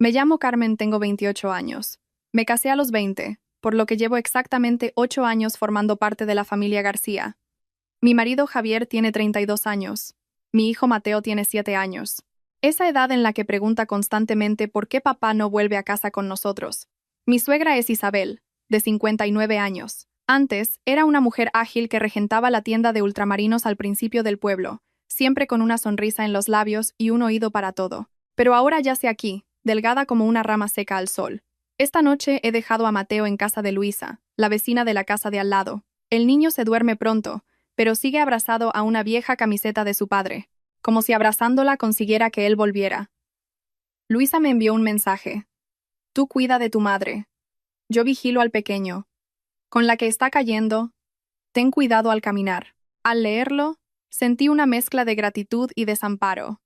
Me llamo Carmen, tengo 28 años. Me casé a los 20, por lo que llevo exactamente 8 años formando parte de la familia García. Mi marido Javier tiene 32 años. Mi hijo Mateo tiene 7 años. Esa edad en la que pregunta constantemente por qué papá no vuelve a casa con nosotros. Mi suegra es Isabel, de 59 años. Antes, era una mujer ágil que regentaba la tienda de ultramarinos al principio del pueblo, siempre con una sonrisa en los labios y un oído para todo. Pero ahora yace aquí, delgada como una rama seca al sol. Esta noche he dejado a Mateo en casa de Luisa, la vecina de la casa de al lado. El niño se duerme pronto, pero sigue abrazado a una vieja camiseta de su padre, como si abrazándola consiguiera que él volviera. Luisa me envió un mensaje. Tú cuida de tu madre. Yo vigilo al pequeño. Con la que está cayendo, ten cuidado al caminar. Al leerlo, sentí una mezcla de gratitud y desamparo.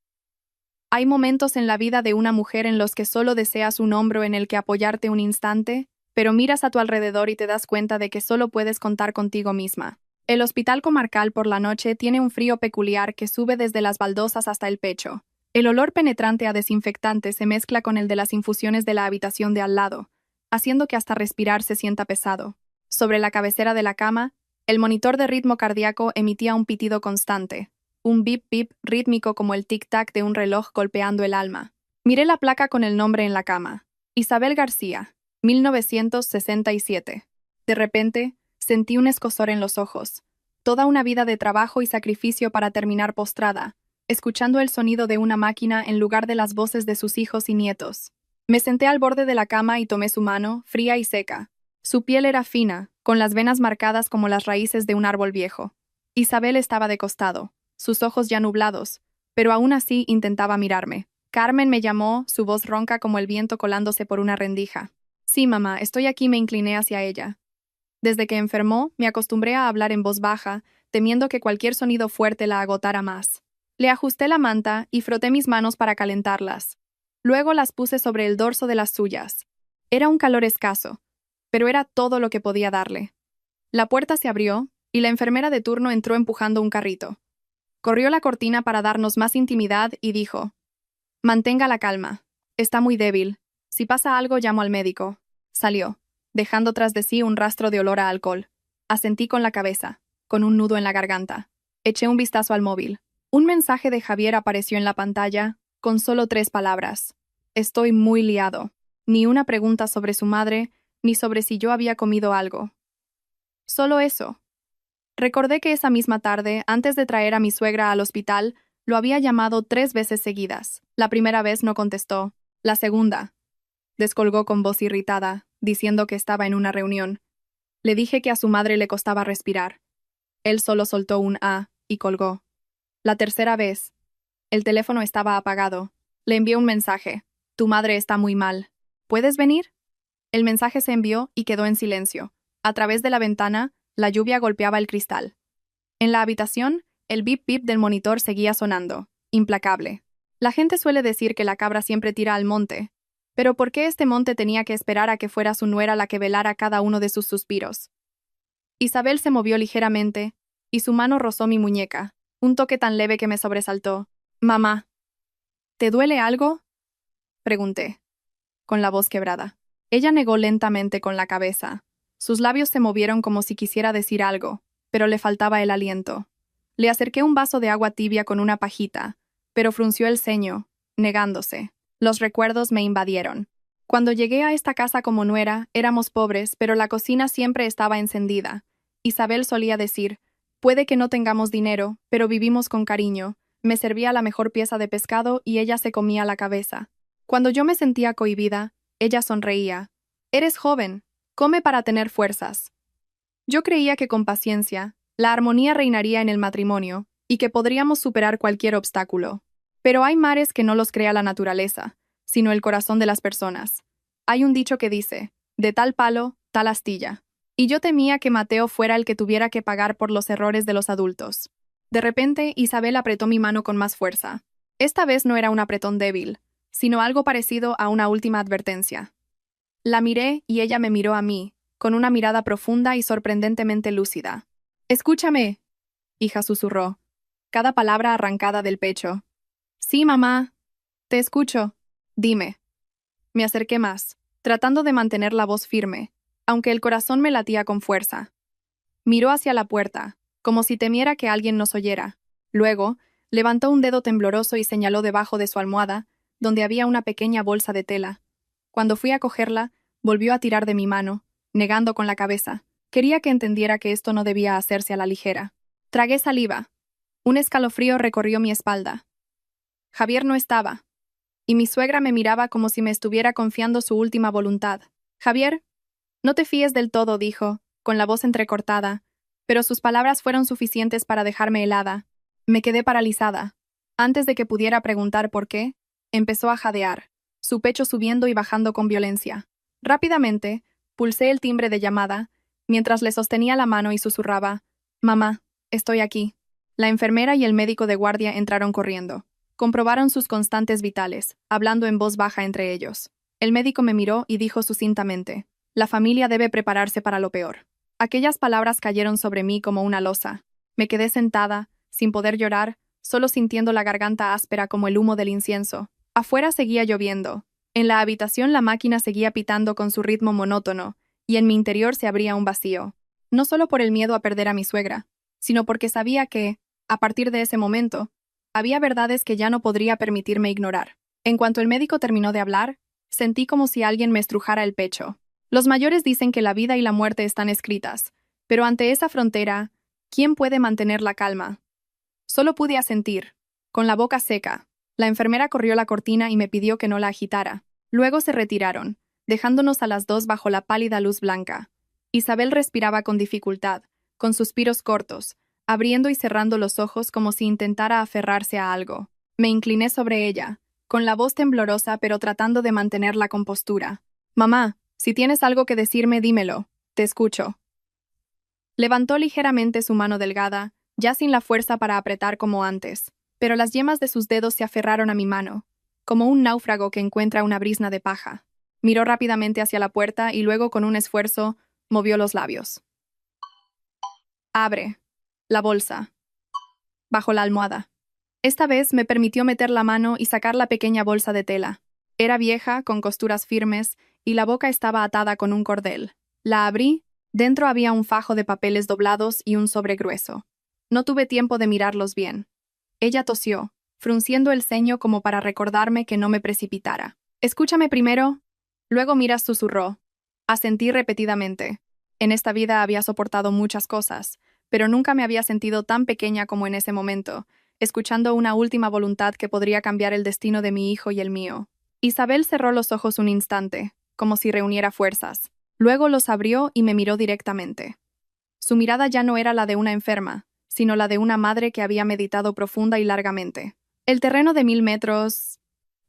Hay momentos en la vida de una mujer en los que solo deseas un hombro en el que apoyarte un instante, pero miras a tu alrededor y te das cuenta de que solo puedes contar contigo misma. El hospital comarcal por la noche tiene un frío peculiar que sube desde las baldosas hasta el pecho. El olor penetrante a desinfectante se mezcla con el de las infusiones de la habitación de al lado, haciendo que hasta respirar se sienta pesado. Sobre la cabecera de la cama, el monitor de ritmo cardíaco emitía un pitido constante, un bip bip rítmico como el tic-tac de un reloj golpeando el alma. Miré la placa con el nombre en la cama. Isabel García, 1967. De repente, sentí un escozor en los ojos. Toda una vida de trabajo y sacrificio para terminar postrada, escuchando el sonido de una máquina en lugar de las voces de sus hijos y nietos. Me senté al borde de la cama y tomé su mano, fría y seca. Su piel era fina, con las venas marcadas como las raíces de un árbol viejo. Isabel estaba de costado, sus ojos ya nublados, pero aún así intentaba mirarme. Carmen me llamó, su voz ronca como el viento colándose por una rendija. Sí, mamá, estoy aquí, me incliné hacia ella. Desde que enfermó, me acostumbré a hablar en voz baja, temiendo que cualquier sonido fuerte la agotara más. Le ajusté la manta y froté mis manos para calentarlas. Luego las puse sobre el dorso de las suyas. Era un calor escaso, pero era todo lo que podía darle. La puerta se abrió, y la enfermera de turno entró empujando un carrito. Corrió la cortina para darnos más intimidad y dijo: «Mantenga la calma. Está muy débil. Si pasa algo, llamo al médico». Salió, dejando tras de sí un rastro de olor a alcohol. Asentí con la cabeza, con un nudo en la garganta. Eché un vistazo al móvil. Un mensaje de Javier apareció en la pantalla, con solo 3 palabras. Estoy muy liado. Ni una pregunta sobre su madre, ni sobre si yo había comido algo. Solo eso. Recordé que esa misma tarde, antes de traer a mi suegra al hospital, lo había llamado 3 veces seguidas. La primera vez no contestó. La segunda. Descolgó con voz irritada, diciendo que estaba en una reunión. Le dije que a su madre le costaba respirar. Él solo soltó un «ah» y colgó. La tercera vez. El teléfono estaba apagado. Le envié un mensaje. Tu madre está muy mal. ¿Puedes venir? El mensaje se envió y quedó en silencio. A través de la ventana, la lluvia golpeaba el cristal. En la habitación, el bip bip del monitor seguía sonando, implacable. La gente suele decir que la cabra siempre tira al monte, pero ¿por qué este monte tenía que esperar a que fuera su nuera la que velara cada uno de sus suspiros? Isabel se movió ligeramente, y su mano rozó mi muñeca, un toque tan leve que me sobresaltó. «Mamá, ¿te duele algo?», pregunté, con la voz quebrada. Ella negó lentamente con la cabeza. Sus labios se movieron como si quisiera decir algo, pero le faltaba el aliento. Le acerqué un vaso de agua tibia con una pajita, pero frunció el ceño, negándose. Los recuerdos me invadieron. Cuando llegué a esta casa como nuera, éramos pobres, pero la cocina siempre estaba encendida. Isabel solía decir: «Puede que no tengamos dinero, pero vivimos con cariño». Me servía la mejor pieza de pescado y ella se comía la cabeza. Cuando yo me sentía cohibida, ella sonreía. «Eres joven, come para tener fuerzas». Yo creía que con paciencia, la armonía reinaría en el matrimonio y que podríamos superar cualquier obstáculo. Pero hay mares que no los crea la naturaleza, sino el corazón de las personas. Hay un dicho que dice: «De tal palo, tal astilla». Y yo temía que Mateo fuera el que tuviera que pagar por los errores de los adultos. De repente, Isabel apretó mi mano con más fuerza. Esta vez no era un apretón débil, sino algo parecido a una última advertencia. La miré y ella me miró a mí, con una mirada profunda y sorprendentemente lúcida. «Escúchame», hija susurró, cada palabra arrancada del pecho. «Sí, mamá. Te escucho. Dime». Me acerqué más, tratando de mantener la voz firme, aunque el corazón me latía con fuerza. Miró hacia la puerta, como si temiera que alguien nos oyera. Luego, levantó un dedo tembloroso y señaló debajo de su almohada, donde había una pequeña bolsa de tela. Cuando fui a cogerla, volvió a tirar de mi mano, negando con la cabeza. Quería que entendiera que esto no debía hacerse a la ligera. Tragué saliva. Un escalofrío recorrió mi espalda. Javier no estaba, y mi suegra me miraba como si me estuviera confiando su última voluntad. Javier, no te fíes del todo, dijo, con la voz entrecortada, pero sus palabras fueron suficientes para dejarme helada. Me quedé paralizada. Antes de que pudiera preguntar por qué, empezó a jadear, su pecho subiendo y bajando con violencia. Rápidamente, pulsé el timbre de llamada, mientras le sostenía la mano y susurraba, «Mamá, estoy aquí». La enfermera y el médico de guardia entraron corriendo. Comprobaron sus constantes vitales, hablando en voz baja entre ellos. El médico me miró y dijo sucintamente, «La familia debe prepararse para lo peor». Aquellas palabras cayeron sobre mí como una losa. Me quedé sentada, sin poder llorar, solo sintiendo la garganta áspera como el humo del incienso. Afuera seguía lloviendo. En la habitación la máquina seguía pitando con su ritmo monótono, y en mi interior se abría un vacío. No solo por el miedo a perder a mi suegra, sino porque sabía que, a partir de ese momento, había verdades que ya no podría permitirme ignorar. En cuanto el médico terminó de hablar, sentí como si alguien me estrujara el pecho. Los mayores dicen que la vida y la muerte están escritas, pero ante esa frontera, ¿quién puede mantener la calma? Solo pude asentir, con la boca seca. La enfermera corrió la cortina y me pidió que no la agitara. Luego se retiraron, dejándonos a las dos bajo la pálida luz blanca. Isabel respiraba con dificultad, con suspiros cortos, abriendo y cerrando los ojos como si intentara aferrarse a algo. Me incliné sobre ella, con la voz temblorosa pero tratando de mantener la compostura. «Mamá, si tienes algo que decirme, dímelo. Te escucho». Levantó ligeramente su mano delgada, ya sin la fuerza para apretar como antes, pero las yemas de sus dedos se aferraron a mi mano, como un náufrago que encuentra una brizna de paja. Miró rápidamente hacia la puerta y luego, con un esfuerzo, movió los labios. «Abre la bolsa». Bajo la almohada. Esta vez me permitió meter la mano y sacar la pequeña bolsa de tela. Era vieja, con costuras firmes, y la boca estaba atada con un cordel. La abrí, dentro había un fajo de papeles doblados y un sobre grueso. No tuve tiempo de mirarlos bien. Ella tosió, frunciendo el ceño como para recordarme que no me precipitara. «Escúchame primero». Luego Mira susurró. Asentí repetidamente. En esta vida había soportado muchas cosas, pero nunca me había sentido tan pequeña como en ese momento, escuchando una última voluntad que podría cambiar el destino de mi hijo y el mío. Isabel cerró los ojos un instante, como si reuniera fuerzas. Luego los abrió y me miró directamente. Su mirada ya no era la de una enferma, sino la de una madre que había meditado profunda y largamente. «El terreno de 1000 metros...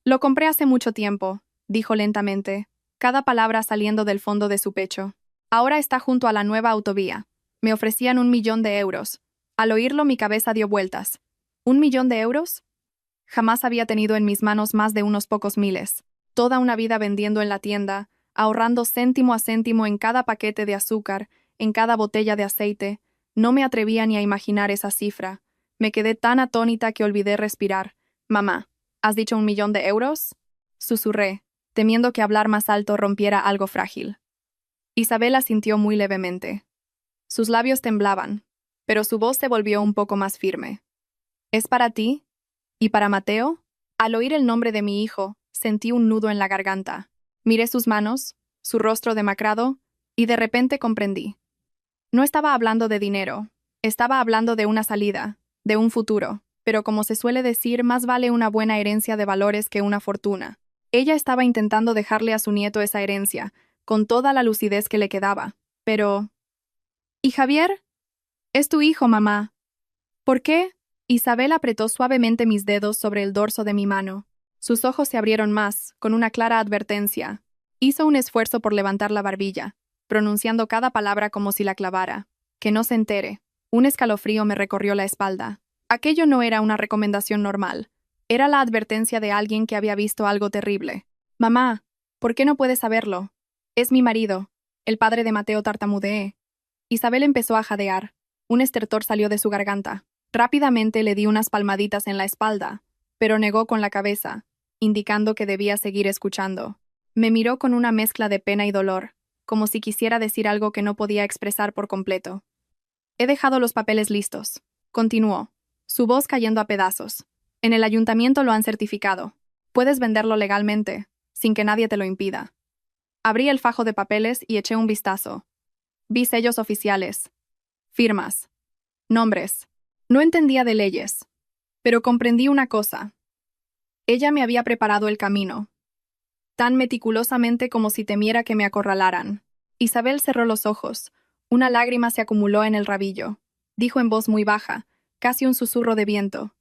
Lo compré hace mucho tiempo», dijo lentamente, cada palabra saliendo del fondo de su pecho. «Ahora está junto a la nueva autovía. Me ofrecían 1.000.000 de euros. Al oírlo mi cabeza dio vueltas. ¿1.000.000 de euros? Jamás había tenido en mis manos más de unos pocos miles. Toda una vida vendiendo en la tienda, ahorrando céntimo a céntimo en cada paquete de azúcar, en cada botella de aceite. No me atrevía ni a imaginar esa cifra. Me quedé tan atónita que olvidé respirar. «Mamá, ¿has dicho 1.000.000 de euros?» Susurré, temiendo que hablar más alto rompiera algo frágil. Isabel asintió muy levemente. Sus labios temblaban, pero su voz se volvió un poco más firme. «¿Es para ti? ¿Y para Mateo?» Al oír el nombre de mi hijo, sentí un nudo en la garganta. Miré sus manos, su rostro demacrado, y de repente comprendí. No estaba hablando de dinero, estaba hablando de una salida, de un futuro, pero como se suele decir, más vale una buena herencia de valores que una fortuna. Ella estaba intentando dejarle a su nieto esa herencia, con toda la lucidez que le quedaba, pero... «¿Y Javier? Es tu hijo, mamá». «¿Por qué?» Isabel apretó suavemente mis dedos sobre el dorso de mi mano. Sus ojos se abrieron más, con una clara advertencia. Hizo un esfuerzo por levantar la barbilla, pronunciando cada palabra como si la clavara. «Que no se entere». Un escalofrío me recorrió la espalda. Aquello no era una recomendación normal. Era la advertencia de alguien que había visto algo terrible. «Mamá, ¿por qué no puedes saberlo? Es mi marido, el padre de Mateo», tartamudeé. Isabel empezó a jadear. Un estertor salió de su garganta. Rápidamente le di unas palmaditas en la espalda, pero negó con la cabeza, indicando que debía seguir escuchando. Me miró con una mezcla de pena y dolor, como si quisiera decir algo que no podía expresar por completo. He dejado los papeles listos, continuó, su voz cayendo a pedazos. En el ayuntamiento lo han certificado. Puedes venderlo legalmente, sin que nadie te lo impida. Abrí el fajo de papeles y eché un vistazo. Vi sellos oficiales, firmas, nombres. No entendía de leyes, pero comprendí una cosa. Ella me había preparado el camino, tan meticulosamente como si temiera que me acorralaran. Isabel cerró los ojos. Una lágrima se acumuló en el rabillo. Dijo en voz muy baja, casi un susurro de viento.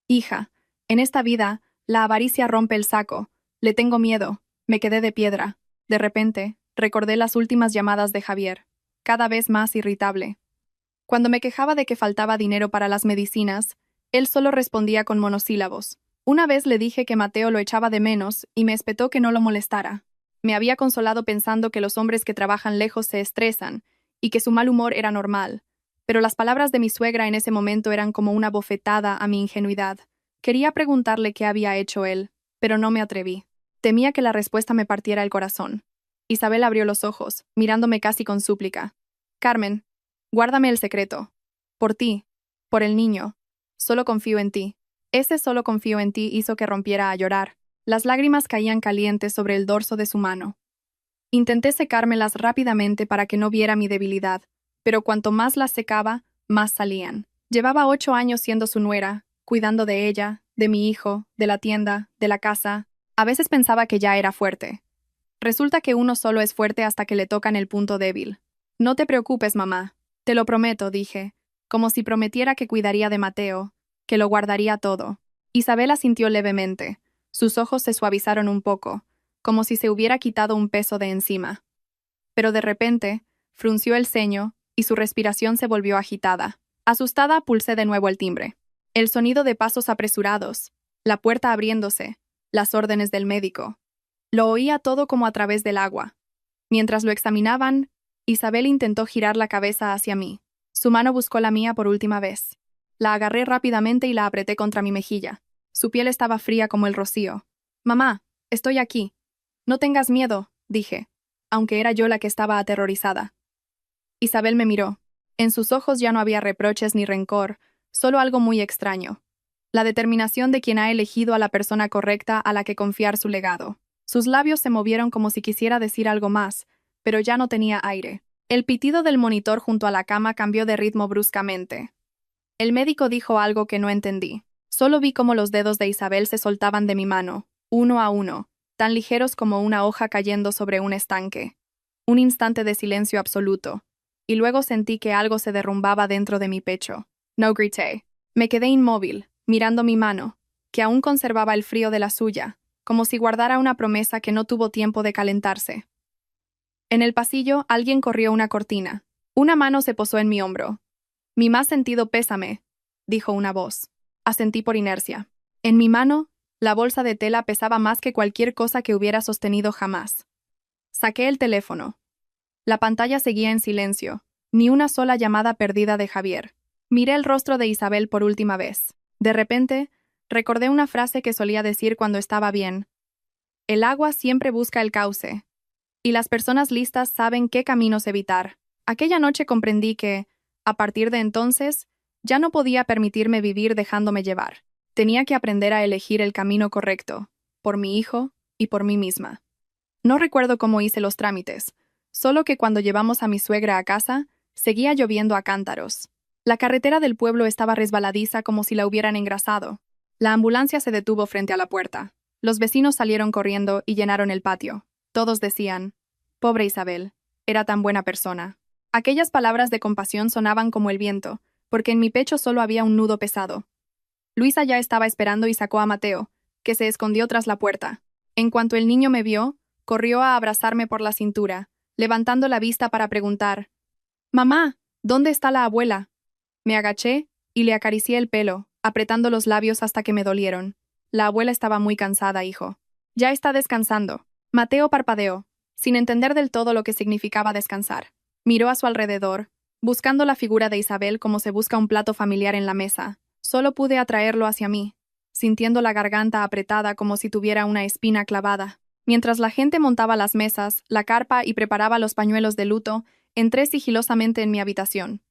Hija, en esta vida, la avaricia rompe el saco. Le tengo miedo. Me quedé de piedra. De repente, recordé las últimas llamadas de Javier, cada vez más irritable. Cuando me quejaba de que faltaba dinero para las medicinas, él solo respondía con monosílabos. Una vez le dije que Mateo lo echaba de menos y me espetó que no lo molestara. Me había consolado pensando que los hombres que trabajan lejos se estresan y que su mal humor era normal, pero las palabras de mi suegra en ese momento eran como una bofetada a mi ingenuidad. Quería preguntarle qué había hecho él, pero no me atreví. Temía que la respuesta me partiera el corazón. Isabel abrió los ojos, mirándome casi con súplica. Carmen, guárdame el secreto. Por ti, por el niño. Solo confío en ti. Ese solo confío en ti hizo que rompiera a llorar. Las lágrimas caían calientes sobre el dorso de su mano. Intenté secármelas rápidamente para que no viera mi debilidad, pero cuanto más las secaba, más salían. Llevaba 8 años siendo su nuera, cuidando de ella, de mi hijo, de la tienda, de la casa. A veces pensaba que ya era fuerte. Resulta que uno solo es fuerte hasta que le tocan el punto débil. No te preocupes, mamá. Te lo prometo, dije, como si prometiera que cuidaría de Mateo, que lo guardaría todo. Isabel asintió levemente. Sus ojos se suavizaron un poco, como si se hubiera quitado un peso de encima. Pero de repente, frunció el ceño y su respiración se volvió agitada. Asustada, pulsé de nuevo el timbre. El sonido de pasos apresurados, la puerta abriéndose, las órdenes del médico. Lo oía todo como a través del agua. Mientras lo examinaban, Isabel intentó girar la cabeza hacia mí. Su mano buscó la mía por última vez. La agarré rápidamente y la apreté contra mi mejilla. Su piel estaba fría como el rocío. Mamá, estoy aquí. No tengas miedo, dije, aunque era yo la que estaba aterrorizada. Isabel me miró. En sus ojos ya no había reproches ni rencor, solo algo muy extraño. La determinación de quien ha elegido a la persona correcta a la que confiar su legado. Sus labios se movieron como si quisiera decir algo más, pero ya no tenía aire. El pitido del monitor junto a la cama cambió de ritmo bruscamente. El médico dijo algo que no entendí. Solo vi cómo los dedos de Isabel se soltaban de mi mano, uno a uno, tan ligeros como una hoja cayendo sobre un estanque. Un instante de silencio absoluto, y luego sentí que algo se derrumbaba dentro de mi pecho. No grité. Me quedé inmóvil, mirando mi mano, que aún conservaba el frío de la suya, como si guardara una promesa que no tuvo tiempo de calentarse. En el pasillo, alguien corrió una cortina. Una mano se posó en mi hombro. Mi más sentido pésame, dijo una voz. Asentí por inercia. En mi mano, la bolsa de tela pesaba más que cualquier cosa que hubiera sostenido jamás. Saqué el teléfono. La pantalla seguía en silencio, ni una sola llamada perdida de Javier. Miré el rostro de Isabel por última vez. De repente, recordé una frase que solía decir cuando estaba bien. El agua siempre busca el cauce, y las personas listas saben qué caminos evitar. Aquella noche comprendí que, a partir de entonces, ya no podía permitirme vivir dejándome llevar. Tenía que aprender a elegir el camino correcto, por mi hijo y por mí misma. No recuerdo cómo hice los trámites, solo que cuando llevamos a mi suegra a casa, seguía lloviendo a cántaros. La carretera del pueblo estaba resbaladiza como si la hubieran engrasado. La ambulancia se detuvo frente a la puerta. Los vecinos salieron corriendo y llenaron el patio. Todos decían, «Pobre Isabel, era tan buena persona». Aquellas palabras de compasión sonaban como el viento, porque en mi pecho solo había un nudo pesado. Luisa ya estaba esperando y sacó a Mateo, que se escondió tras la puerta. En cuanto el niño me vio, corrió a abrazarme por la cintura, levantando la vista para preguntar, «Mamá, ¿dónde está la abuela?» Me agaché y le acaricié el pelo, apretando los labios hasta que me dolieron. La abuela estaba muy cansada, hijo. Ya está descansando. Mateo parpadeó, sin entender del todo lo que significaba descansar. Miró a su alrededor, buscando la figura de Isabel como se busca un plato familiar en la mesa. Solo pude atraerlo hacia mí, sintiendo la garganta apretada como si tuviera una espina clavada. Mientras la gente montaba las mesas, la carpa y preparaba los pañuelos de luto, entré sigilosamente en mi habitación.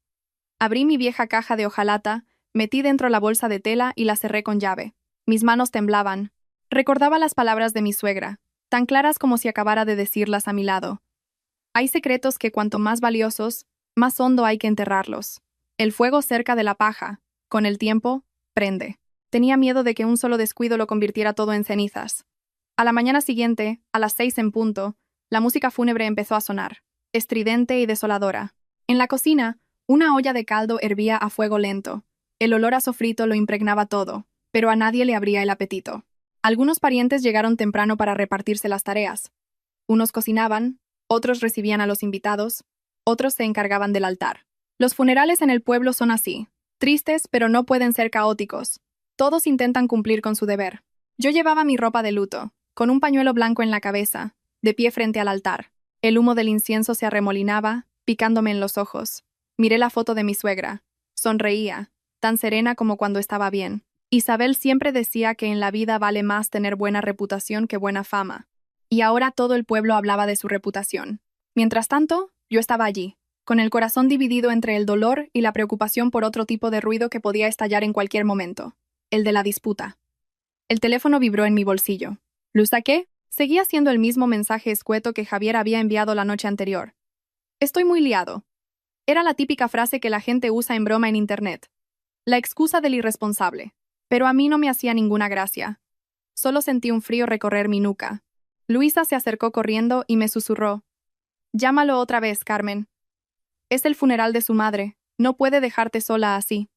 Abrí mi vieja caja de hojalata, metí dentro la bolsa de tela y la cerré con llave. Mis manos temblaban. Recordaba las palabras de mi suegra, tan claras como si acabara de decirlas a mi lado. Hay secretos que cuanto más valiosos, más hondo hay que enterrarlos. El fuego cerca de la paja, con el tiempo, prende. Tenía miedo de que un solo descuido lo convirtiera todo en cenizas. A la mañana siguiente, a las 6 en punto, la música fúnebre empezó a sonar, estridente y desoladora. En la cocina, una olla de caldo hervía a fuego lento. El olor a sofrito lo impregnaba todo, pero a nadie le abría el apetito. Algunos parientes llegaron temprano para repartirse las tareas. Unos cocinaban, otros recibían a los invitados, otros se encargaban del altar. Los funerales en el pueblo son así, tristes pero no pueden ser caóticos. Todos intentan cumplir con su deber. Yo llevaba mi ropa de luto, con un pañuelo blanco en la cabeza, de pie frente al altar. El humo del incienso se arremolinaba, picándome en los ojos. Miré la foto de mi suegra. Sonreía, tan serena como cuando estaba bien. Isabel siempre decía que en la vida vale más tener buena reputación que buena fama. Y ahora todo el pueblo hablaba de su reputación. Mientras tanto, yo estaba allí, con el corazón dividido entre el dolor y la preocupación por otro tipo de ruido que podía estallar en cualquier momento, el de la disputa. El teléfono vibró en mi bolsillo. ¿Lo saqué? Seguía siendo el mismo mensaje escueto que Javier había enviado la noche anterior. Estoy muy liado. Era la típica frase que la gente usa en broma en internet. La excusa del irresponsable. Pero a mí no me hacía ninguna gracia. Solo sentí un frío recorrer mi nuca. Luisa se acercó corriendo y me susurró. Llámalo otra vez, Carmen. Es el funeral de su madre. No puede dejarte sola así.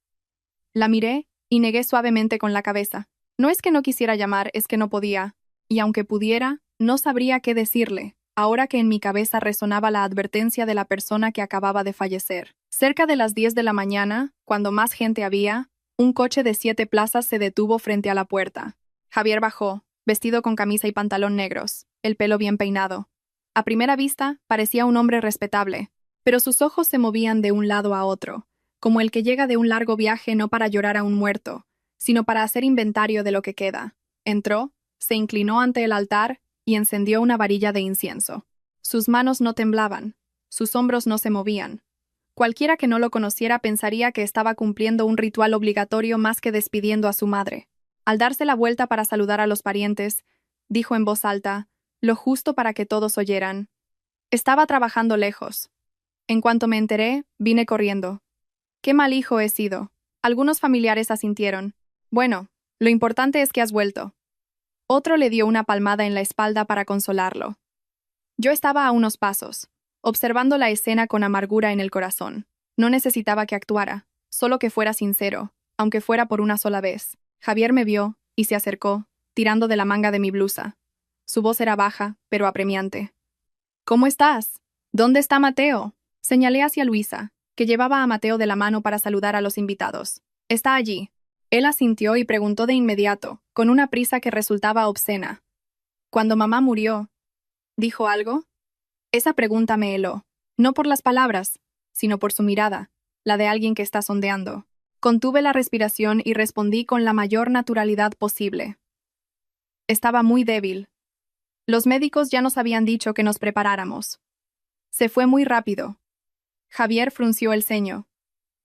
La miré y negué suavemente con la cabeza. No es que no quisiera llamar, es que no podía. Y aunque pudiera, no sabría qué decirle, ahora que en mi cabeza resonaba la advertencia de la persona que acababa de fallecer. Cerca de las 10 de la mañana, cuando más gente había, un coche de 7 plazas se detuvo frente a la puerta. Javier bajó, vestido con camisa y pantalón negros, el pelo bien peinado. A primera vista, parecía un hombre respetable, pero sus ojos se movían de un lado a otro, como el que llega de un largo viaje no para llorar a un muerto, sino para hacer inventario de lo que queda. Entró, se inclinó ante el altar y encendió una varilla de incienso. Sus manos no temblaban, sus hombros no se movían. Cualquiera que no lo conociera pensaría que estaba cumpliendo un ritual obligatorio más que despidiendo a su madre. Al darse la vuelta para saludar a los parientes, dijo en voz alta, lo justo para que todos oyeran. Estaba trabajando lejos. En cuanto me enteré, vine corriendo. Qué mal hijo he sido. Algunos familiares asintieron. Bueno, lo importante es que has vuelto. Otro le dio una palmada en la espalda para consolarlo. Yo estaba a unos pasos, observando la escena con amargura en el corazón. No necesitaba que actuara, solo que fuera sincero, aunque fuera por una sola vez. Javier me vio y se acercó, tirando de la manga de mi blusa. Su voz era baja, pero apremiante. ¿Cómo estás? ¿Dónde está Mateo? Señalé hacia Luisa, que llevaba a Mateo de la mano para saludar a los invitados. Está allí. Él asintió y preguntó de inmediato, con una prisa que resultaba obscena. Cuando mamá murió, ¿dijo algo? Esa pregunta me heló, no por las palabras, sino por su mirada, la de alguien que está sondeando. Contuve la respiración y respondí con la mayor naturalidad posible. Estaba muy débil. Los médicos ya nos habían dicho que nos preparáramos. Se fue muy rápido. Javier frunció el ceño.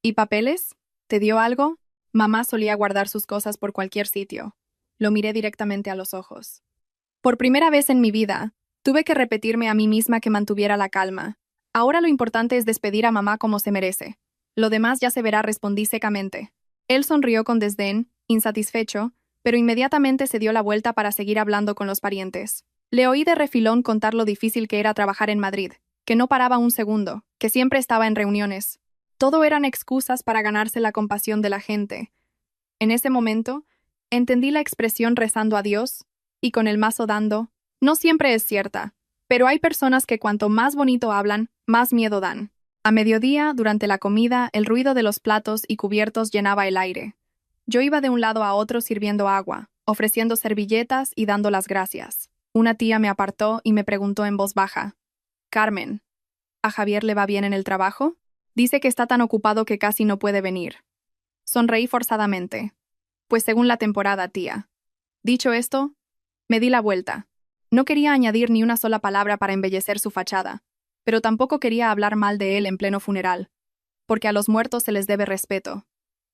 ¿Y papeles? ¿Te dio algo? Mamá solía guardar sus cosas por cualquier sitio. Lo miré directamente a los ojos. Por primera vez en mi vida, tuve que repetirme a mí misma que mantuviera la calma. Ahora lo importante es despedir a mamá como se merece. Lo demás ya se verá, respondí secamente. Él sonrió con desdén, insatisfecho, pero inmediatamente se dio la vuelta para seguir hablando con los parientes. Le oí de refilón contar lo difícil que era trabajar en Madrid, que no paraba un segundo, que siempre estaba en reuniones. Todo eran excusas para ganarse la compasión de la gente. En ese momento, entendí la expresión rezando a Dios, y con el mazo dando, no siempre es cierta, pero hay personas que cuanto más bonito hablan, más miedo dan. A mediodía, durante la comida, el ruido de los platos y cubiertos llenaba el aire. Yo iba de un lado a otro sirviendo agua, ofreciendo servilletas y dando las gracias. Una tía me apartó y me preguntó en voz baja, «Carmen, ¿a Javier le va bien en el trabajo? Dice que está tan ocupado que casi no puede venir». Sonreí forzadamente. Pues según la temporada, tía. Dicho esto, me di la vuelta. No quería añadir ni una sola palabra para embellecer su fachada, pero tampoco quería hablar mal de él en pleno funeral, porque a los muertos se les debe respeto.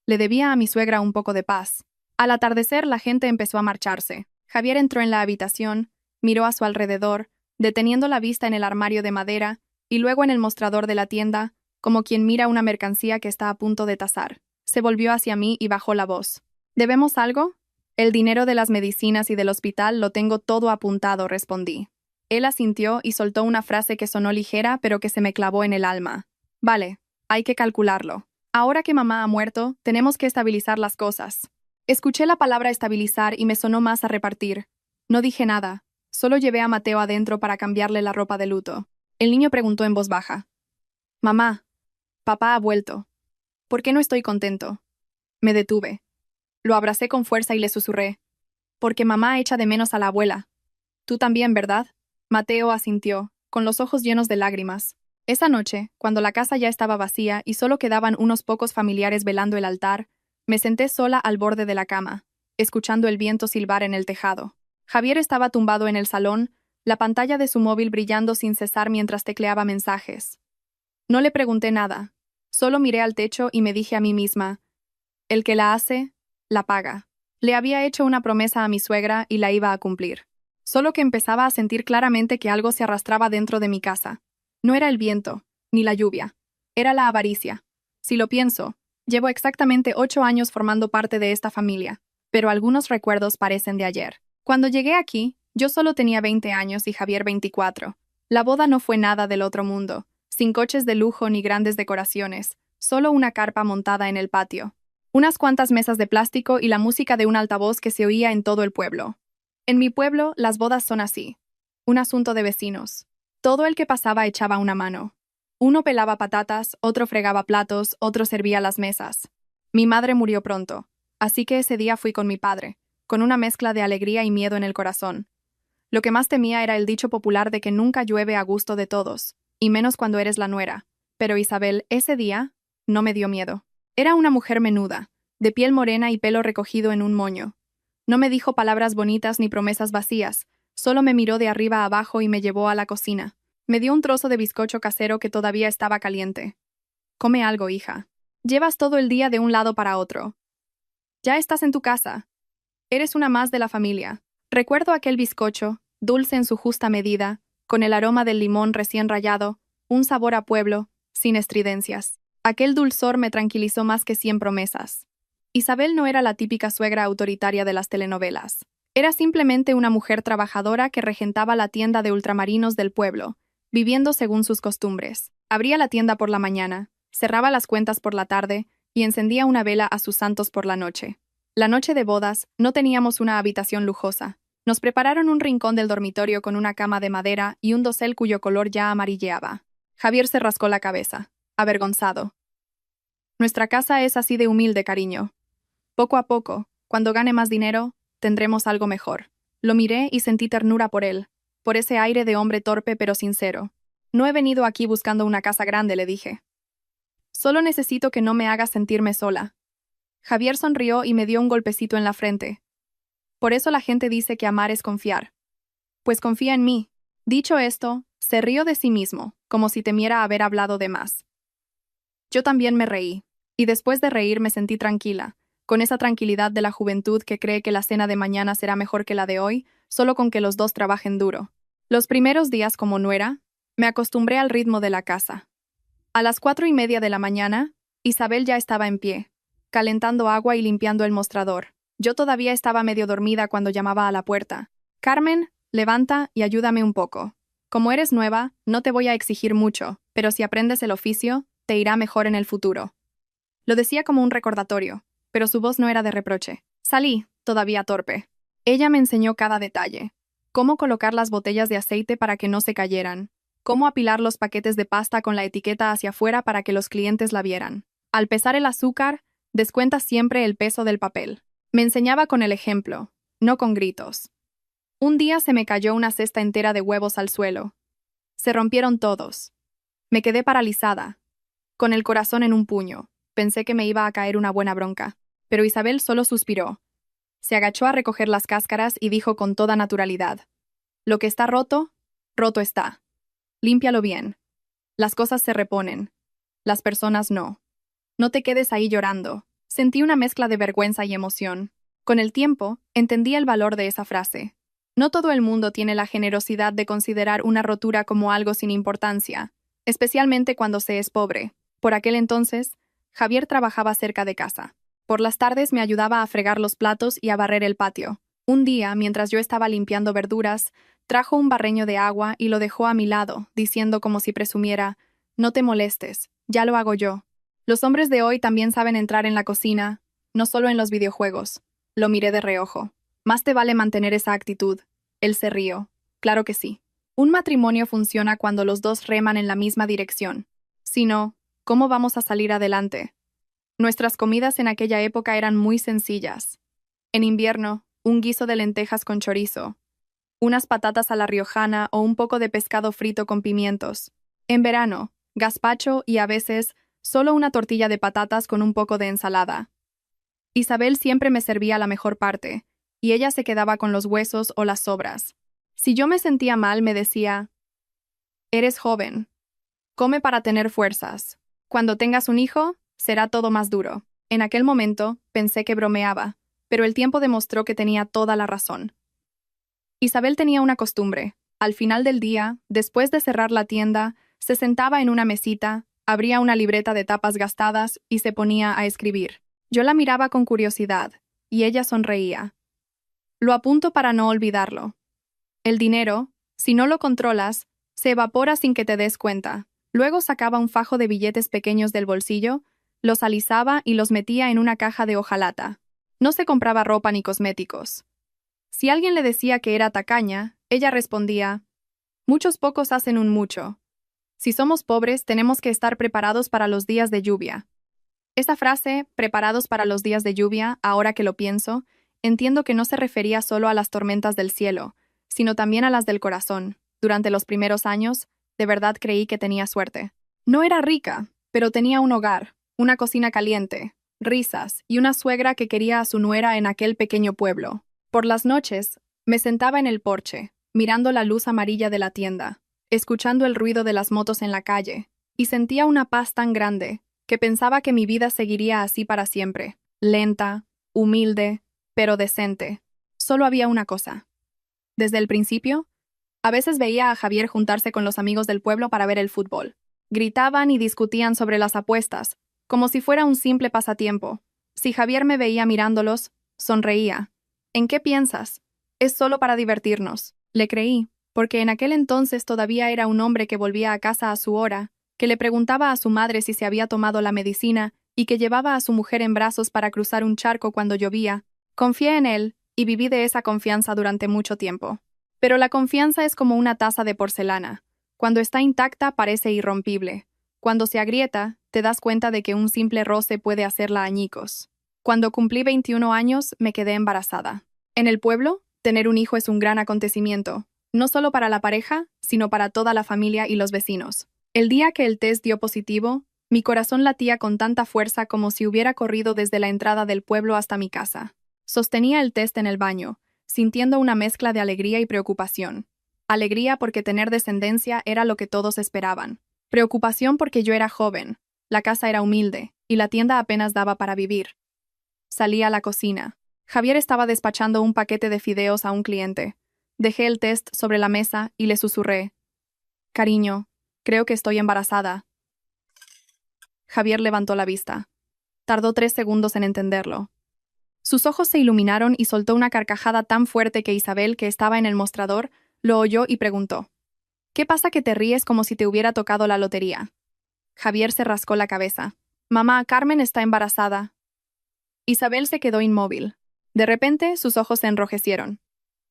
Le debía a mi suegra un poco de paz. Al atardecer la gente empezó a marcharse. Javier entró en la habitación, miró a su alrededor, deteniendo la vista en el armario de madera y luego en el mostrador de la tienda, como quien mira una mercancía que está a punto de tasar. Se volvió hacia mí y bajó la voz. ¿Debemos algo? El dinero de las medicinas y del hospital lo tengo todo apuntado, respondí. Él asintió y soltó una frase que sonó ligera pero que se me clavó en el alma. Vale, hay que calcularlo. Ahora que mamá ha muerto, tenemos que estabilizar las cosas. Escuché la palabra estabilizar y me sonó más a repartir. No dije nada, solo llevé a Mateo adentro para cambiarle la ropa de luto. El niño preguntó en voz baja. Mamá, papá ha vuelto. ¿Por qué no estoy contento? Me detuve. Lo abracé con fuerza y le susurré. Porque mamá echa de menos a la abuela. Tú también, ¿verdad? Mateo asintió, con los ojos llenos de lágrimas. Esa noche, cuando la casa ya estaba vacía y solo quedaban unos pocos familiares velando el altar, me senté sola al borde de la cama, escuchando el viento silbar en el tejado. Javier estaba tumbado en el salón, la pantalla de su móvil brillando sin cesar mientras tecleaba mensajes. No le pregunté nada, solo miré al techo y me dije a mí misma, el que la hace, la paga. Le había hecho una promesa a mi suegra y la iba a cumplir. Solo que empezaba a sentir claramente que algo se arrastraba dentro de mi casa. No era el viento, ni la lluvia. Era la avaricia. Si lo pienso, llevo exactamente 8 años formando parte de esta familia, pero algunos recuerdos parecen de ayer. Cuando llegué aquí, yo solo tenía 20 años y Javier 24. La boda no fue nada del otro mundo, sin coches de lujo ni grandes decoraciones, solo una carpa montada en el patio. Unas cuantas mesas de plástico y la música de un altavoz que se oía en todo el pueblo. En mi pueblo, las bodas son así. Un asunto de vecinos. Todo el que pasaba echaba una mano. Uno pelaba patatas, otro fregaba platos, otro servía las mesas. Mi madre murió pronto, así que ese día fui con mi padre, con una mezcla de alegría y miedo en el corazón. Lo que más temía era el dicho popular de que nunca llueve a gusto de todos, y menos cuando eres la nuera. Pero Isabel, ese día, no me dio miedo. Era una mujer menuda, de piel morena y pelo recogido en un moño. No me dijo palabras bonitas ni promesas vacías, solo me miró de arriba a abajo y me llevó a la cocina. Me dio un trozo de bizcocho casero que todavía estaba caliente. Come algo, hija. Llevas todo el día de un lado para otro. Ya estás en tu casa. Eres una más de la familia. Recuerdo aquel bizcocho, dulce en su justa medida, con el aroma del limón recién rallado, un sabor a pueblo, sin estridencias. Aquel dulzor me tranquilizó más que 100 promesas. Isabel no era la típica suegra autoritaria de las telenovelas. Era simplemente una mujer trabajadora que regentaba la tienda de ultramarinos del pueblo, viviendo según sus costumbres. Abría la tienda por la mañana, cerraba las cuentas por la tarde y encendía una vela a sus santos por la noche. La noche de bodas, no teníamos una habitación lujosa. Nos prepararon un rincón del dormitorio con una cama de madera y un dosel cuyo color ya amarilleaba. Javier se rascó la cabeza, avergonzado. Nuestra casa es así de humilde, cariño. Poco a poco, cuando gane más dinero, tendremos algo mejor. Lo miré y sentí ternura por él, por ese aire de hombre torpe pero sincero. No he venido aquí buscando una casa grande, le dije. Solo necesito que no me hagas sentirme sola. Javier sonrió y me dio un golpecito en la frente. Por eso la gente dice que amar es confiar. Pues confía en mí. Dicho esto, se rió de sí mismo, como si temiera haber hablado de más. Yo también me reí, y después de reír me sentí tranquila, con esa tranquilidad de la juventud que cree que la cena de mañana será mejor que la de hoy, solo con que los dos trabajen duro. Los primeros días como nuera, me acostumbré al ritmo de la casa. A las 4:30 de la mañana, Isabel ya estaba en pie, calentando agua y limpiando el mostrador. Yo todavía estaba medio dormida cuando llamaba a la puerta. Carmen, levanta y ayúdame un poco. Como eres nueva, no te voy a exigir mucho, pero si aprendes el oficio, te irá mejor en el futuro. Lo decía como un recordatorio, pero su voz no era de reproche. Salí, todavía torpe. Ella me enseñó cada detalle. Cómo colocar las botellas de aceite para que no se cayeran. Cómo apilar los paquetes de pasta con la etiqueta hacia afuera para que los clientes la vieran. Al pesar el azúcar, descuenta siempre el peso del papel. Me enseñaba con el ejemplo, no con gritos. Un día se me cayó una cesta entera de huevos al suelo. Se rompieron todos. Me quedé paralizada, con el corazón en un puño. Pensé que me iba a caer una buena bronca, pero Isabel solo suspiró. Se agachó a recoger las cáscaras y dijo con toda naturalidad: Lo que está roto, roto está. Límpialo bien. Las cosas se reponen. Las personas no. No te quedes ahí llorando. Sentí una mezcla de vergüenza y emoción. Con el tiempo, entendí el valor de esa frase. No todo el mundo tiene la generosidad de considerar una rotura como algo sin importancia, especialmente cuando se es pobre. Por aquel entonces, Javier trabajaba cerca de casa. Por las tardes me ayudaba a fregar los platos y a barrer el patio. Un día, mientras yo estaba limpiando verduras, trajo un barreño de agua y lo dejó a mi lado, diciendo como si presumiera: «No te molestes, ya lo hago yo». Los hombres de hoy también saben entrar en la cocina, no solo en los videojuegos. Lo miré de reojo. Más te vale mantener esa actitud. Él se rió. Claro que sí. Un matrimonio funciona cuando los dos reman en la misma dirección. Si no, ¿cómo vamos a salir adelante? Nuestras comidas en aquella época eran muy sencillas. En invierno, un guiso de lentejas con chorizo, unas patatas a la riojana o un poco de pescado frito con pimientos. En verano, gazpacho y a veces solo una tortilla de patatas con un poco de ensalada. Isabel siempre me servía la mejor parte, y ella se quedaba con los huesos o las sobras. Si yo me sentía mal, me decía: «Eres joven. Come para tener fuerzas. Cuando tengas un hijo, será todo más duro». En aquel momento, pensé que bromeaba, pero el tiempo demostró que tenía toda la razón. Isabel tenía una costumbre. Al final del día, después de cerrar la tienda, se sentaba en una mesita, abría una libreta de tapas gastadas y se ponía a escribir. Yo la miraba con curiosidad, y ella sonreía. Lo apunto para no olvidarlo. El dinero, si no lo controlas, se evapora sin que te des cuenta. Luego sacaba un fajo de billetes pequeños del bolsillo, los alisaba y los metía en una caja de hojalata. No se compraba ropa ni cosméticos. Si alguien le decía que era tacaña, ella respondía: «Muchos pocos hacen un mucho. Si somos pobres, tenemos que estar preparados para los días de lluvia». Esa frase, preparados para los días de lluvia, ahora que lo pienso, entiendo que no se refería solo a las tormentas del cielo, sino también a las del corazón. Durante los primeros años, de verdad creí que tenía suerte. No era rica, pero tenía un hogar, una cocina caliente, risas y una suegra que quería a su nuera en aquel pequeño pueblo. Por las noches, me sentaba en el porche, mirando la luz amarilla de la tienda, escuchando el ruido de las motos en la calle, y sentía una paz tan grande que pensaba que mi vida seguiría así para siempre, lenta, humilde, pero decente. Solo había una cosa. Desde el principio, a veces veía a Javier juntarse con los amigos del pueblo para ver el fútbol. Gritaban y discutían sobre las apuestas, como si fuera un simple pasatiempo. Si Javier me veía mirándolos, sonreía. «¿En qué piensas? Es solo para divertirnos». Le creí, porque en aquel entonces todavía era un hombre que volvía a casa a su hora, que le preguntaba a su madre si se había tomado la medicina y que llevaba a su mujer en brazos para cruzar un charco cuando llovía. Confié en él y viví de esa confianza durante mucho tiempo. Pero la confianza es como una taza de porcelana. Cuando está intacta parece irrompible. Cuando se agrieta, te das cuenta de que un simple roce puede hacerla añicos. Cuando cumplí 21 años, me quedé embarazada. En el pueblo, tener un hijo es un gran acontecimiento, no solo para la pareja, sino para toda la familia y los vecinos. El día que el test dio positivo, mi corazón latía con tanta fuerza como si hubiera corrido desde la entrada del pueblo hasta mi casa. Sostenía el test en el baño, sintiendo una mezcla de alegría y preocupación. Alegría porque tener descendencia era lo que todos esperaban. Preocupación porque yo era joven, la casa era humilde, y la tienda apenas daba para vivir. Salí a la cocina. Javier estaba despachando un paquete de fideos a un cliente. Dejé el test sobre la mesa y le susurré: «Cariño, creo que estoy embarazada». Javier levantó la vista. Tardó 3 segundos en entenderlo. Sus ojos se iluminaron y soltó una carcajada tan fuerte que Isabel, que estaba en el mostrador, lo oyó y preguntó: «¿Qué pasa que te ríes como si te hubiera tocado la lotería?» Javier se rascó la cabeza. «Mamá, Carmen está embarazada». Isabel se quedó inmóvil. De repente, sus ojos se enrojecieron.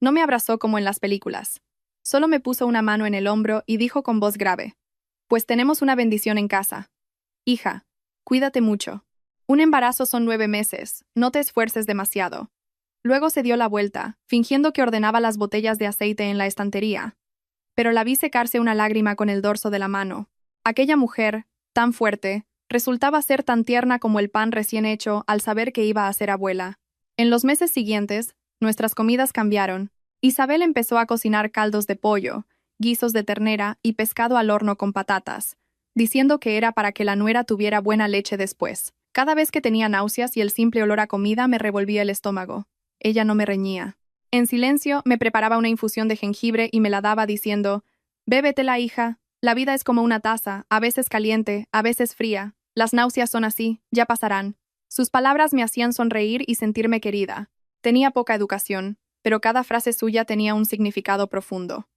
No me abrazó como en las películas. Solo me puso una mano en el hombro y dijo con voz grave: «Pues tenemos una bendición en casa. Hija, cuídate mucho. Un embarazo son 9 meses, no te esfuerces demasiado». Luego se dio la vuelta, fingiendo que ordenaba las botellas de aceite en la estantería. Pero la vi secarse una lágrima con el dorso de la mano. Aquella mujer, tan fuerte, resultaba ser tan tierna como el pan recién hecho al saber que iba a ser abuela. En los meses siguientes, nuestras comidas cambiaron. Isabel empezó a cocinar caldos de pollo, guisos de ternera y pescado al horno con patatas, diciendo que era para que la nuera tuviera buena leche después. Cada vez que tenía náuseas y el simple olor a comida me revolvía el estómago. Ella no me reñía. En silencio, me preparaba una infusión de jengibre y me la daba diciendo: «Bébetela, hija. La vida es como una taza, a veces caliente, a veces fría. Las náuseas son así, ya pasarán». Sus palabras me hacían sonreír y sentirme querida. Tenía poca educación, pero cada frase suya tenía un significado profundo.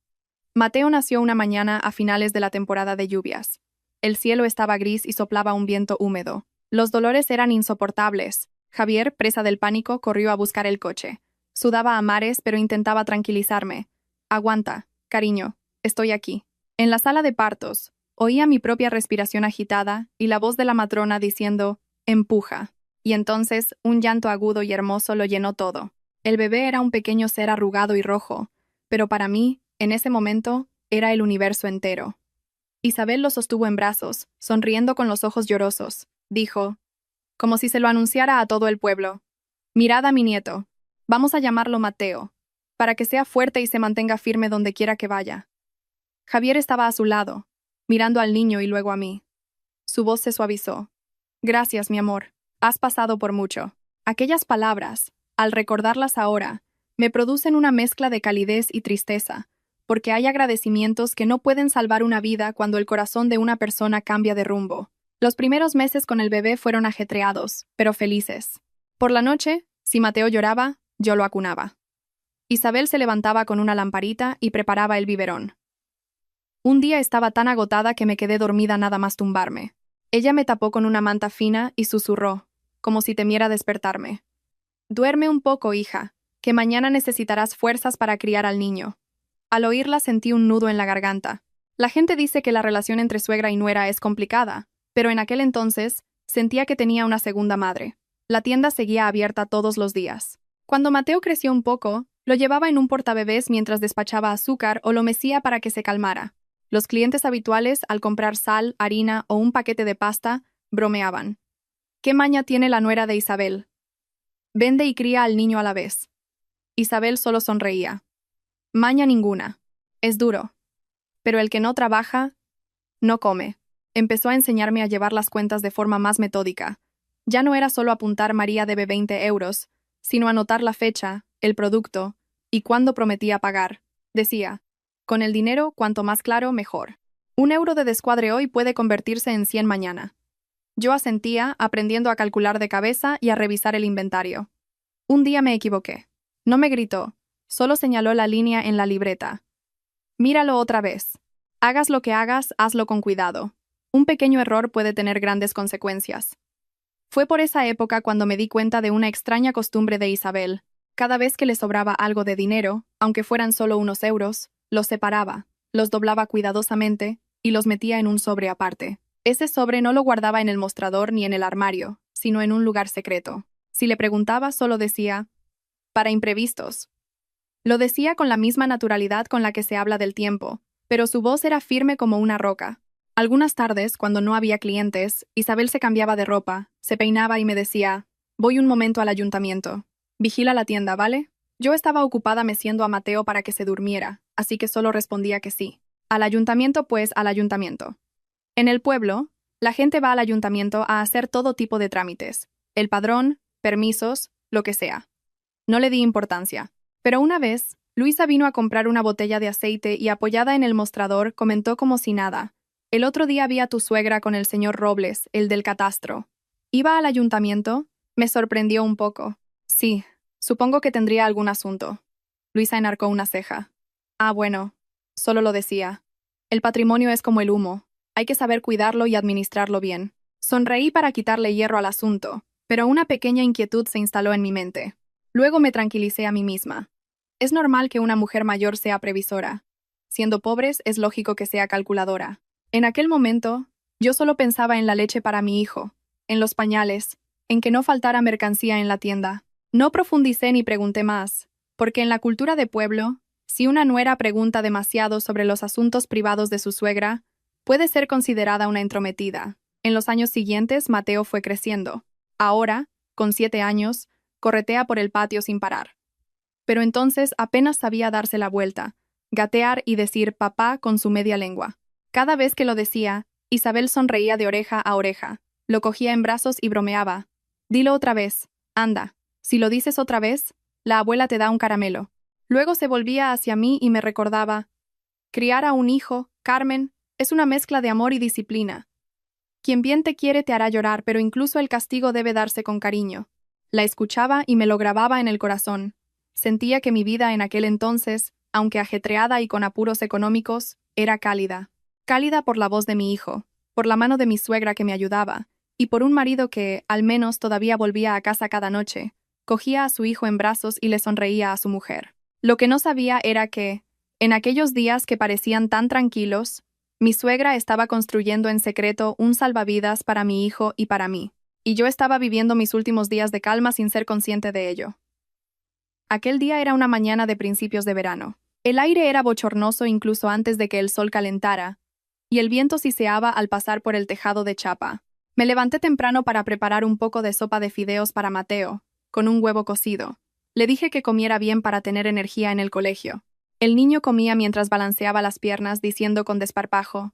Mateo nació una mañana a finales de la temporada de lluvias. El cielo estaba gris y soplaba un viento húmedo. Los dolores eran insoportables. Javier, presa del pánico, corrió a buscar el coche. Sudaba a mares, pero intentaba tranquilizarme. «Aguanta, cariño, estoy aquí». En la sala de partos, oía mi propia respiración agitada y la voz de la matrona diciendo: «Empuja». Y entonces, un llanto agudo y hermoso lo llenó todo. El bebé era un pequeño ser arrugado y rojo, pero para mí, en ese momento, era el universo entero. Isabel lo sostuvo en brazos, sonriendo con los ojos llorosos. Dijo, como si se lo anunciara a todo el pueblo: «Mirad a mi nieto. Vamos a llamarlo Mateo, para que sea fuerte y se mantenga firme donde quiera que vaya». Javier estaba a su lado, mirando al niño y luego a mí. Su voz se suavizó. «Gracias, mi amor. Has pasado por mucho». Aquellas palabras, al recordarlas ahora, me producen una mezcla de calidez y tristeza, porque hay agradecimientos que no pueden salvar una vida cuando el corazón de una persona cambia de rumbo. Los primeros meses con el bebé fueron ajetreados, pero felices. Por la noche, si Mateo lloraba, yo lo acunaba. Isabel se levantaba con una lamparita y preparaba el biberón. Un día estaba tan agotada que me quedé dormida nada más tumbarme. Ella me tapó con una manta fina y susurró, como si temiera despertarme: «Duerme un poco, hija, que mañana necesitarás fuerzas para criar al niño». Al oírla sentí un nudo en la garganta. La gente dice que la relación entre suegra y nuera es complicada, pero en aquel entonces sentía que tenía una segunda madre. La tienda seguía abierta todos los días. Cuando Mateo creció un poco, lo llevaba en un portabebés mientras despachaba azúcar o lo mecía para que se calmara. Los clientes habituales, al comprar sal, harina o un paquete de pasta, bromeaban: «¿Qué maña tiene la nuera de Isabel? Vende y cría al niño a la vez». Isabel solo sonreía. «Maña ninguna. Es duro. Pero el que no trabaja, no come». Empezó a enseñarme a llevar las cuentas de forma más metódica. Ya no era solo apuntar «María debe 20 euros», sino anotar la fecha, el producto y cuándo prometía pagar. Decía, con el dinero, cuanto más claro, mejor. 1 euro de descuadre hoy puede convertirse en 100 mañana. Yo asentía, aprendiendo a calcular de cabeza y a revisar el inventario. Un día me equivoqué. No me gritó, solo señaló la línea en la libreta. «Míralo otra vez. Hagas lo que hagas, hazlo con cuidado. Un pequeño error puede tener grandes consecuencias». Fue por esa época cuando me di cuenta de una extraña costumbre de Isabel. Cada vez que le sobraba algo de dinero, aunque fueran solo unos euros, los separaba, los doblaba cuidadosamente y los metía en un sobre aparte. Ese sobre no lo guardaba en el mostrador ni en el armario, sino en un lugar secreto. Si le preguntaba, solo decía: «Para imprevistos». Lo decía con la misma naturalidad con la que se habla del tiempo, pero su voz era firme como una roca. Algunas tardes, cuando no había clientes, Isabel se cambiaba de ropa, se peinaba y me decía: «Voy un momento al ayuntamiento. Vigila la tienda, ¿vale?». Yo estaba ocupada meciendo a Mateo para que se durmiera, así que solo respondía que sí. «Al ayuntamiento, pues al ayuntamiento». En el pueblo, la gente va al ayuntamiento a hacer todo tipo de trámites: el padrón, permisos, lo que sea. No le di importancia. Pero una vez, Luisa vino a comprar una botella de aceite y, apoyada en el mostrador, comentó como si nada: «El otro día vi a tu suegra con el señor Robles, el del catastro». «¿Iba al ayuntamiento?». Me sorprendió un poco. «Sí, supongo que tendría algún asunto». Luisa enarcó una ceja. «Ah, bueno, solo lo decía. El patrimonio es como el humo. Hay que saber cuidarlo y administrarlo bien». Sonreí para quitarle hierro al asunto, pero una pequeña inquietud se instaló en mi mente. Luego me tranquilicé a mí misma. Es normal que una mujer mayor sea previsora. Siendo pobres, es lógico que sea calculadora. En aquel momento, yo solo pensaba en la leche para mi hijo, en los pañales, en que no faltara mercancía en la tienda. No profundicé ni pregunté más, porque en la cultura de pueblo, si una nuera pregunta demasiado sobre los asuntos privados de su suegra, puede ser considerada una entrometida. En los años siguientes, Mateo fue creciendo. Ahora, con 7 años, corretea por el patio sin parar. pero entonces apenas sabía darse la vuelta, gatear y decir papá con su media lengua. Cada vez que lo decía, Isabel sonreía de oreja a oreja, lo cogía en brazos y bromeaba. Dilo otra vez, anda. Si lo dices otra vez, la abuela te da un caramelo. Luego se volvía hacia mí y me recordaba. Criar a un hijo, Carmen, es una mezcla de amor y disciplina. Quien bien te quiere te hará llorar, pero incluso el castigo debe darse con cariño. La escuchaba y me lo grababa en el corazón. Sentía que mi vida en aquel entonces, aunque ajetreada y con apuros económicos, era cálida. Cálida por la voz de mi hijo, por la mano de mi suegra que me ayudaba, y por un marido que, al menos, todavía volvía a casa cada noche, cogía a su hijo en brazos y le sonreía a su mujer. Lo que no sabía era que, en aquellos días que parecían tan tranquilos, mi suegra estaba construyendo en secreto un salvavidas para mi hijo y para mí, y yo estaba viviendo mis últimos días de calma sin ser consciente de ello. Aquel día era una mañana de principios de verano. El aire era bochornoso incluso antes de que el sol calentara, y el viento siseaba al pasar por el tejado de chapa. Me levanté temprano para preparar un poco de sopa de fideos para Mateo, con un huevo cocido. Le dije que comiera bien para tener energía en el colegio. El niño comía mientras balanceaba las piernas, diciendo con desparpajo: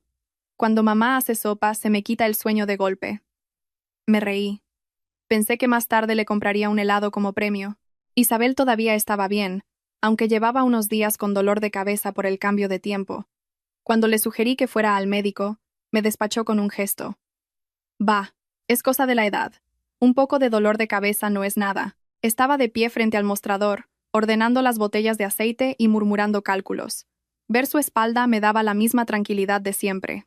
«Cuando mamá hace sopa, se me quita el sueño de golpe». Me reí. Pensé que más tarde le compraría un helado como premio. Isabel todavía estaba bien, aunque llevaba unos días con dolor de cabeza por el cambio de tiempo. Cuando le sugerí que fuera al médico, me despachó con un gesto. «Va, es cosa de la edad. Un poco de dolor de cabeza no es nada». Estaba de pie frente al mostrador, ordenando las botellas de aceite y murmurando cálculos. Ver su espalda me daba la misma tranquilidad de siempre.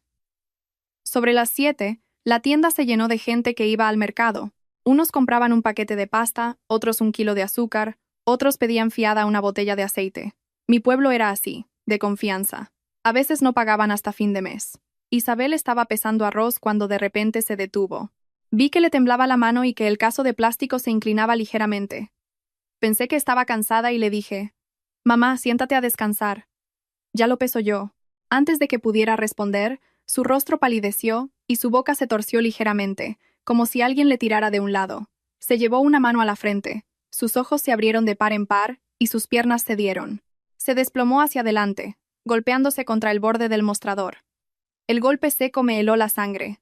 Sobre las 7, la tienda se llenó de gente que iba al mercado. Unos compraban un paquete de pasta, otros un kilo de azúcar, otros pedían fiada una botella de aceite. Mi pueblo era así, de confianza. A veces no pagaban hasta fin de mes. Isabel estaba pesando arroz cuando de repente se detuvo. Vi que le temblaba la mano y que el caso de plástico se inclinaba ligeramente. Pensé que estaba cansada y le dije: «Mamá, siéntate a descansar». «Ya lo peso yo». Antes de que pudiera responder, su rostro palideció y su boca se torció ligeramente, como si alguien le tirara de un lado. Se llevó una mano a la frente, sus ojos se abrieron de par en par y sus piernas cedieron. Se desplomó hacia adelante, golpeándose contra el borde del mostrador. El golpe seco me heló la sangre.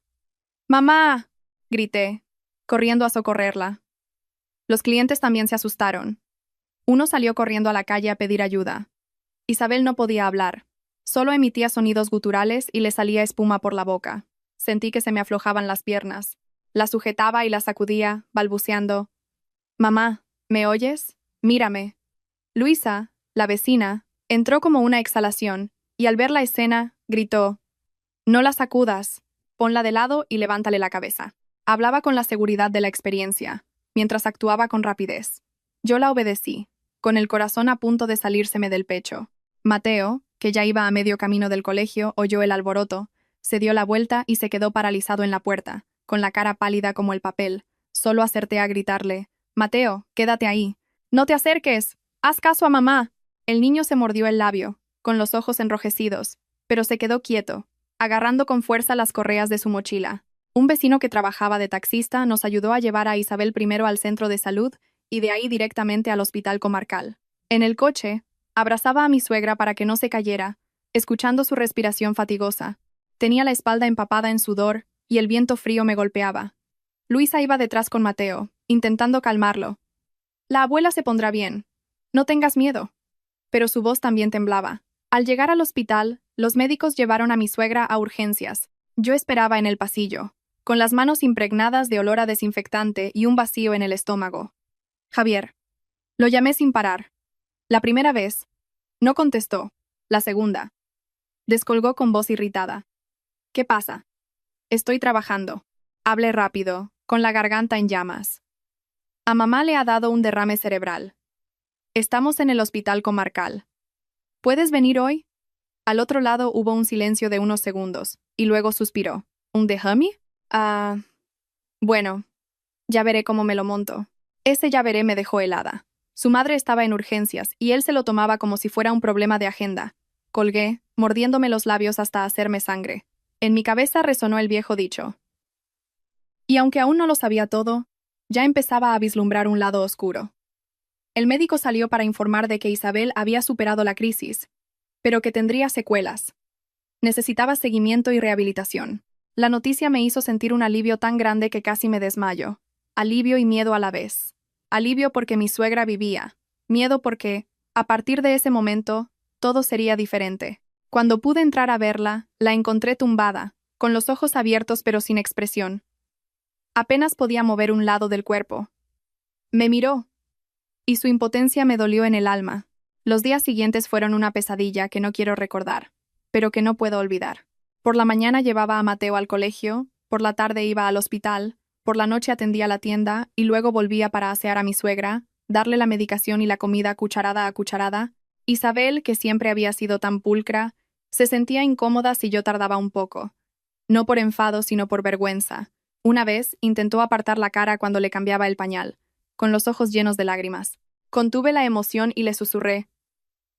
«¡Mamá!», grité, corriendo a socorrerla. Los clientes también se asustaron. Uno salió corriendo a la calle a pedir ayuda. Isabel no podía hablar. Solo emitía sonidos guturales y le salía espuma por la boca. Sentí que se me aflojaban las piernas. La sujetaba y la sacudía, balbuceando: «Mamá, ¿me oyes? Mírame». Luisa, la vecina, entró como una exhalación, y al ver la escena, gritó: «No la sacudas. Ponla de lado y levántale la cabeza». Hablaba con la seguridad de la experiencia, mientras actuaba con rapidez. Yo la obedecí, con el corazón a punto de salírseme del pecho. Mateo, que ya iba a medio camino del colegio, oyó el alboroto, se dio la vuelta y se quedó paralizado en la puerta, con la cara pálida como el papel. Solo acerté a gritarle: «Mateo, quédate ahí. No te acerques. Haz caso a mamá». El niño se mordió el labio, con los ojos enrojecidos, pero se quedó quieto, agarrando con fuerza las correas de su mochila. Un vecino que trabajaba de taxista nos ayudó a llevar a Isabel primero al centro de salud y de ahí directamente al hospital comarcal. En el coche, abrazaba a mi suegra para que no se cayera, escuchando su respiración fatigosa. Tenía la espalda empapada en sudor y el viento frío me golpeaba. Luisa iba detrás con Mateo, intentando calmarlo. «La abuela se pondrá bien. No tengas miedo». Pero su voz también temblaba. Al llegar al hospital, los médicos llevaron a mi suegra a urgencias. Yo esperaba en el pasillo, con las manos impregnadas de olor a desinfectante y un vacío en el estómago. «Javier». Lo llamé sin parar. La primera vez. No contestó. La segunda. Descolgó con voz irritada. «¿Qué pasa?» «Estoy trabajando». Hablé rápido, con la garganta en llamas. «A mamá le ha dado un derrame cerebral. Estamos en el hospital comarcal. ¿Puedes venir hoy?» Al otro lado hubo un silencio de unos segundos, y luego suspiró. «¿Un derrame? Bueno, ya veré cómo me lo monto». Ese ya veré me dejó helada. Su madre estaba en urgencias, y él se lo tomaba como si fuera un problema de agenda. Colgué, mordiéndome los labios hasta hacerme sangre. En mi cabeza resonó el viejo dicho. Y aunque aún no lo sabía todo, ya empezaba a vislumbrar un lado oscuro. El médico salió para informar de que Isabel había superado la crisis, pero que tendría secuelas. Necesitaba seguimiento y rehabilitación. La noticia me hizo sentir un alivio tan grande que casi me desmayo. Alivio y miedo a la vez. Alivio porque mi suegra vivía. Miedo porque, a partir de ese momento, todo sería diferente. Cuando pude entrar a verla, la encontré tumbada, con los ojos abiertos pero sin expresión. Apenas podía mover un lado del cuerpo. Me miró, y su impotencia me dolió en el alma. Los días siguientes fueron una pesadilla que no quiero recordar, pero que no puedo olvidar. Por la mañana llevaba a Mateo al colegio, por la tarde iba al hospital, por la noche atendía la tienda y luego volvía para asear a mi suegra, darle la medicación y la comida cucharada a cucharada. Isabel, que siempre había sido tan pulcra, se sentía incómoda si yo tardaba un poco. No por enfado, sino por vergüenza. Una vez intentó apartar la cara cuando le cambiaba el pañal, con los ojos llenos de lágrimas. Contuve la emoción y le susurré: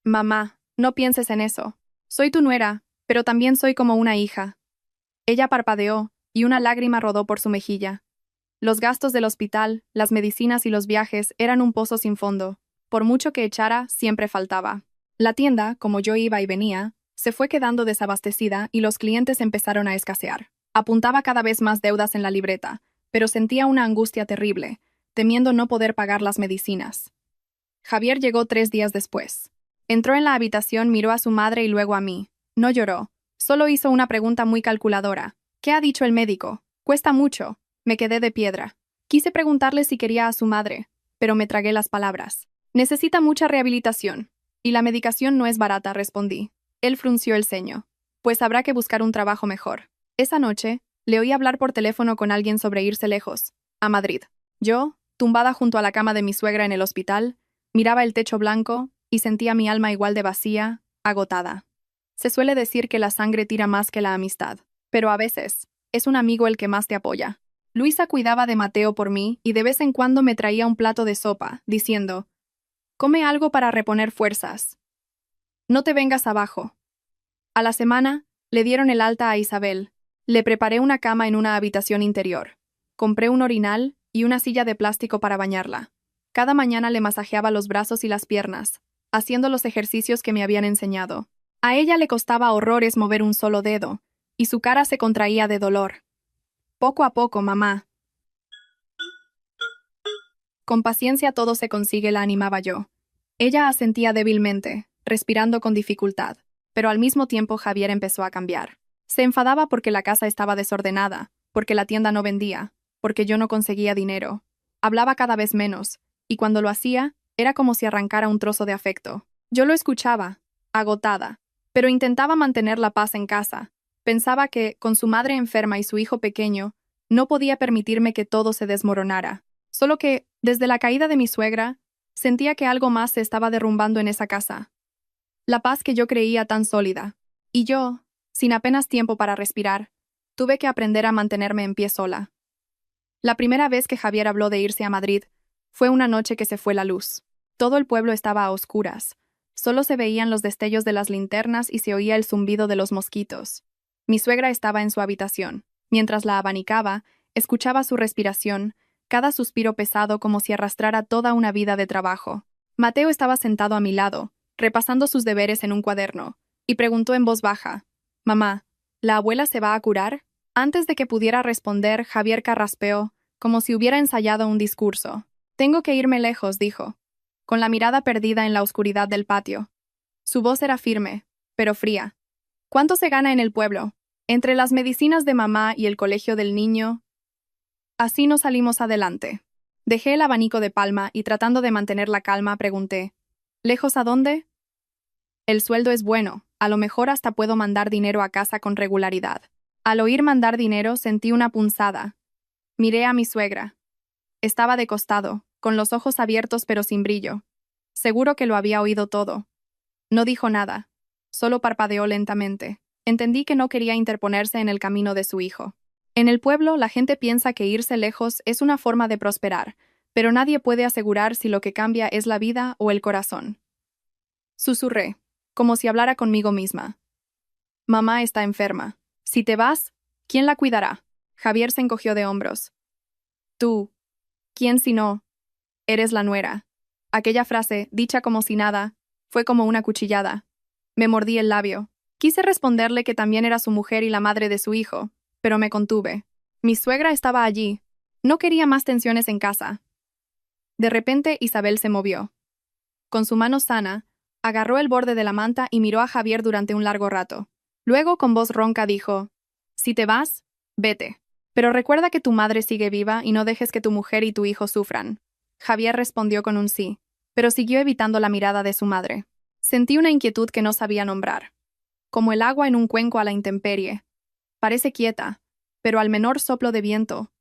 «Mamá, no pienses en eso. Soy tu nuera, pero también soy como una hija». Ella parpadeó, y una lágrima rodó por su mejilla. Los gastos del hospital, las medicinas y los viajes eran un pozo sin fondo. Por mucho que echara, siempre faltaba. La tienda, como yo iba y venía, se fue quedando desabastecida y los clientes empezaron a escasear. Apuntaba cada vez más deudas en la libreta, pero sentía una angustia terrible, temiendo no poder pagar las medicinas. Javier llegó 3 días después. Entró en la habitación, miró a su madre y luego a mí. No lloró. Solo hizo una pregunta muy calculadora. «¿Qué ha dicho el médico? Cuesta mucho». Me quedé de piedra. Quise preguntarle si quería a su madre, pero me tragué las palabras. «Necesita mucha rehabilitación. Y la medicación no es barata», respondí. Él frunció el ceño. «Pues habrá que buscar un trabajo mejor». Esa noche, le oí hablar por teléfono con alguien sobre irse lejos, a Madrid. Yo, tumbada junto a la cama de mi suegra en el hospital, miraba el techo blanco y sentía mi alma igual de vacía, agotada. Se suele decir que la sangre tira más que la amistad, pero a veces, es un amigo el que más te apoya. Luisa cuidaba de Mateo por mí y de vez en cuando me traía un plato de sopa, diciendo: «Come algo para reponer fuerzas. No te vengas abajo». A la semana, le dieron el alta a Isabel. Le preparé una cama en una habitación interior. Compré un orinal y una silla de plástico para bañarla. Cada mañana le masajeaba los brazos y las piernas, haciendo los ejercicios que me habían enseñado. A ella le costaba horrores mover un solo dedo, y su cara se contraía de dolor. «Poco a poco, mamá. Con paciencia todo se consigue», la animaba yo. Ella asentía débilmente, respirando con dificultad, pero al mismo tiempo Javier empezó a cambiar. Se enfadaba porque la casa estaba desordenada, porque la tienda no vendía, porque yo no conseguía dinero. Hablaba cada vez menos, y cuando lo hacía, era como si arrancara un trozo de afecto. Yo lo escuchaba, agotada, pero intentaba mantener la paz en casa. Pensaba que, con su madre enferma y su hijo pequeño, no podía permitirme que todo se desmoronara. Solo que, desde la caída de mi suegra, sentía que algo más se estaba derrumbando en esa casa. La paz que yo creía tan sólida. Y yo, sin apenas tiempo para respirar, tuve que aprender a mantenerme en pie sola. La primera vez que Javier habló de irse a Madrid, fue una noche que se fue la luz. Todo el pueblo estaba a oscuras. Solo se veían los destellos de las linternas y se oía el zumbido de los mosquitos. Mi suegra estaba en su habitación. Mientras la abanicaba, escuchaba su respiración, cada suspiro pesado como si arrastrara toda una vida de trabajo. Mateo estaba sentado a mi lado, repasando sus deberes en un cuaderno, y preguntó en voz baja: «Mamá, ¿la abuela se va a curar?». Antes de que pudiera responder, Javier carraspeó, como si hubiera ensayado un discurso. «Tengo que irme lejos», dijo, con la mirada perdida en la oscuridad del patio. Su voz era firme, pero fría. «¿Cuánto se gana en el pueblo? Entre las medicinas de mamá y el colegio del niño». Así nos salimos adelante. Dejé el abanico de palma y, tratando de mantener la calma, pregunté: «¿Lejos a dónde?». «El sueldo es bueno, a lo mejor hasta puedo mandar dinero a casa con regularidad». Al oír mandar dinero sentí una punzada. Miré a mi suegra. Estaba de costado, con los ojos abiertos pero sin brillo. Seguro que lo había oído todo. No dijo nada. Solo parpadeó lentamente. Entendí que no quería interponerse en el camino de su hijo. En el pueblo, la gente piensa que irse lejos es una forma de prosperar, pero nadie puede asegurar si lo que cambia es la vida o el corazón. Susurré, como si hablara conmigo misma. «Mamá está enferma. Si te vas, ¿quién la cuidará?». Javier se encogió de hombros. «Tú. ¿Quién si no? Eres la nuera». Aquella frase, dicha como si nada, fue como una cuchillada. Me mordí el labio. Quise responderle que también era su mujer y la madre de su hijo, pero me contuve. Mi suegra estaba allí. No quería más tensiones en casa. De repente Isabel se movió. Con su mano sana, agarró el borde de la manta y miró a Javier durante un largo rato. Luego, con voz ronca, dijo: «Si te vas, vete. Pero recuerda que tu madre sigue viva y no dejes que tu mujer y tu hijo sufran». Javier respondió con un sí, pero siguió evitando la mirada de su madre. Sentí una inquietud que no sabía nombrar. Como el agua en un cuenco a la intemperie. Parece quieta, pero al menor soplo de viento,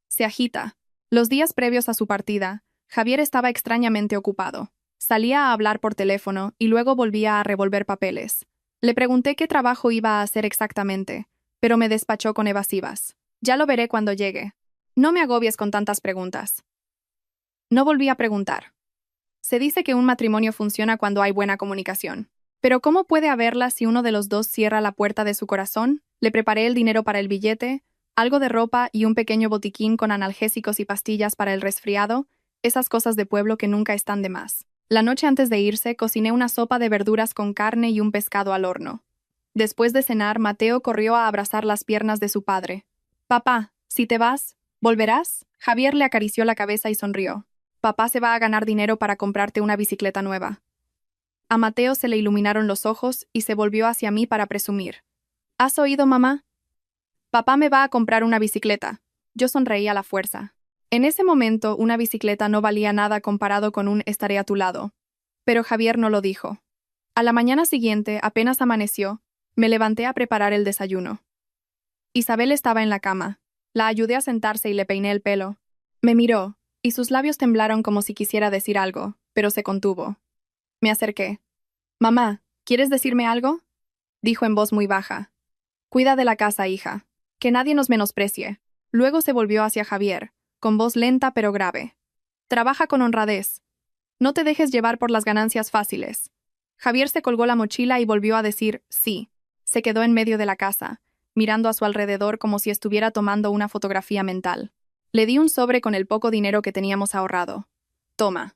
se agita. Los días previos a su partida, Javier estaba extrañamente ocupado. Salía a hablar por teléfono y luego volvía a revolver papeles. Le pregunté qué trabajo iba a hacer exactamente, pero me despachó con evasivas. «Ya lo veré cuando llegue. No me agobies con tantas preguntas». No volví a preguntar. Se dice que un matrimonio funciona cuando hay buena comunicación. Pero ¿cómo puede haberla si uno de los dos cierra la puerta de su corazón? Le preparé el dinero para el billete, algo de ropa y un pequeño botiquín con analgésicos y pastillas para el resfriado, esas cosas de pueblo que nunca están de más. La noche antes de irse, cociné una sopa de verduras con carne y un pescado al horno. Después de cenar, Mateo corrió a abrazar las piernas de su padre. «Papá, si te vas, ¿volverás?» Javier le acarició la cabeza y sonrió. «Papá se va a ganar dinero para comprarte una bicicleta nueva». A Mateo se le iluminaron los ojos y se volvió hacia mí para presumir. «¿Has oído, mamá? Papá me va a comprar una bicicleta». Yo sonreí a la fuerza. En ese momento, una bicicleta no valía nada comparado con un «estaré a tu lado». Pero Javier no lo dijo. A la mañana siguiente, apenas amaneció, me levanté a preparar el desayuno. Isabel estaba en la cama. La ayudé a sentarse y le peiné el pelo. Me miró, y sus labios temblaron como si quisiera decir algo, pero se contuvo. Me acerqué. «Mamá, ¿quieres decirme algo?», dijo en voz muy baja. «Cuida de la casa, hija. Que nadie nos menosprecie». Luego se volvió hacia Javier, con voz lenta pero grave. «Trabaja con honradez. No te dejes llevar por las ganancias fáciles». Javier se colgó la mochila y volvió a decir «sí». Se quedó en medio de la casa, mirando a su alrededor como si estuviera tomando una fotografía mental. Le di un sobre con el poco dinero que teníamos ahorrado. «Toma».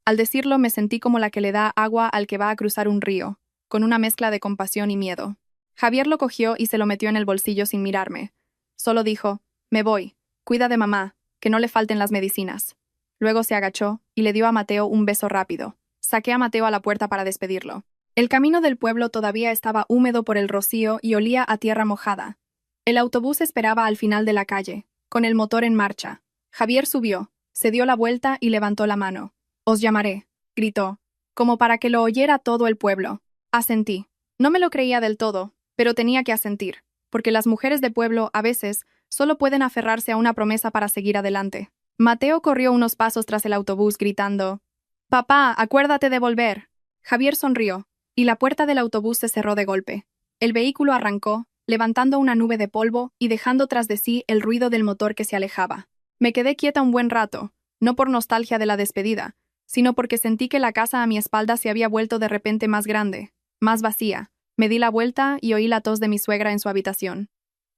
Al decirlo me sentí como la que le da agua al que va a cruzar un río, con una mezcla de compasión y miedo. Javier lo cogió y se lo metió en el bolsillo sin mirarme. Solo dijo: «Me voy. Cuida de mamá, que no le falten las medicinas». Luego se agachó y le dio a Mateo un beso rápido. Saqué a Mateo a la puerta para despedirlo. El camino del pueblo todavía estaba húmedo por el rocío y olía a tierra mojada. El autobús esperaba al final de la calle, con el motor en marcha. Javier subió, se dio la vuelta y levantó la mano. «Os llamaré», gritó, como para que lo oyera todo el pueblo. Asentí. No me lo creía del todo, pero tenía que asentir, porque las mujeres de pueblo, a veces, solo pueden aferrarse a una promesa para seguir adelante. Mateo corrió unos pasos tras el autobús gritando: «Papá, acuérdate de volver». Javier sonrió, y la puerta del autobús se cerró de golpe. El vehículo arrancó, levantando una nube de polvo y dejando tras de sí el ruido del motor que se alejaba. Me quedé quieta un buen rato, no por nostalgia de la despedida, sino porque sentí que la casa a mi espalda se había vuelto de repente más grande, más vacía. Me di la vuelta y oí la tos de mi suegra en su habitación.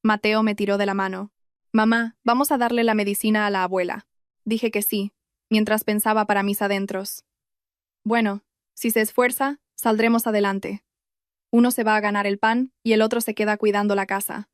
Mateo me tiró de la mano. «Mamá, vamos a darle la medicina a la abuela». Dije que sí, mientras pensaba para mis adentros. Bueno, si se esfuerza, saldremos adelante. Uno se va a ganar el pan y el otro se queda cuidando la casa.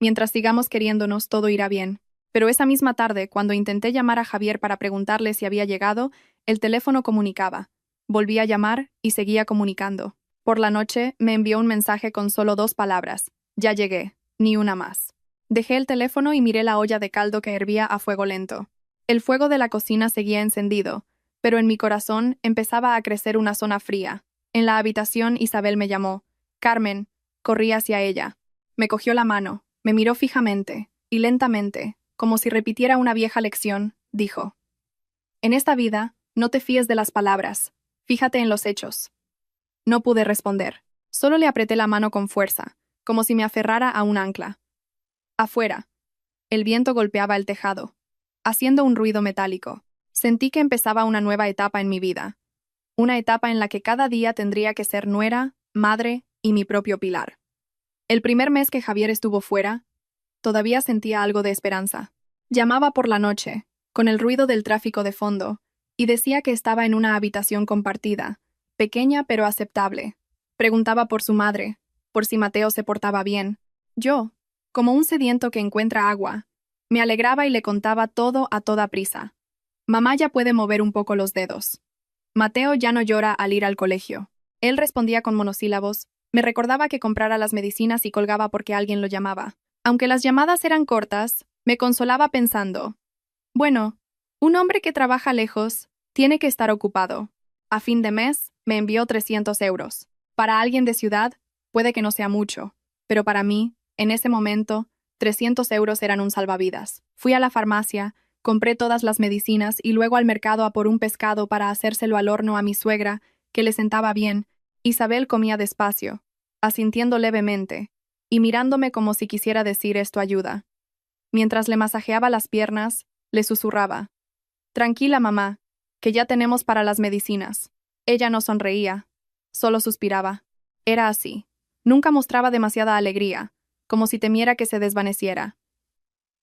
Mientras sigamos queriéndonos, todo irá bien. Pero esa misma tarde, cuando intenté llamar a Javier para preguntarle si había llegado, el teléfono comunicaba. Volví a llamar y seguía comunicando. Por la noche, me envió un mensaje con solo 2 palabras. «Ya llegué, ni una más». Dejé el teléfono y miré la olla de caldo que hervía a fuego lento. El fuego de la cocina seguía encendido, pero en mi corazón empezaba a crecer una zona fría. En la habitación, Isabel me llamó. «Carmen». Corrí hacia ella. Me cogió la mano, me miró fijamente, y lentamente, como si repitiera una vieja lección, dijo: «En esta vida, no te fíes de las palabras, fíjate en los hechos». No pude responder. Solo le apreté la mano con fuerza, como si me aferrara a un ancla. Afuera, el viento golpeaba el tejado, haciendo un ruido metálico. Sentí que empezaba una nueva etapa en mi vida. Una etapa en la que cada día tendría que ser nuera, madre y mi propio pilar. El primer mes que Javier estuvo fuera, todavía sentía algo de esperanza. Llamaba por la noche, con el ruido del tráfico de fondo, y decía que estaba en una habitación compartida, pequeña pero aceptable. Preguntaba por su madre, por si Mateo se portaba bien. Yo, como un sediento que encuentra agua, me alegraba y le contaba todo a toda prisa. Mamá ya puede mover un poco los dedos. Mateo ya no llora al ir al colegio. Él respondía con monosílabos, me recordaba que comprara las medicinas y colgaba porque alguien lo llamaba. Aunque las llamadas eran cortas, me consolaba pensando, bueno, un hombre que trabaja lejos tiene que estar ocupado. A fin de mes, me envió 300 euros. Para alguien de ciudad, puede que no sea mucho, pero para mí, en ese momento, 300 euros eran un salvavidas. Fui a la farmacia, compré todas las medicinas y luego al mercado a por un pescado para hacérselo al horno a mi suegra, que le sentaba bien. Isabel comía despacio, asintiendo levemente, y mirándome como si quisiera decir esto ayuda. Mientras le masajeaba las piernas, le susurraba, tranquila, mamá, que ya tenemos para las medicinas. Ella no sonreía, solo suspiraba. Era así. Nunca mostraba demasiada alegría, como si temiera que se desvaneciera.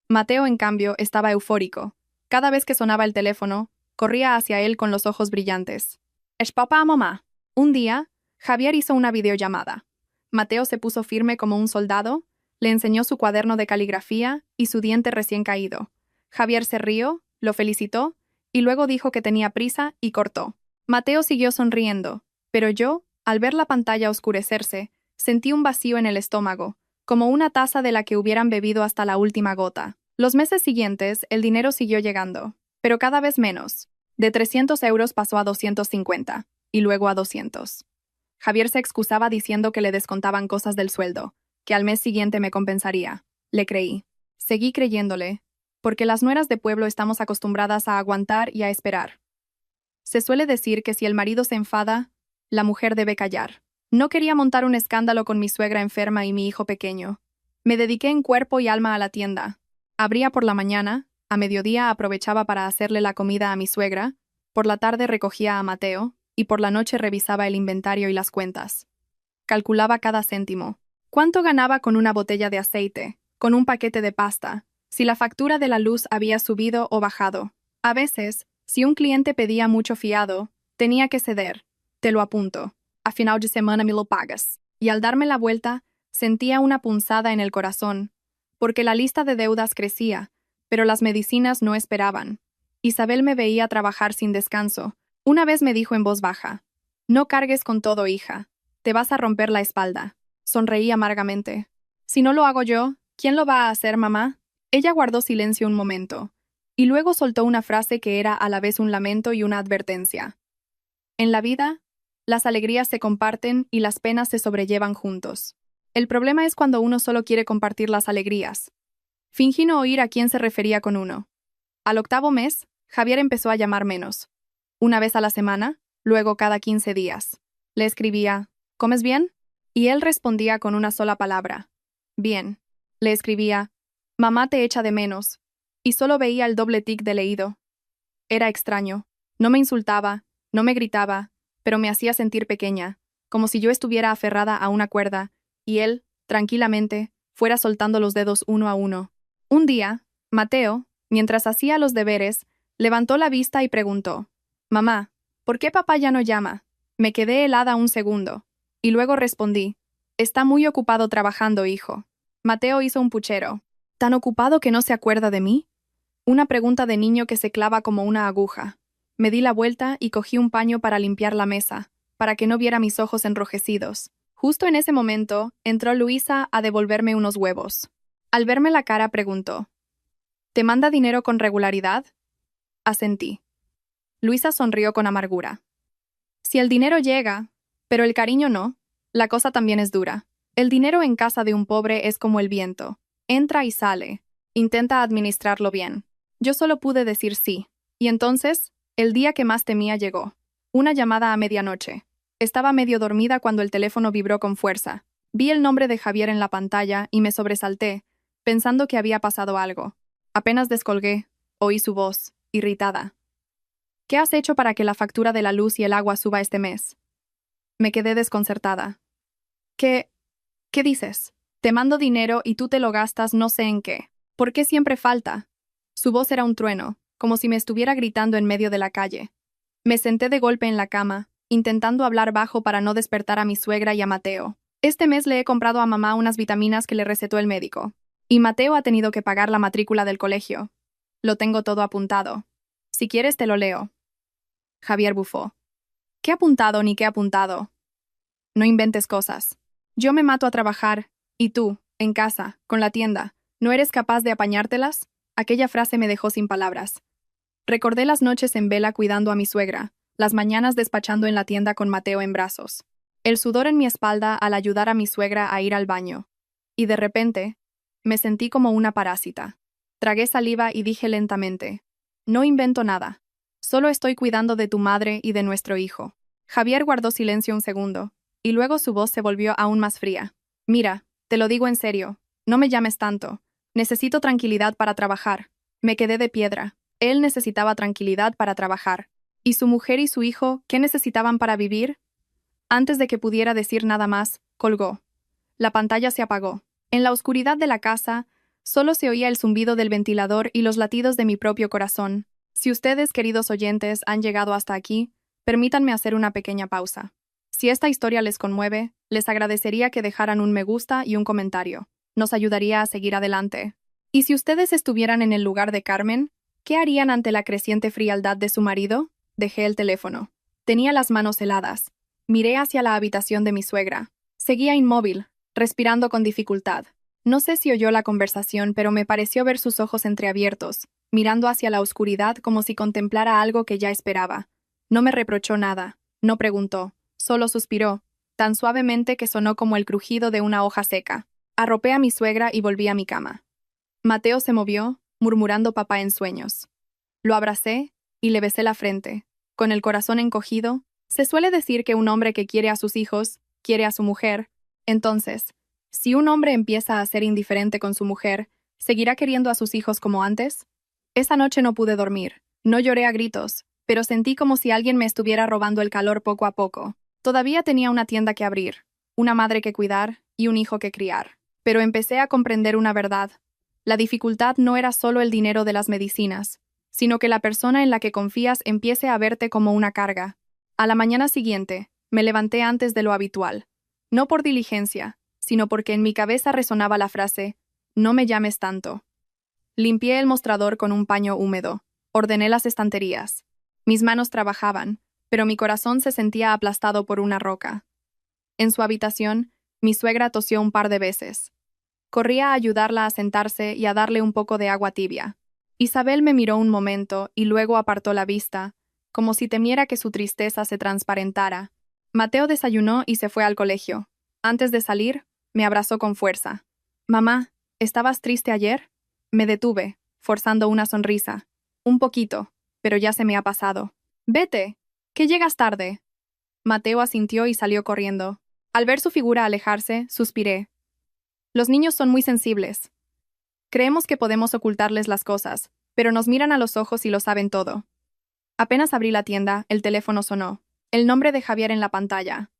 Mateo, en cambio, estaba eufórico. Cada vez que sonaba el teléfono, corría hacia él con los ojos brillantes. «¿Es papá, mamá?» Un día, Javier hizo una videollamada. Mateo se puso firme como un soldado, le enseñó su cuaderno de caligrafía y su diente recién caído. Javier se rió, lo felicitó, y luego dijo que tenía prisa y cortó. Mateo siguió sonriendo, pero yo, al ver la pantalla oscurecerse, sentí un vacío en el estómago, como una taza de la que hubieran bebido hasta la última gota. Los meses siguientes, el dinero siguió llegando, pero cada vez menos. De 300 euros pasó a 250, y luego a 200. Javier se excusaba diciendo que le descontaban cosas del sueldo, que al mes siguiente me compensaría. Le creí. Seguí creyéndole, porque las nueras de pueblo estamos acostumbradas a aguantar y a esperar. Se suele decir que si el marido se enfada, la mujer debe callar. No quería montar un escándalo con mi suegra enferma y mi hijo pequeño. Me dediqué en cuerpo y alma a la tienda. Abría por la mañana, a mediodía aprovechaba para hacerle la comida a mi suegra, por la tarde recogía a Mateo, y por la noche revisaba el inventario y las cuentas. Calculaba cada céntimo. ¿Cuánto ganaba con una botella de aceite, con un paquete de pasta, si la factura de la luz había subido o bajado? A veces, si un cliente pedía mucho fiado, tenía que ceder. Te lo apunto. A final de semana me lo pagas. Y al darme la vuelta, sentía una punzada en el corazón, porque la lista de deudas crecía, pero las medicinas no esperaban. Isabel me veía trabajar sin descanso. Una vez me dijo en voz baja, «No cargues con todo, hija. Te vas a romper la espalda». Sonreí amargamente. «Si no lo hago yo, ¿quién lo va a hacer, mamá?» Ella guardó silencio un momento, y luego soltó una frase que era a la vez un lamento y una advertencia. En la vida, las alegrías se comparten y las penas se sobrellevan juntos. El problema es cuando uno solo quiere compartir las alegrías. Fingí no oír a quién se refería con uno. Al octavo mes, Javier empezó a llamar menos. Una vez a la semana, luego cada 15 días. Le escribía, «¿Comes bien?» Y él respondía con una sola palabra, «Bien». Le escribía, «Mamá te echa de menos», y solo veía el doble tic de leído. Era extraño. No me insultaba, no me gritaba, pero me hacía sentir pequeña, como si yo estuviera aferrada a una cuerda, y él, tranquilamente, fuera soltando los dedos uno a uno. Un día, Mateo, mientras hacía los deberes, levantó la vista y preguntó, «Mamá, ¿por qué papá ya no llama?» Me quedé helada un segundo, y luego respondí, «Está muy ocupado trabajando, hijo». Mateo hizo un puchero. «¿Tan ocupado que no se acuerda de mí?» Una pregunta de niño que se clava como una aguja. Me di la vuelta y cogí un paño para limpiar la mesa, para que no viera mis ojos enrojecidos. Justo en ese momento, entró Luisa a devolverme unos huevos. Al verme la cara preguntó, «¿Te manda dinero con regularidad?» Asentí. Luisa sonrió con amargura. «Si el dinero llega, pero el cariño no, la cosa también es dura. El dinero en casa de un pobre es como el viento. Entra y sale. Intenta administrarlo bien». Yo solo pude decir sí. Y entonces, el día que más temía llegó. Una llamada a medianoche. Estaba medio dormida cuando el teléfono vibró con fuerza. Vi el nombre de Javier en la pantalla y me sobresalté, pensando que había pasado algo. Apenas descolgué, oí su voz, irritada. «¿Qué has hecho para que la factura de la luz y el agua suba este mes?» Me quedé desconcertada. ¿Qué dices? Te mando dinero y tú te lo gastas no sé en qué. ¿Por qué siempre falta?» Su voz era un trueno, como si me estuviera gritando en medio de la calle. Me senté de golpe en la cama, intentando hablar bajo para no despertar a mi suegra y a Mateo. Este mes le he comprado a mamá unas vitaminas que le recetó el médico. Y Mateo ha tenido que pagar la matrícula del colegio. Lo tengo todo apuntado. Si quieres te lo leo. Javier bufó. ¿Qué apuntado ni qué apuntado? No inventes cosas. Yo me mato a trabajar, y tú, en casa, con la tienda, ¿no eres capaz de apañártelas? Aquella frase me dejó sin palabras. Recordé las noches en vela cuidando a mi suegra, las mañanas despachando en la tienda con Mateo en brazos, el sudor en mi espalda al ayudar a mi suegra a ir al baño. Y de repente, me sentí como una parásita. Tragué saliva y dije lentamente, no invento nada. Solo estoy cuidando de tu madre y de nuestro hijo. Javier guardó silencio un segundo, y luego su voz se volvió aún más fría. Mira, te lo digo en serio, no me llames tanto. Necesito tranquilidad para trabajar. Me quedé de piedra. Él necesitaba tranquilidad para trabajar. ¿Y su mujer y su hijo qué necesitaban para vivir? Antes de que pudiera decir nada más, colgó. La pantalla se apagó. En la oscuridad de la casa, solo se oía el zumbido del ventilador y los latidos de mi propio corazón. Si ustedes, queridos oyentes, han llegado hasta aquí, permítanme hacer una pequeña pausa. Si esta historia les conmueve, les agradecería que dejaran un me gusta y un comentario. Nos ayudaría a seguir adelante. Y si ustedes estuvieran en el lugar de Carmen, ¿qué harían ante la creciente frialdad de su marido? Dejé el teléfono. Tenía las manos heladas. Miré hacia la habitación de mi suegra. Seguía inmóvil, respirando con dificultad. No sé si oyó la conversación, pero me pareció ver sus ojos entreabiertos, mirando hacia la oscuridad como si contemplara algo que ya esperaba. No me reprochó nada, no preguntó, solo suspiró, tan suavemente que sonó como el crujido de una hoja seca. Arropé a mi suegra y volví a mi cama. Mateo se movió, murmurando papá en sueños. Lo abracé y le besé la frente. Con el corazón encogido, se suele decir que un hombre que quiere a sus hijos, quiere a su mujer. Entonces, si un hombre empieza a ser indiferente con su mujer, ¿seguirá queriendo a sus hijos como antes? Esa noche no pude dormir. No lloré a gritos, pero sentí como si alguien me estuviera robando el calor poco a poco. Todavía tenía una tienda que abrir, una madre que cuidar y un hijo que criar. Pero empecé a comprender una verdad. La dificultad no era solo el dinero de las medicinas, sino que la persona en la que confías empiece a verte como una carga. A la mañana siguiente, me levanté antes de lo habitual. No por diligencia, sino porque en mi cabeza resonaba la frase, no me llames tanto. Limpié el mostrador con un paño húmedo. Ordené las estanterías. Mis manos trabajaban, pero mi corazón se sentía aplastado por una roca. En su habitación, mi suegra tosió un par de veces. Corrí a ayudarla a sentarse y a darle un poco de agua tibia. Isabel me miró un momento y luego apartó la vista, como si temiera que su tristeza se transparentara. Mateo desayunó y se fue al colegio. Antes de salir, me abrazó con fuerza. «Mamá, ¿estabas triste ayer?» Me detuve, forzando una sonrisa. «Un poquito, pero ya se me ha pasado». «Vete, que llegas tarde». Mateo asintió y salió corriendo. Al ver su figura alejarse, suspiré. Los niños son muy sensibles. Creemos que podemos ocultarles las cosas, pero nos miran a los ojos y lo saben todo. Apenas abrí la tienda, el teléfono sonó. El nombre de Javier en la pantalla.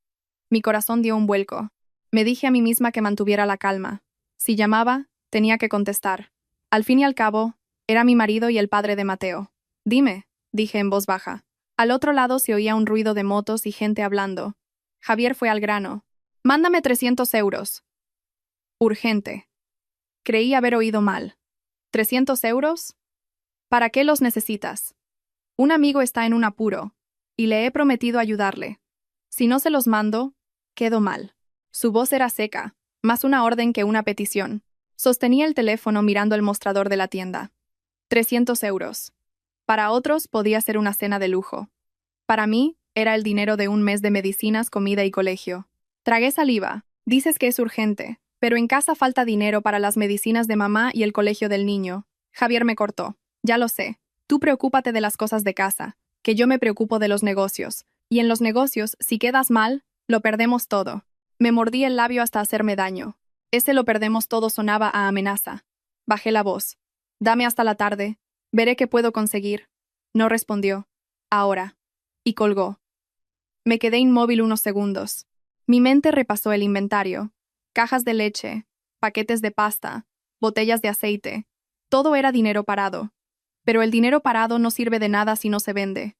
Mi corazón dio un vuelco. Me dije a mí misma que mantuviera la calma. Si llamaba, tenía que contestar. Al fin y al cabo, era mi marido y el padre de Mateo. «Dime», dije en voz baja. Al otro lado se oía un ruido de motos y gente hablando. Javier fue al grano. «Mándame 300 euros». Urgente. Creí haber oído mal. ¿300 euros? ¿Para qué los necesitas? Un amigo está en un apuro, y le he prometido ayudarle. Si no se los mando, quedo mal. Su voz era seca, más una orden que una petición. Sostenía el teléfono mirando el mostrador de la tienda. 300 euros. Para otros podía ser una cena de lujo. Para mí, era el dinero de un mes de medicinas, comida y colegio. Tragué saliva. Dices que es urgente, pero en casa falta dinero para las medicinas de mamá y el colegio del niño. Javier me cortó. Ya lo sé. Tú preocúpate de las cosas de casa, que yo me preocupo de los negocios. Y en los negocios, si quedas mal, lo perdemos todo. Me mordí el labio hasta hacerme daño. Ese lo perdemos todo sonaba a amenaza. Bajé la voz. Dame hasta la tarde. Veré qué puedo conseguir. No respondió. Ahora. Y colgó. Me quedé inmóvil unos segundos. Mi mente repasó el inventario. Cajas de leche, paquetes de pasta, botellas de aceite. Todo era dinero parado. Pero el dinero parado no sirve de nada si no se vende.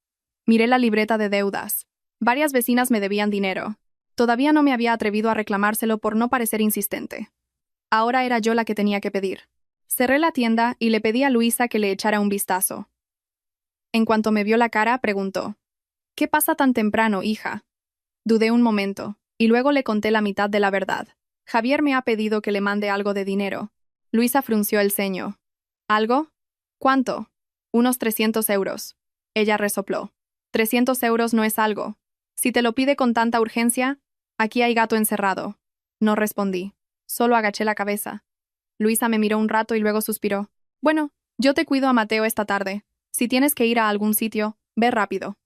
Miré la libreta de deudas. Varias vecinas me debían dinero. Todavía no me había atrevido a reclamárselo por no parecer insistente. Ahora era yo la que tenía que pedir. Cerré la tienda y le pedí a Luisa que le echara un vistazo. En cuanto me vio la cara, preguntó: «¿Qué pasa tan temprano, hija?» Dudé un momento, y luego le conté la mitad de la verdad. Javier me ha pedido que le mande algo de dinero. Luisa frunció el ceño. ¿Algo? ¿Cuánto? Unos 300 euros. Ella resopló. 300 euros no es algo. Si te lo pide con tanta urgencia, aquí hay gato encerrado. No respondí. Solo agaché la cabeza. Luisa me miró un rato y luego suspiró. Bueno, yo te cuido a Mateo esta tarde. Si tienes que ir a algún sitio, ve rápido.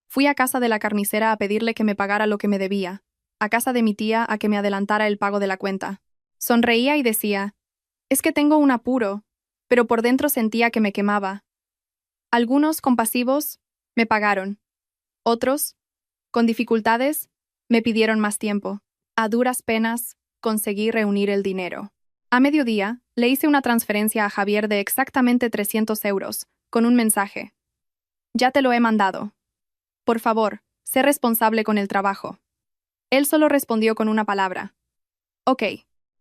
Fui a casa de la carnicera a pedirle que me pagara lo que me debía. A casa de mi tía a que me adelantara el pago de la cuenta. Sonreía y decía: «Es que tengo un apuro», pero por dentro sentía que me quemaba. Algunos, compasivos, me pagaron. Otros, con dificultades, me pidieron más tiempo. A duras penas, conseguí reunir el dinero. A mediodía, le hice una transferencia a Javier de exactamente 300 euros, con un mensaje: «Ya te lo he mandado. Por favor, sé responsable con el trabajo». Él solo respondió con una palabra: «Ok».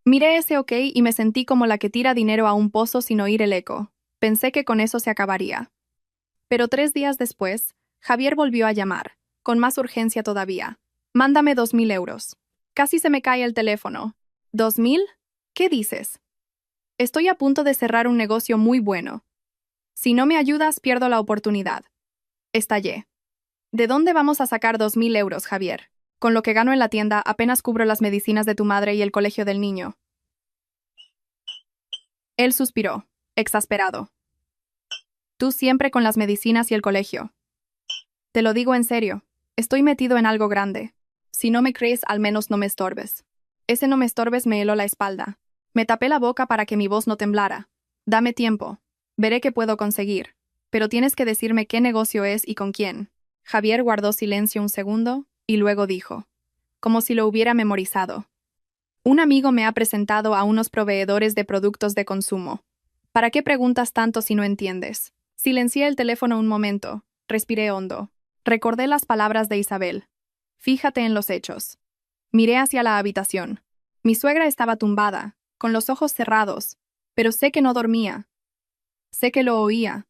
Miré ese ok y me sentí como la que tira dinero a un pozo sin oír el eco. Pensé que con eso se acabaría. Pero 3 días después, Javier volvió a llamar, con más urgencia todavía. «Mándame 2000 euros». Casi se me cae el teléfono. ¿2000? ¿Qué dices? Estoy a punto de cerrar un negocio muy bueno. Si no me ayudas, pierdo la oportunidad. Estallé. ¿De dónde vamos a sacar 2000 euros, Javier? Con lo que gano en la tienda, apenas cubro las medicinas de tu madre y el colegio del niño. Él suspiró, exasperado. Tú siempre con las medicinas y el colegio. Te lo digo en serio, estoy metido en algo grande. Si no me crees, al menos no me estorbes. Ese no me estorbes me heló la espalda. Me tapé la boca para que mi voz no temblara. Dame tiempo. Veré qué puedo conseguir. Pero tienes que decirme qué negocio es y con quién. Javier guardó silencio un segundo y luego dijo, como si lo hubiera memorizado: «Un amigo me ha presentado a unos proveedores de productos de consumo. ¿Para qué preguntas tanto si no entiendes?» Silencié el teléfono un momento, respiré hondo. Recordé las palabras de Isabel. Fíjate en los hechos. Miré hacia la habitación. Mi suegra estaba tumbada, con los ojos cerrados, pero sé que no dormía. Sé que lo oía.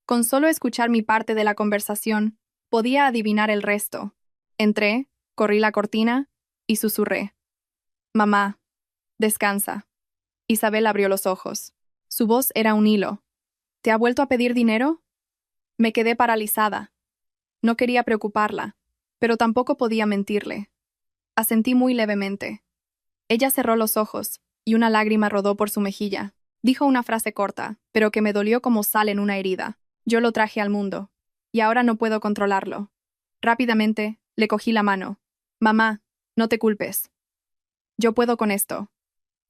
Con solo escuchar mi parte de la conversación, podía adivinar el resto. Entré, corrí la cortina y susurré: «Mamá, descansa». Isabel abrió los ojos. Su voz era un hilo. «¿Te ha vuelto a pedir dinero?» Me quedé paralizada. No quería preocuparla, pero tampoco podía mentirle. Asentí muy levemente. Ella cerró los ojos, y una lágrima rodó por su mejilla. Dijo una frase corta, pero que me dolió como sal en una herida. Yo lo traje al mundo, y ahora no puedo controlarlo. Rápidamente, le cogí la mano. «Mamá, no te culpes. Yo puedo con esto».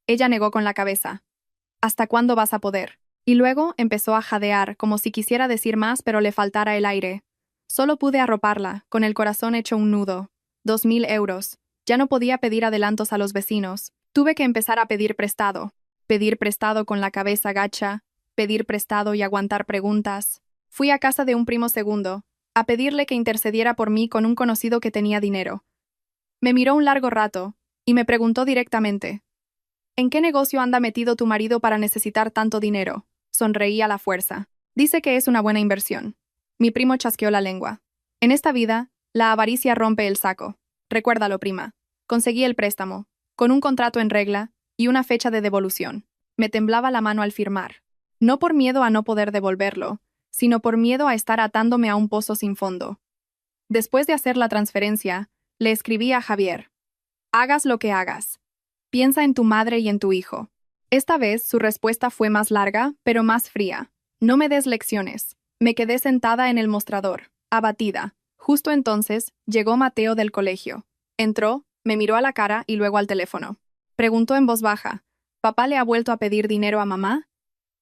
Ella negó con la cabeza. «¿Hasta cuándo vas a poder?» Y luego empezó a jadear, como si quisiera decir más, pero le faltara el aire. Solo pude arroparla, con el corazón hecho un nudo. 2000 euros. Ya no podía pedir adelantos a los vecinos. Tuve que empezar a pedir prestado. Pedir prestado con la cabeza gacha, pedir prestado y aguantar preguntas. Fui a casa de un primo segundo, a pedirle que intercediera por mí con un conocido que tenía dinero. Me miró un largo rato, y me preguntó directamente: «¿En qué negocio anda metido tu marido para necesitar tanto dinero?» Sonreí a la fuerza. «Dice que es una buena inversión». Mi primo chasqueó la lengua. «En esta vida, la avaricia rompe el saco. Recuérdalo, prima. Conseguí el préstamo, con un contrato en regla y una fecha de devolución». Me temblaba la mano al firmar. No por miedo a no poder devolverlo, sino por miedo a estar atándome a un pozo sin fondo. Después de hacer la transferencia, le escribí a Javier: «Hagas lo que hagas. Piensa en tu madre y en tu hijo». Esta vez su respuesta fue más larga, pero más fría. «No me des lecciones». Me quedé sentada en el mostrador, abatida. Justo entonces, llegó Mateo del colegio. Entró, me miró a la cara y luego al teléfono. Preguntó en voz baja: «¿Papá le ha vuelto a pedir dinero a mamá?»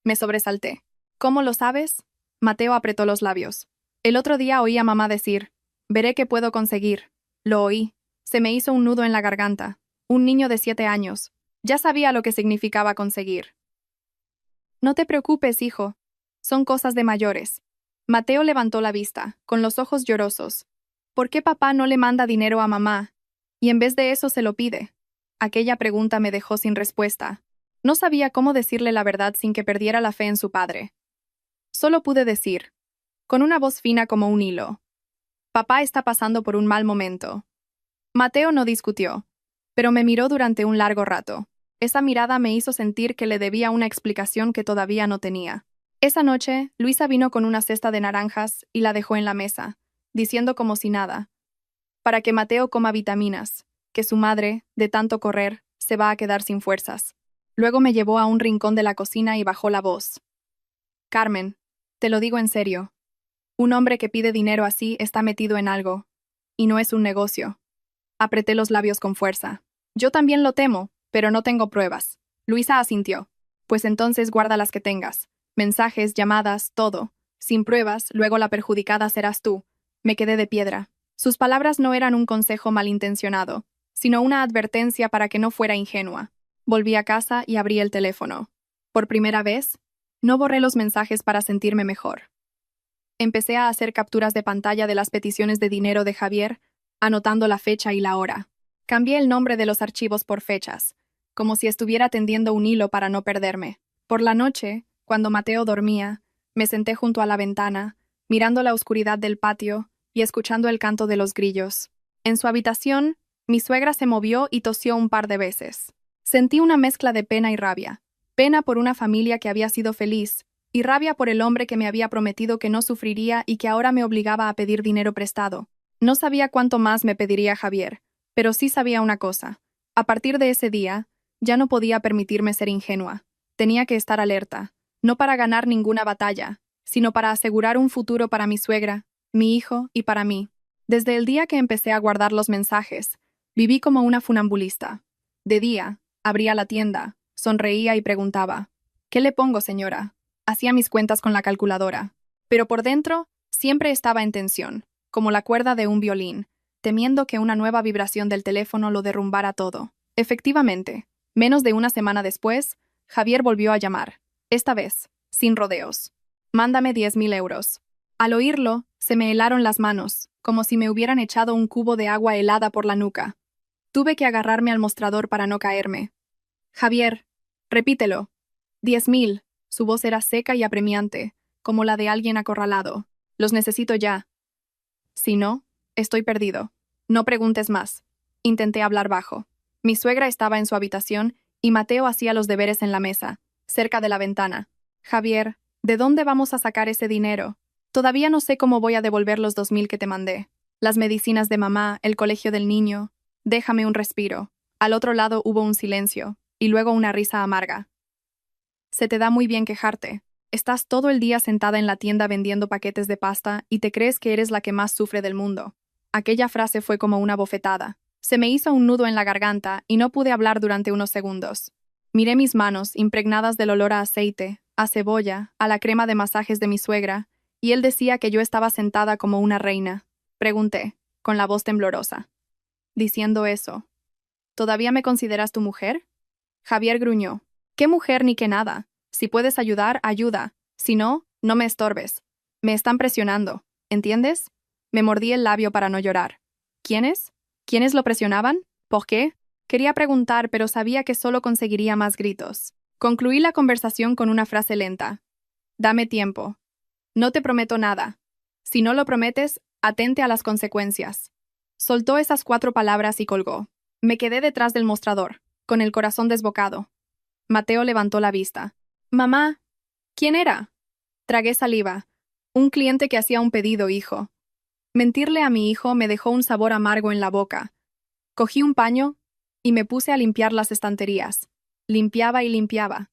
Me sobresalté. «¿Cómo lo sabes?» Mateo apretó los labios. «El otro día oí a mamá decir: veré qué puedo conseguir». Lo oí. Se me hizo un nudo en la garganta. Un niño de 7 años. Ya sabía lo que significaba conseguir. «No te preocupes, hijo. Son cosas de mayores. Mateo levantó la vista, con los ojos llorosos. ¿Por qué papá no le manda dinero a mamá? Y en vez de eso se lo pide. Aquella pregunta me dejó sin respuesta. No sabía cómo decirle la verdad sin que perdiera la fe en su padre. Solo pude decir, con una voz fina como un hilo: papá está pasando por un mal momento. Mateo no discutió, pero me miró durante un largo rato. Esa mirada me hizo sentir que le debía una explicación que todavía no tenía. Esa noche, Luisa vino con una cesta de naranjas y la dejó en la mesa, diciendo como si nada: para que Mateo coma vitaminas, que su madre, de tanto correr, se va a quedar sin fuerzas. Luego me llevó a un rincón de la cocina y bajó la voz. Carmen, te lo digo en serio. Un hombre que pide dinero así está metido en algo. Y no es un negocio. Apreté los labios con fuerza. Yo también lo temo, pero no tengo pruebas. Luisa asintió. Pues entonces guarda las que tengas. Mensajes, llamadas, todo. Sin pruebas, luego la perjudicada serás tú. Me quedé de piedra. Sus palabras no eran un consejo malintencionado, sino una advertencia para que no fuera ingenua. Volví a casa y abrí el teléfono. Por primera vez, no borré los mensajes para sentirme mejor. Empecé a hacer capturas de pantalla de las peticiones de dinero de Javier, anotando la fecha y la hora. Cambié el nombre de los archivos por fechas, como si estuviera tendiendo un hilo para no perderme. Por la noche, cuando Mateo dormía, me senté junto a la ventana, mirando la oscuridad del patio y escuchando el canto de los grillos. En su habitación, mi suegra se movió y tosió un par de veces. Sentí una mezcla de pena y rabia. Pena por una familia que había sido feliz, y rabia por el hombre que me había prometido que no sufriría y que ahora me obligaba a pedir dinero prestado. No sabía cuánto más me pediría Javier, pero sí sabía una cosa. A partir de ese día, ya no podía permitirme ser ingenua. Tenía que estar alerta, no para ganar ninguna batalla, sino para asegurar un futuro para mi suegra, mi hijo y para mí. Desde el día que empecé a guardar los mensajes, viví como una funambulista. De día, abría la tienda, sonreía y preguntaba: ¿qué le pongo, señora? Hacía mis cuentas con la calculadora. Pero por dentro, siempre estaba en tensión, como la cuerda de un violín, temiendo que una nueva vibración del teléfono lo derrumbara todo. Efectivamente, menos de una semana después, Javier volvió a llamar, esta vez, sin rodeos. Mándame 10.000 euros. Al oírlo, se me helaron las manos, como si me hubieran echado un cubo de agua helada por la nuca. Tuve que agarrarme al mostrador para no caerme. Javier, repítelo. 10.000. Su voz era seca y apremiante, como la de alguien acorralado. Los necesito ya. Si no, estoy perdido. No preguntes más. Intenté hablar bajo. Mi suegra estaba en su habitación y Mateo hacía los deberes en la mesa, cerca de la ventana. Javier, ¿de dónde vamos a sacar ese dinero? Todavía no sé cómo voy a devolver los 2.000 que te mandé. Las medicinas de mamá, el colegio del niño. Déjame un respiro. Al otro lado hubo un silencio, y luego una risa amarga. Se te da muy bien quejarte. Estás todo el día sentada en la tienda vendiendo paquetes de pasta y te crees que eres la que más sufre del mundo. Aquella frase fue como una bofetada. Se me hizo un nudo en la garganta y no pude hablar durante unos segundos. Miré mis manos, impregnadas del olor a aceite, a cebolla, a la crema de masajes de mi suegra, y él decía que yo estaba sentada como una reina. Pregunté, con la voz temblorosa. Diciendo eso, ¿todavía me consideras tu mujer? Javier gruñó. ¿Qué mujer ni qué nada? Si puedes ayudar, ayuda. Si no, no me estorbes. Me están presionando, ¿entiendes? Me mordí el labio para no llorar. ¿Quiénes? ¿Quiénes lo presionaban? ¿Por qué? Quería preguntar, pero sabía que solo conseguiría más gritos. Concluí la conversación con una frase lenta. Dame tiempo. No te prometo nada. Si no lo prometes, atente a las consecuencias. Soltó esas 4 palabras y colgó. Me quedé detrás del mostrador, con el corazón desbocado. Mateo levantó la vista. Mamá, ¿quién era? Tragué saliva. Un cliente que hacía un pedido, hijo. Mentirle a mi hijo me dejó un sabor amargo en la boca. Cogí un paño y me puse a limpiar las estanterías. Limpiaba y limpiaba,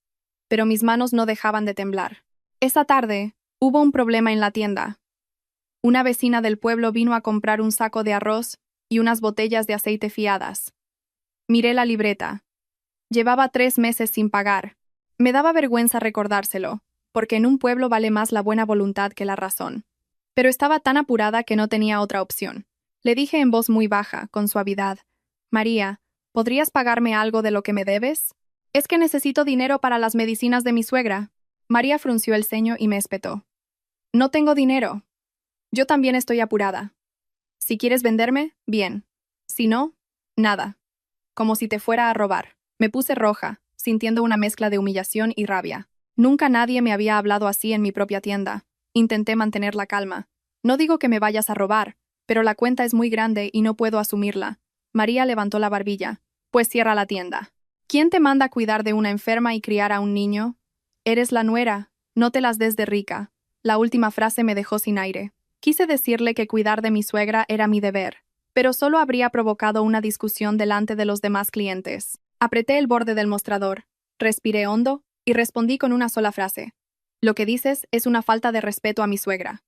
pero mis manos no dejaban de temblar. Esa tarde, hubo un problema en la tienda. Una vecina del pueblo vino a comprar un saco de arroz y unas botellas de aceite fiadas. Miré la libreta. Llevaba 3 meses sin pagar. Me daba vergüenza recordárselo, porque en un pueblo vale más la buena voluntad que la razón. Pero estaba tan apurada que no tenía otra opción. Le dije en voz muy baja, con suavidad: María, ¿podrías pagarme algo de lo que me debes? Es que necesito dinero para las medicinas de mi suegra. María frunció el ceño y me espetó. No tengo dinero. Yo también estoy apurada. Si quieres venderme, bien. Si no, nada. Como si te fuera a robar. Me puse roja, sintiendo una mezcla de humillación y rabia. Nunca nadie me había hablado así en mi propia tienda. Intenté mantener la calma. No digo que me vayas a robar, pero la cuenta es muy grande y no puedo asumirla. María levantó la barbilla. Pues cierra la tienda. ¿Quién te manda a cuidar de una enferma y criar a un niño? Eres la nuera, no te las des de rica. La última frase me dejó sin aire. Quise decirle que cuidar de mi suegra era mi deber, pero solo habría provocado una discusión delante de los demás clientes. Apreté el borde del mostrador, respiré hondo y respondí con una sola frase. Lo que dices es una falta de respeto a mi suegra.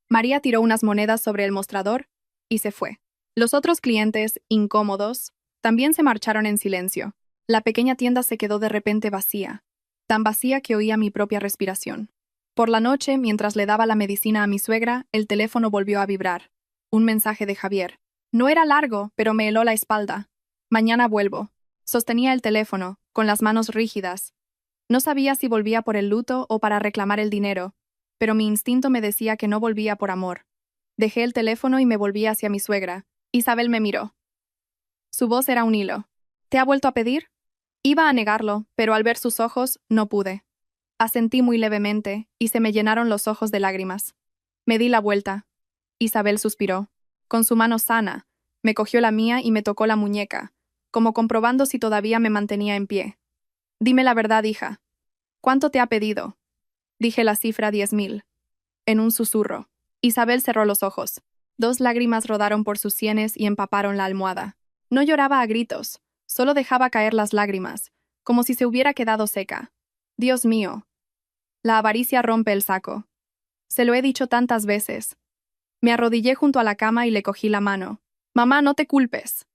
María tiró unas monedas sobre el mostrador y se fue. Los otros clientes, incómodos, también se marcharon en silencio. La pequeña tienda se quedó de repente vacía, tan vacía que oía mi propia respiración. Por la noche, mientras le daba la medicina a mi suegra, el teléfono volvió a vibrar. Un mensaje de Javier. No era largo, pero me heló la espalda. Mañana vuelvo. Sostenía el teléfono, con las manos rígidas. No sabía si volvía por el luto o para reclamar el dinero, pero mi instinto me decía que no volvía por amor. Dejé el teléfono y me volví hacia mi suegra. Isabel me miró. Su voz era un hilo. ¿Te ha vuelto a pedir? Iba a negarlo, pero al ver sus ojos, no pude. Asentí muy levemente, y se me llenaron los ojos de lágrimas. Me di la vuelta. Isabel suspiró. Con su mano sana, me cogió la mía y me tocó la muñeca, como comprobando si todavía me mantenía en pie. Dime la verdad, hija. ¿Cuánto te ha pedido? Dije la cifra 10.000. En un susurro. Isabel cerró los ojos. 2 lágrimas rodaron por sus sienes y empaparon la almohada. No lloraba a gritos, solo dejaba caer las lágrimas, como si se hubiera quedado seca. Dios mío. La avaricia rompe el saco. Se lo he dicho tantas veces. Me arrodillé junto a la cama y le cogí la mano. Mamá, no te culpes.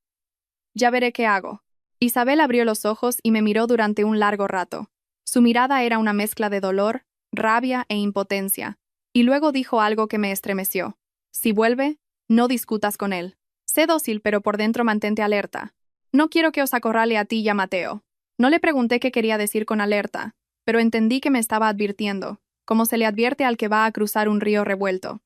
Ya veré qué hago. Isabel abrió los ojos y me miró durante un largo rato. Su mirada era una mezcla de dolor, rabia e impotencia, y luego dijo algo que me estremeció. Si vuelve, no discutas con él. Sé dócil, pero por dentro mantente alerta. No quiero que os acorrale a ti y a Mateo. No le pregunté qué quería decir con alerta, pero entendí que me estaba advirtiendo, como se le advierte al que va a cruzar un río revuelto.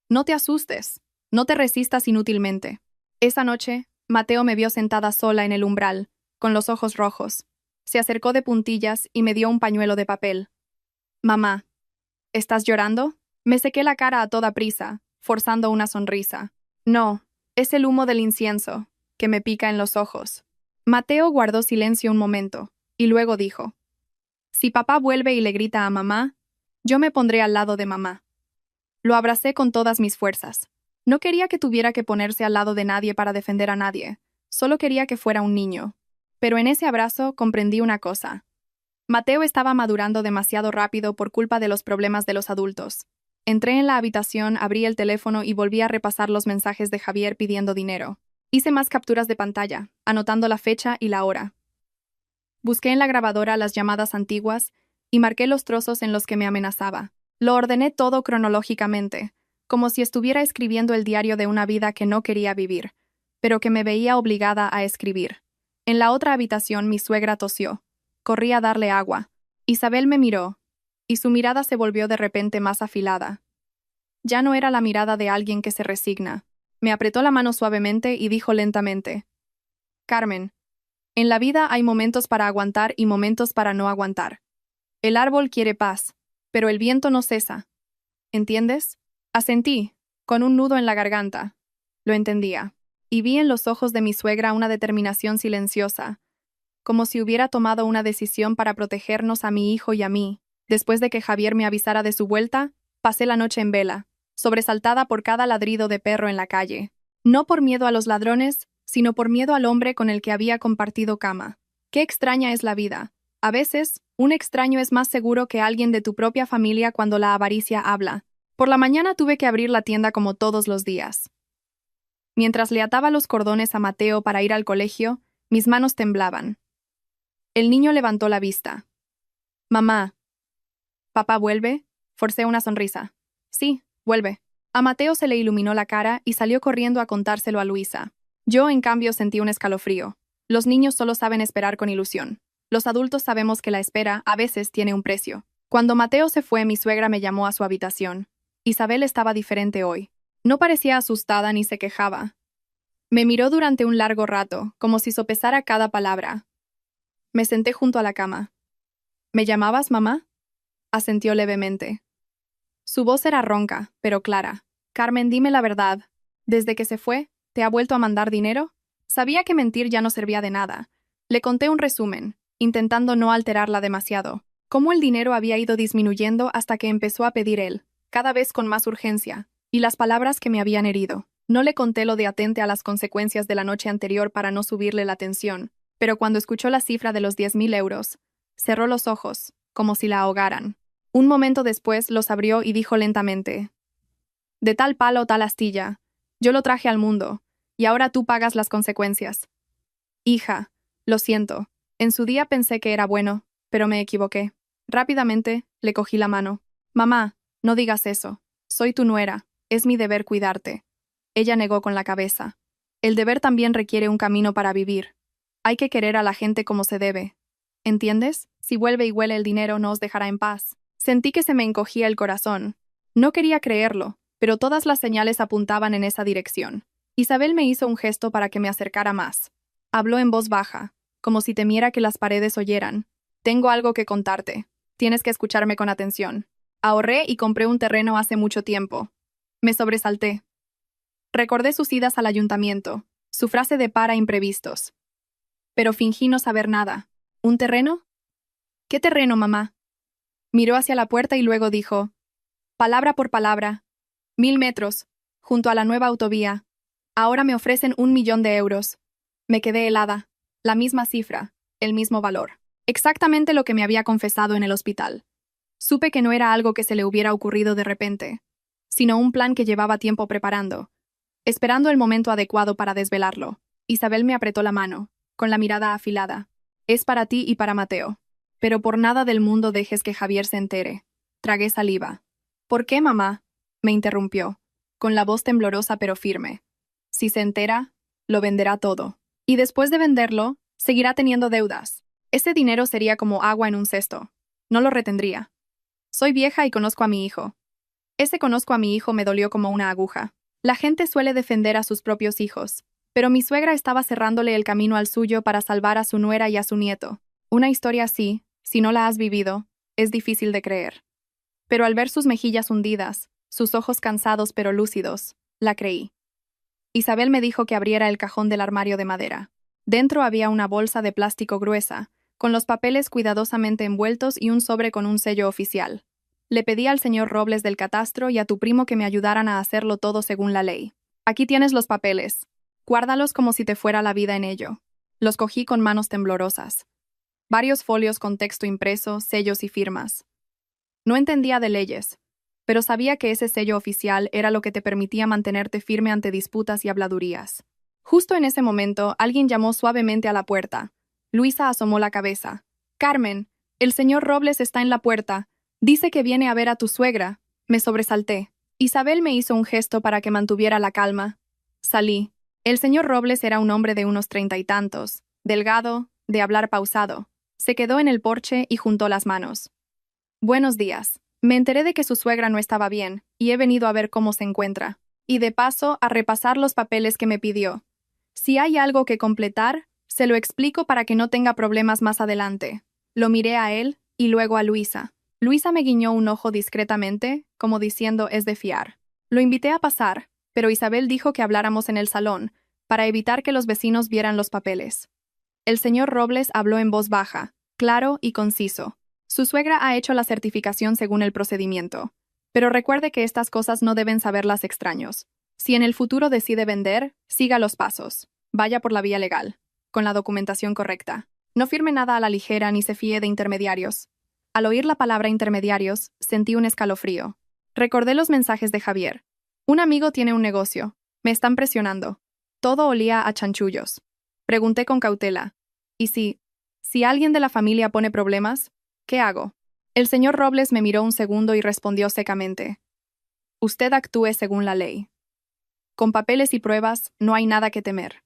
No te asustes, no te resistas inútilmente. Esa noche, Mateo me vio sentada sola en el umbral, con los ojos rojos. Se acercó de puntillas y me dio un pañuelo de papel. Mamá, ¿estás llorando? Me sequé la cara a toda prisa, forzando una sonrisa. No, es el humo del incienso, que me pica en los ojos. Mateo guardó silencio un momento, y luego dijo: Si papá vuelve y le grita a mamá, yo me pondré al lado de mamá. Lo abracé con todas mis fuerzas. No quería que tuviera que ponerse al lado de nadie para defender a nadie, solo quería que fuera un niño. Pero en ese abrazo comprendí una cosa. Mateo estaba madurando demasiado rápido por culpa de los problemas de los adultos. Entré en la habitación, abrí el teléfono y volví a repasar los mensajes de Javier pidiendo dinero. Hice más capturas de pantalla, anotando la fecha y la hora. Busqué en la grabadora las llamadas antiguas y marqué los trozos en los que me amenazaba. Lo ordené todo cronológicamente, como si estuviera escribiendo el diario de una vida que no quería vivir, pero que me veía obligada a escribir. En la otra habitación mi suegra tosió. Corrí a darle agua. Isabel me miró, y su mirada se volvió de repente más afilada. Ya no era la mirada de alguien que se resigna. Me apretó la mano suavemente y dijo lentamente: Carmen, en la vida hay momentos para aguantar y momentos para no aguantar. El árbol quiere paz, pero el viento no cesa. ¿Entiendes? Asentí, con un nudo en la garganta. Lo entendía, y vi en los ojos de mi suegra una determinación silenciosa, como si hubiera tomado una decisión para protegernos a mi hijo y a mí. Después de que Javier me avisara de su vuelta, pasé la noche en vela, sobresaltada por cada ladrido de perro en la calle. No por miedo a los ladrones, sino por miedo al hombre con el que había compartido cama. Qué extraña es la vida. A veces, un extraño es más seguro que alguien de tu propia familia cuando la avaricia habla. Por la mañana tuve que abrir la tienda como todos los días. Mientras le ataba los cordones a Mateo para ir al colegio, mis manos temblaban. El niño levantó la vista. Mamá. ¿Papá vuelve? Forcé una sonrisa. Sí, vuelve. A Mateo se le iluminó la cara y salió corriendo a contárselo a Luisa. Yo, en cambio, sentí un escalofrío. Los niños solo saben esperar con ilusión. Los adultos sabemos que la espera a veces tiene un precio. Cuando Mateo se fue, mi suegra me llamó a su habitación. Isabel estaba diferente hoy. No parecía asustada ni se quejaba. Me miró durante un largo rato, como si sopesara cada palabra. Me senté junto a la cama. ¿Me llamabas, mamá? Asintió levemente. Su voz era ronca, pero clara. Carmen, dime la verdad. ¿Desde que se fue, te ha vuelto a mandar dinero? Sabía que mentir ya no servía de nada. Le conté un resumen, intentando no alterarla demasiado. Cómo el dinero había ido disminuyendo hasta que empezó a pedir él, cada vez con más urgencia, y las palabras que me habían herido. No le conté lo de atente a las consecuencias de la noche anterior para no subirle la tensión, pero cuando escuchó la cifra de los 10.000 euros, cerró los ojos, como si la ahogaran. Un momento después los abrió y dijo lentamente: de tal palo tal astilla, yo lo traje al mundo, y ahora tú pagas las consecuencias. Hija, lo siento, en su día pensé que era bueno, pero me equivoqué. Rápidamente, le cogí la mano. Mamá, no digas eso, soy tu nuera, es mi deber cuidarte. Ella negó con la cabeza. El deber también requiere un camino para vivir. Hay que querer a la gente como se debe. ¿Entiendes? Si vuelve y huele el dinero no os dejará en paz. Sentí que se me encogía el corazón. No quería creerlo, pero todas las señales apuntaban en esa dirección. Isabel me hizo un gesto para que me acercara más. Habló en voz baja, como si temiera que las paredes oyeran. Tengo algo que contarte. Tienes que escucharme con atención. Ahorré y compré un terreno hace mucho tiempo. Me sobresalté. Recordé sus idas al ayuntamiento, su frase de para imprevistos. Pero fingí no saber nada. ¿Un terreno? ¿Qué terreno, mamá? Miró hacia la puerta y luego dijo, palabra por palabra, 1.000 metros, junto a la nueva autovía. Ahora me ofrecen 1.000.000 de euros. Me quedé helada. La misma cifra, el mismo valor. Exactamente lo que me había confesado en el hospital. Supe que no era algo que se le hubiera ocurrido de repente, sino un plan que llevaba tiempo preparando, esperando el momento adecuado para desvelarlo. Isabel me apretó la mano, con la mirada afilada. Es para ti y para Mateo. Pero por nada del mundo dejes que Javier se entere. Tragué saliva. ¿Por qué, mamá? Me interrumpió, con la voz temblorosa pero firme. Si se entera, lo venderá todo. Y después de venderlo, seguirá teniendo deudas. Ese dinero sería como agua en un cesto. No lo retendría. Soy vieja y conozco a mi hijo. Ese conozco a mi hijo me dolió como una aguja. La gente suele defender a sus propios hijos, pero mi suegra estaba cerrándole el camino al suyo para salvar a su nuera y a su nieto. Una historia así, si no la has vivido, es difícil de creer. Pero al ver sus mejillas hundidas, sus ojos cansados pero lúcidos, la creí. Isabel me dijo que abriera el cajón del armario de madera. Dentro había una bolsa de plástico gruesa, con los papeles cuidadosamente envueltos y un sobre con un sello oficial. Le pedí al señor Robles del catastro y a tu primo que me ayudaran a hacerlo todo según la ley. Aquí tienes los papeles. Guárdalos como si te fuera la vida en ello. Los cogí con manos temblorosas. Varios folios con texto impreso, sellos y firmas. No entendía de leyes, pero sabía que ese sello oficial era lo que te permitía mantenerte firme ante disputas y habladurías. Justo en ese momento, alguien llamó suavemente a la puerta. Luisa asomó la cabeza. Carmen, el señor Robles está en la puerta. Dice que viene a ver a tu suegra. Me sobresalté. Isabel me hizo un gesto para que mantuviera la calma. Salí. El señor Robles era un hombre de unos 30 y tantos, delgado, de hablar pausado. Se quedó en el porche y juntó las manos. Buenos días. Me enteré de que su suegra no estaba bien, y he venido a ver cómo se encuentra. Y de paso, a repasar los papeles que me pidió. Si hay algo que completar, se lo explico para que no tenga problemas más adelante. Lo miré a él, y luego a Luisa. Luisa me guiñó un ojo discretamente, como diciendo es de fiar. Lo invité a pasar, pero Isabel dijo que habláramos en el salón, para evitar que los vecinos vieran los papeles. El señor Robles habló en voz baja, claro y conciso. Su suegra ha hecho la certificación según el procedimiento. Pero recuerde que estas cosas no deben saberlas extraños. Si en el futuro decide vender, siga los pasos. Vaya por la vía legal, con la documentación correcta. No firme nada a la ligera ni se fíe de intermediarios. Al oír la palabra intermediarios, sentí un escalofrío. Recordé los mensajes de Javier. Un amigo tiene un negocio. Me están presionando. Todo olía a chanchullos. Pregunté con cautela. ¿Y si alguien de la familia pone problemas? ¿Qué hago? El señor Robles me miró un segundo y respondió secamente. Usted actúe según la ley. Con papeles y pruebas, no hay nada que temer.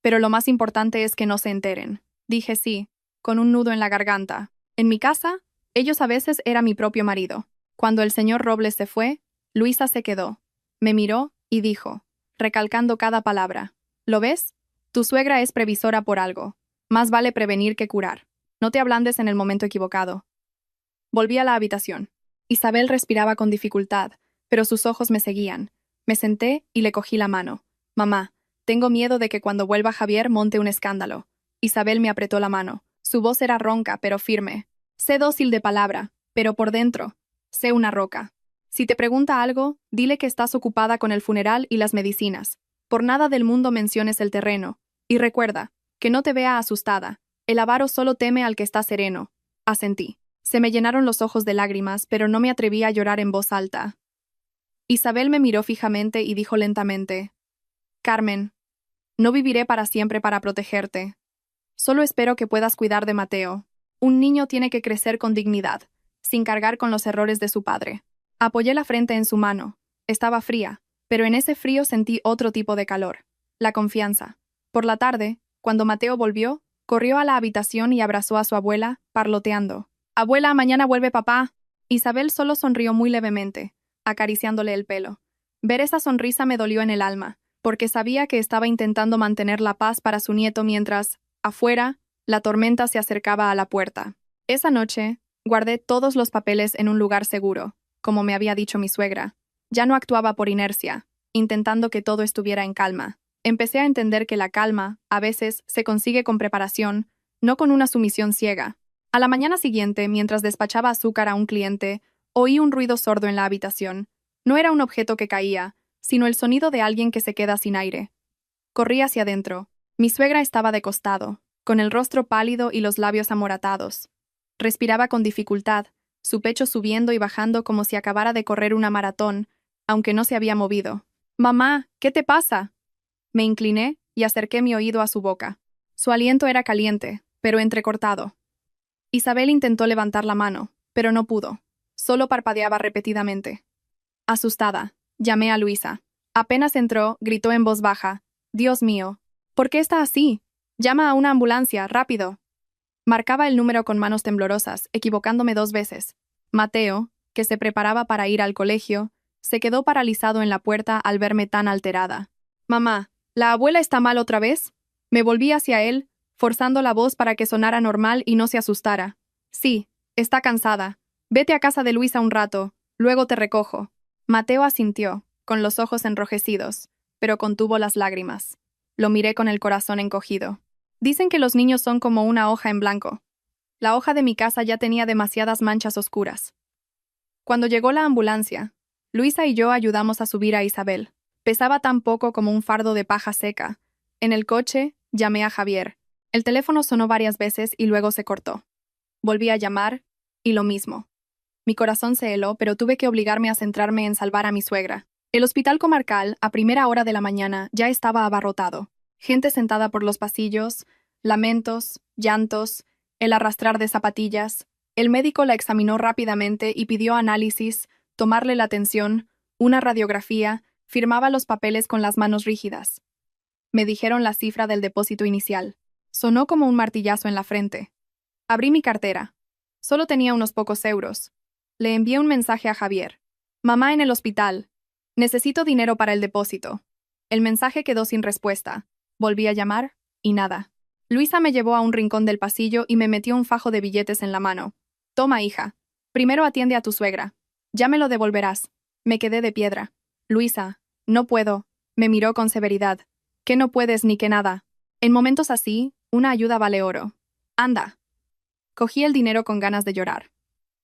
Pero lo más importante es que no se enteren. Dije sí, con un nudo en la garganta. En mi casa, Ellos a veces era mi propio marido. Cuando el señor Robles se fue, Luisa se quedó. Me miró y dijo, recalcando cada palabra, ¿lo ves? Tu suegra es previsora por algo. Más vale prevenir que curar. No te ablandes en el momento equivocado. Volví a la habitación. Isabel respiraba con dificultad, pero sus ojos me seguían. Me senté y le cogí la mano. Mamá, tengo miedo de que cuando vuelva Javier monte un escándalo. Isabel me apretó la mano. Su voz era ronca, pero firme. Sé dócil de palabra, pero por dentro, sé una roca. Si te pregunta algo, dile que estás ocupada con el funeral y las medicinas. Por nada del mundo menciones el terreno. Y recuerda, que no te vea asustada. El avaro solo teme al que está sereno. Asentí. Se me llenaron los ojos de lágrimas, pero no me atreví a llorar en voz alta. Isabel me miró fijamente y dijo lentamente, Carmen, no viviré para siempre para protegerte. Solo espero que puedas cuidar de Mateo. Un niño tiene que crecer con dignidad, sin cargar con los errores de su padre. Apoyé la frente en su mano. Estaba fría, pero en ese frío sentí otro tipo de calor. La confianza. Por la tarde, cuando Mateo volvió, corrió a la habitación y abrazó a su abuela, parloteando. Abuela, mañana vuelve papá. Isabel solo sonrió muy levemente, acariciándole el pelo. Ver esa sonrisa me dolió en el alma, porque sabía que estaba intentando mantener la paz para su nieto mientras, afuera, la tormenta se acercaba a la puerta. Esa noche, guardé todos los papeles en un lugar seguro, como me había dicho mi suegra. Ya no actuaba por inercia, intentando que todo estuviera en calma. Empecé a entender que la calma, a veces, se consigue con preparación, no con una sumisión ciega. A la mañana siguiente, mientras despachaba azúcar a un cliente, oí un ruido sordo en la habitación. No era un objeto que caía, sino el sonido de alguien que se queda sin aire. Corrí hacia adentro. Mi suegra estaba de costado, con el rostro pálido y los labios amoratados. Respiraba con dificultad, su pecho subiendo y bajando como si acabara de correr una maratón, aunque no se había movido. «Mamá, ¿qué te pasa?» Me incliné y acerqué mi oído a su boca. Su aliento era caliente, pero entrecortado. Isabel intentó levantar la mano, pero no pudo. Solo parpadeaba repetidamente. Asustada, llamé a Luisa. Apenas entró, gritó en voz baja. «Dios mío, ¿por qué está así? Llama a una ambulancia, rápido». Marcaba el número con manos temblorosas, equivocándome 2 veces. Mateo, que se preparaba para ir al colegio, se quedó paralizado en la puerta al verme tan alterada. «Mamá, ¿la abuela está mal otra vez?» Me volví hacia él, forzando la voz para que sonara normal y no se asustara. «Sí, está cansada. Vete a casa de Luisa un rato, luego te recojo». Mateo asintió, con los ojos enrojecidos, pero contuvo las lágrimas. Lo miré con el corazón encogido. Dicen que los niños son como una hoja en blanco. La hoja de mi casa ya tenía demasiadas manchas oscuras. Cuando llegó la ambulancia, Luisa y yo ayudamos a subir a Isabel. Pesaba tan poco como un fardo de paja seca. En el coche, llamé a Javier. El teléfono sonó varias veces y luego se cortó. Volví a llamar, y lo mismo. Mi corazón se heló, pero tuve que obligarme a centrarme en salvar a mi suegra. El hospital comarcal, a primera hora de la mañana, ya estaba abarrotado. Gente sentada por los pasillos, lamentos, llantos, el arrastrar de zapatillas. El médico la examinó rápidamente y pidió análisis, tomarle la tensión, una radiografía, firmaba los papeles con las manos rígidas. Me dijeron la cifra del depósito inicial. Sonó como un martillazo en la frente. Abrí mi cartera. Solo tenía unos pocos euros. Le envié un mensaje a Javier. «Mamá en el hospital. Necesito dinero para el depósito». El mensaje quedó sin respuesta. Volví a llamar, y nada. Luisa me llevó a un rincón del pasillo y me metió un fajo de billetes en la mano. «Toma, hija. Primero atiende a tu suegra. Ya me lo devolverás». Me quedé de piedra. «Luisa, no puedo». Me miró con severidad. «¿Qué no puedes ni que nada?» En momentos así, una ayuda vale oro. «Anda». Cogí el dinero con ganas de llorar.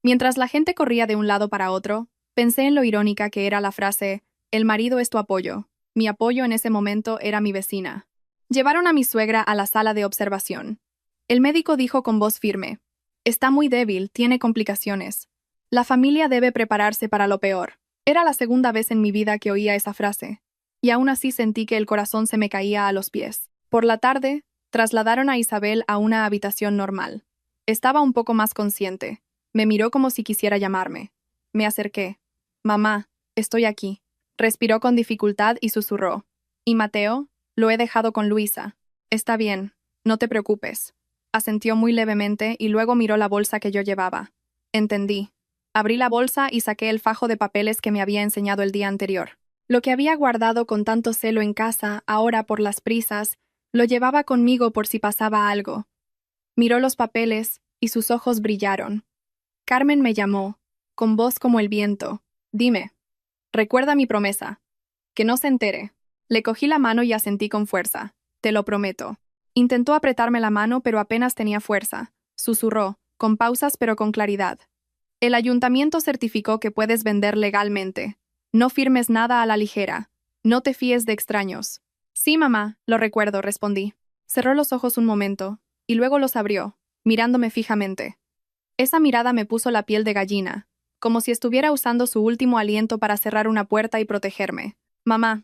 Mientras la gente corría de un lado para otro, pensé en lo irónica que era la frase, «El marido es tu apoyo». Mi apoyo en ese momento era mi vecina. Llevaron a mi suegra a la sala de observación. El médico dijo con voz firme, «Está muy débil, tiene complicaciones. La familia debe prepararse para lo peor». Era la segunda vez en mi vida que oía esa frase, y aún así sentí que el corazón se me caía a los pies. Por la tarde, trasladaron a Isabel a una habitación normal. Estaba un poco más consciente. Me miró como si quisiera llamarme. Me acerqué. «Mamá, estoy aquí». Respiró con dificultad y susurró. «¿Y Mateo? Lo he dejado con Luisa». «Está bien, no te preocupes». Asintió muy levemente y luego miró la bolsa que yo llevaba. Entendí. Abrí la bolsa y saqué el fajo de papeles que me había enseñado el día anterior. Lo que había guardado con tanto celo en casa, ahora por las prisas, lo llevaba conmigo por si pasaba algo. Miró los papeles y sus ojos brillaron. Carmen me llamó, con voz como el viento. Dime. Recuerda mi promesa. Que no se entere. Le cogí la mano y asentí con fuerza. Te lo prometo. Intentó apretarme la mano, pero apenas tenía fuerza. Susurró, con pausas pero con claridad. El ayuntamiento certificó que puedes vender legalmente. No firmes nada a la ligera. No te fíes de extraños. Sí, mamá, lo recuerdo, respondí. Cerró los ojos un momento, y luego los abrió, mirándome fijamente. Esa mirada me puso la piel de gallina, como si estuviera usando su último aliento para cerrar una puerta y protegerme. Mamá,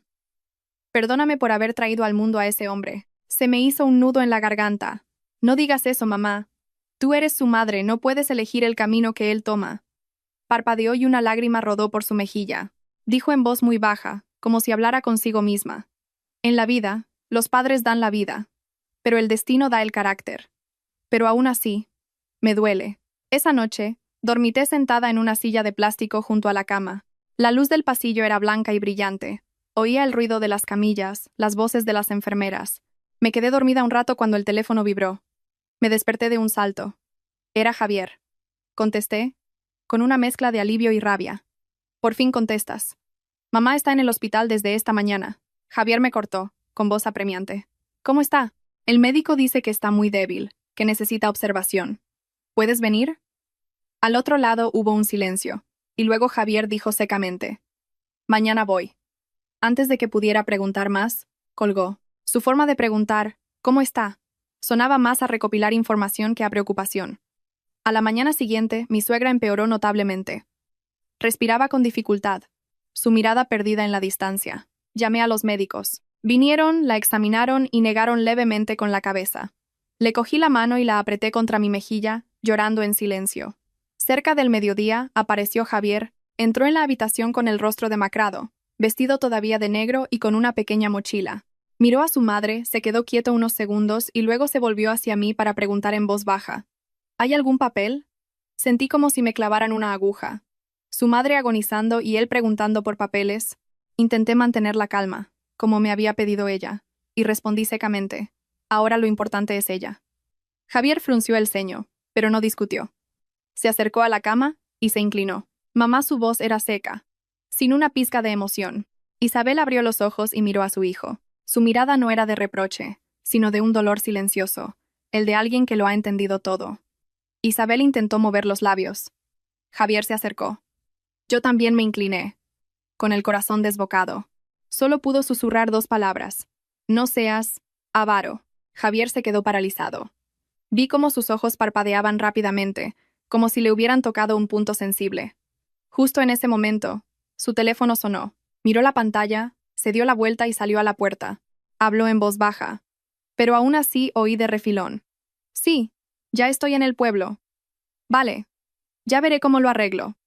perdóname por haber traído al mundo a ese hombre. Se me hizo un nudo en la garganta. No digas eso, mamá. Tú eres su madre, no puedes elegir el camino que él toma. Parpadeó y una lágrima rodó por su mejilla. Dijo en voz muy baja, como si hablara consigo misma. En la vida, los padres dan la vida, pero el destino da el carácter. Pero aún así, me duele. Esa noche, dormité sentada en una silla de plástico junto a la cama. La luz del pasillo era blanca y brillante. Oía el ruido de las camillas, las voces de las enfermeras. Me quedé dormida un rato cuando el teléfono vibró. Me desperté de un salto. Era Javier. Contesté, con una mezcla de alivio y rabia. Por fin contestas. Mamá está en el hospital desde esta mañana. Javier me cortó, con voz apremiante. ¿Cómo está? El médico dice que está muy débil, que necesita observación. ¿Puedes venir? Al otro lado hubo un silencio, y luego Javier dijo secamente. Mañana voy. Antes de que pudiera preguntar más, colgó. Su forma de preguntar, ¿cómo está?, sonaba más a recopilar información que a preocupación. A la mañana siguiente, mi suegra empeoró notablemente. Respiraba con dificultad, su mirada perdida en la distancia. Llamé a los médicos. Vinieron, la examinaron y negaron levemente con la cabeza. Le cogí la mano y la apreté contra mi mejilla, llorando en silencio. Cerca del mediodía, apareció Javier, entró en la habitación con el rostro demacrado, vestido todavía de negro y con una pequeña mochila. Miró a su madre, se quedó quieto unos segundos y luego se volvió hacia mí para preguntar en voz baja. ¿Hay algún papel? Sentí como si me clavaran una aguja. Su madre agonizando y él preguntando por papeles. Intenté mantener la calma, como me había pedido ella, y respondí secamente. Ahora lo importante es ella. Javier frunció el ceño, pero no discutió. Se acercó a la cama y se inclinó. Mamá, su voz era seca, sin una pizca de emoción. Isabel abrió los ojos y miró a su hijo. Su mirada no era de reproche, sino de un dolor silencioso, el de alguien que lo ha entendido todo. Isabel intentó mover los labios. Javier se acercó. Yo también me incliné, con el corazón desbocado. Solo pudo susurrar dos palabras. No seas avaro. Javier se quedó paralizado. Vi cómo sus ojos parpadeaban rápidamente, como si le hubieran tocado un punto sensible. Justo en ese momento, su teléfono sonó. Miró la pantalla, se dio la vuelta y salió a la puerta. Habló en voz baja. Pero aún así oí de refilón. Sí, ya estoy en el pueblo. Vale. Ya veré cómo lo arreglo.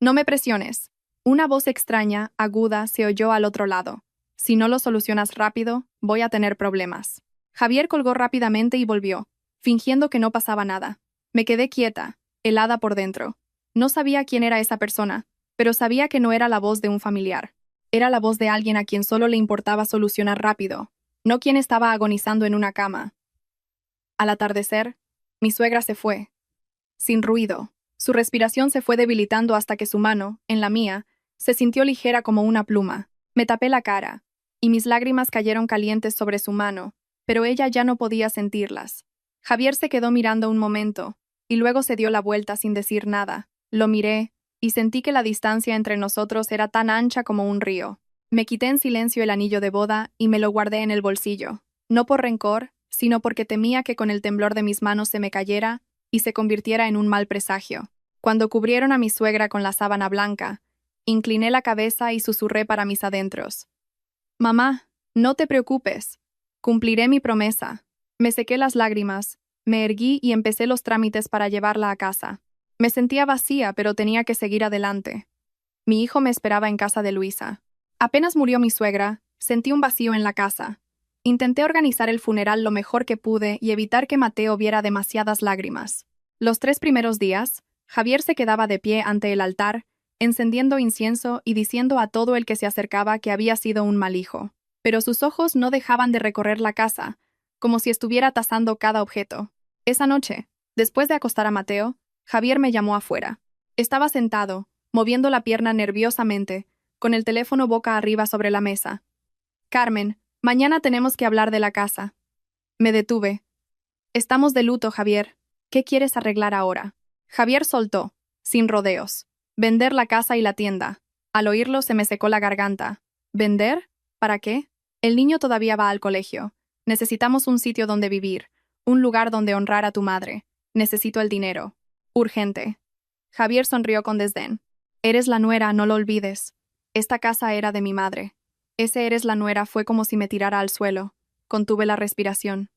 No me presiones. Una voz extraña, aguda, se oyó al otro lado. Si no lo solucionas rápido, voy a tener problemas. Javier colgó rápidamente y volvió, fingiendo que no pasaba nada. Me quedé quieta, helada por dentro. No sabía quién era esa persona, pero sabía que no era la voz de un familiar. Era la voz de alguien a quien solo le importaba solucionar rápido, no quien estaba agonizando en una cama. Al atardecer, mi suegra se fue. Sin ruido. Su respiración se fue debilitando hasta que su mano, en la mía, se sintió ligera como una pluma. Me tapé la cara, y mis lágrimas cayeron calientes sobre su mano, pero ella ya no podía sentirlas. Javier se quedó mirando un momento, y luego se dio la vuelta sin decir nada. Lo miré, y sentí que la distancia entre nosotros era tan ancha como un río. Me quité en silencio el anillo de boda y me lo guardé en el bolsillo, no por rencor, sino porque temía que con el temblor de mis manos se me cayera y se convirtiera en un mal presagio. Cuando cubrieron a mi suegra con la sábana blanca, incliné la cabeza y susurré para mis adentros. Mamá, no te preocupes. Cumpliré mi promesa. Me sequé las lágrimas, me erguí y empecé los trámites para llevarla a casa. Me sentía vacía, pero tenía que seguir adelante. Mi hijo me esperaba en casa de Luisa. Apenas murió mi suegra, sentí un vacío en la casa. Intenté organizar el funeral lo mejor que pude y evitar que Mateo viera demasiadas lágrimas. Los 3 primeros días, Javier se quedaba de pie ante el altar, encendiendo incienso y diciendo a todo el que se acercaba que había sido un mal hijo. Pero sus ojos no dejaban de recorrer la casa, como si estuviera tasando cada objeto. Esa noche, después de acostar a Mateo, Javier me llamó afuera. Estaba sentado, moviendo la pierna nerviosamente, con el teléfono boca arriba sobre la mesa. Carmen, mañana tenemos que hablar de la casa. Me detuve. Estamos de luto, Javier. ¿Qué quieres arreglar ahora? Javier soltó, sin rodeos. Vender la casa y la tienda. Al oírlo se me secó la garganta. ¿Vender? ¿Para qué? El niño todavía va al colegio. Necesitamos un sitio donde vivir, un lugar donde honrar a tu madre. Necesito el dinero. Urgente. Javier sonrió con desdén. Eres la nuera, no lo olvides. Esta casa era de mi madre. Ese eres la nuera fue como si me tirara al suelo. Contuve la respiración.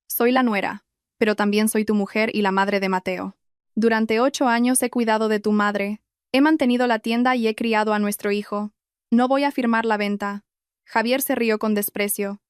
Soy la nuera, pero también soy tu mujer y la madre de Mateo. Durante 8 años he cuidado de tu madre. He mantenido la tienda y he criado a nuestro hijo. No voy a firmar la venta. Javier se rió con desprecio.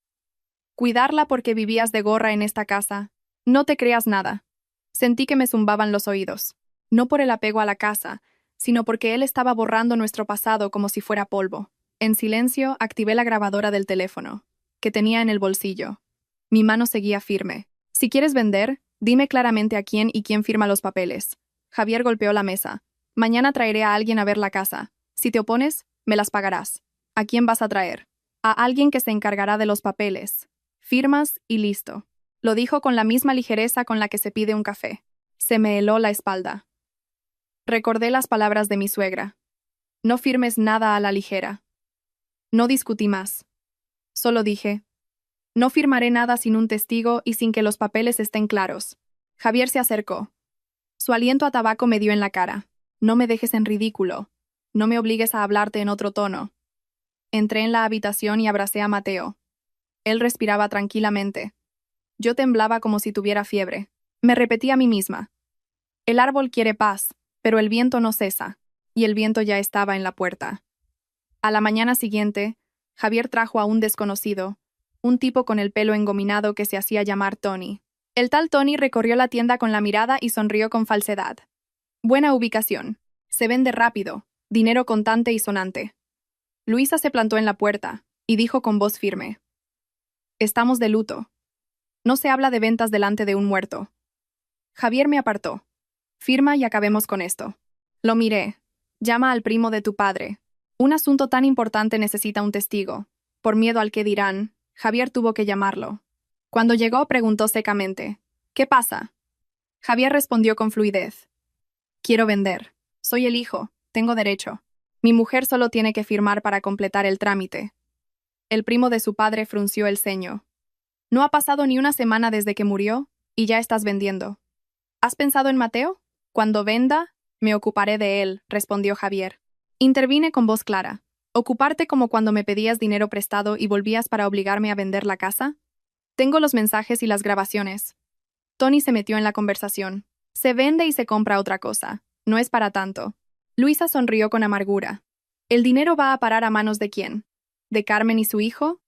Cuidarla porque vivías de gorra en esta casa. No te creas nada. Sentí que me zumbaban los oídos. No por el apego a la casa, sino porque él estaba borrando nuestro pasado como si fuera polvo. En silencio, activé la grabadora del teléfono, que tenía en el bolsillo. Mi mano seguía firme. Si quieres vender, dime claramente a quién y quién firma los papeles. Javier golpeó la mesa. Mañana traeré a alguien a ver la casa. Si te opones, me las pagarás. ¿A quién vas a traer? A alguien que se encargará de los papeles. Firmas y listo. Lo dijo con la misma ligereza con la que se pide un café. Se me heló la espalda. Recordé las palabras de mi suegra. No firmes nada a la ligera. No discutí más. Solo dije, no firmaré nada sin un testigo y sin que los papeles estén claros. Javier se acercó. Su aliento a tabaco me dio en la cara. No me dejes en ridículo. No me obligues a hablarte en otro tono. Entré en la habitación y abracé a Mateo. Él respiraba tranquilamente. Yo temblaba como si tuviera fiebre. Me repetí a mí misma. El árbol quiere paz, pero el viento no cesa. Y el viento ya estaba en la puerta. A la mañana siguiente, Javier trajo a un desconocido, un tipo con el pelo engominado que se hacía llamar Tony. El tal Tony recorrió la tienda con la mirada y sonrió con falsedad. Buena ubicación. Se vende rápido, dinero contante y sonante. Luisa se plantó en la puerta y dijo con voz firme. Estamos de luto. No se habla de ventas delante de un muerto. Javier me apartó. Firma y acabemos con esto. Lo miré. Llama al primo de tu padre. Un asunto tan importante necesita un testigo. Por miedo al que dirán, Javier tuvo que llamarlo. Cuando llegó, preguntó secamente, ¿qué pasa? Javier respondió con fluidez. Quiero vender. Soy el hijo. Tengo derecho. Mi mujer solo tiene que firmar para completar el trámite. El primo de su padre frunció el ceño. No ha pasado ni una semana desde que murió, y ya estás vendiendo. ¿Has pensado en Mateo? Cuando venda, me ocuparé de él, respondió Javier. Intervine con voz clara. ¿Ocuparte como cuando me pedías dinero prestado y volvías para obligarme a vender la casa? Tengo los mensajes y las grabaciones. Tony se metió en la conversación. Se vende y se compra otra cosa. No es para tanto. Luisa sonrió con amargura. ¿El dinero va a parar a manos de quién? ¿De Carmen y su hijo?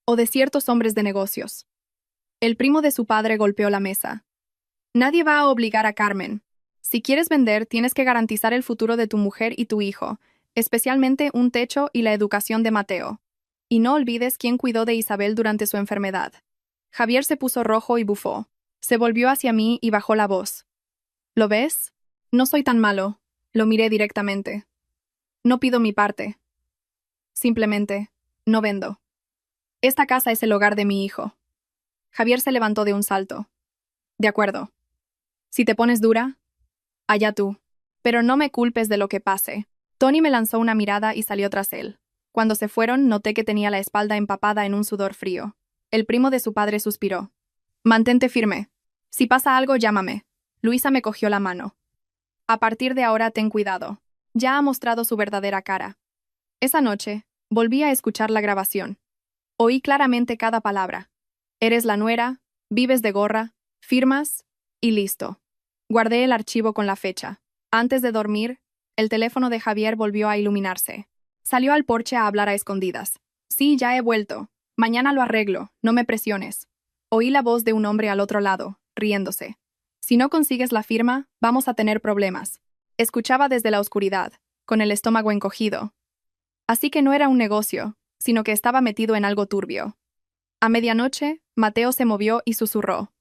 ¿O de ciertos hombres de negocios? El primo de su padre golpeó la mesa. Nadie va a obligar a Carmen. Si quieres vender, tienes que garantizar el futuro de tu mujer y tu hijo, especialmente un techo y la educación de Mateo. Y no olvides quién cuidó de Isabel durante su enfermedad. Javier se puso rojo y bufó. Se volvió hacia mí y bajó la voz. ¿Lo ves? No soy tan malo. Lo miré directamente. No pido mi parte. Simplemente, no vendo. Esta casa es el hogar de mi hijo. Javier se levantó de un salto. De acuerdo. Si te pones dura, allá tú. Pero no me culpes de lo que pase. Tony me lanzó una mirada y salió tras él. Cuando se fueron, noté que tenía la espalda empapada en un sudor frío. El primo de su padre suspiró. Mantente firme. Si pasa algo, llámame. Luisa me cogió la mano. A partir de ahora, ten cuidado. Ya ha mostrado su verdadera cara. Esa noche, volví a escuchar la grabación. Oí claramente cada palabra. Eres la nuera, vives de gorra, firmas y listo. Guardé el archivo con la fecha. Antes de dormir, el teléfono de Javier volvió a iluminarse. Salió al porche a hablar a escondidas. Sí, ya he vuelto. Mañana lo arreglo, no me presiones. Oí la voz de un hombre al otro lado, riéndose. Si no consigues la firma, vamos a tener problemas. Escuchaba desde la oscuridad, con el estómago encogido. Así que no era un negocio, sino que estaba metido en algo turbio. A medianoche, Mateo se movió y susurró.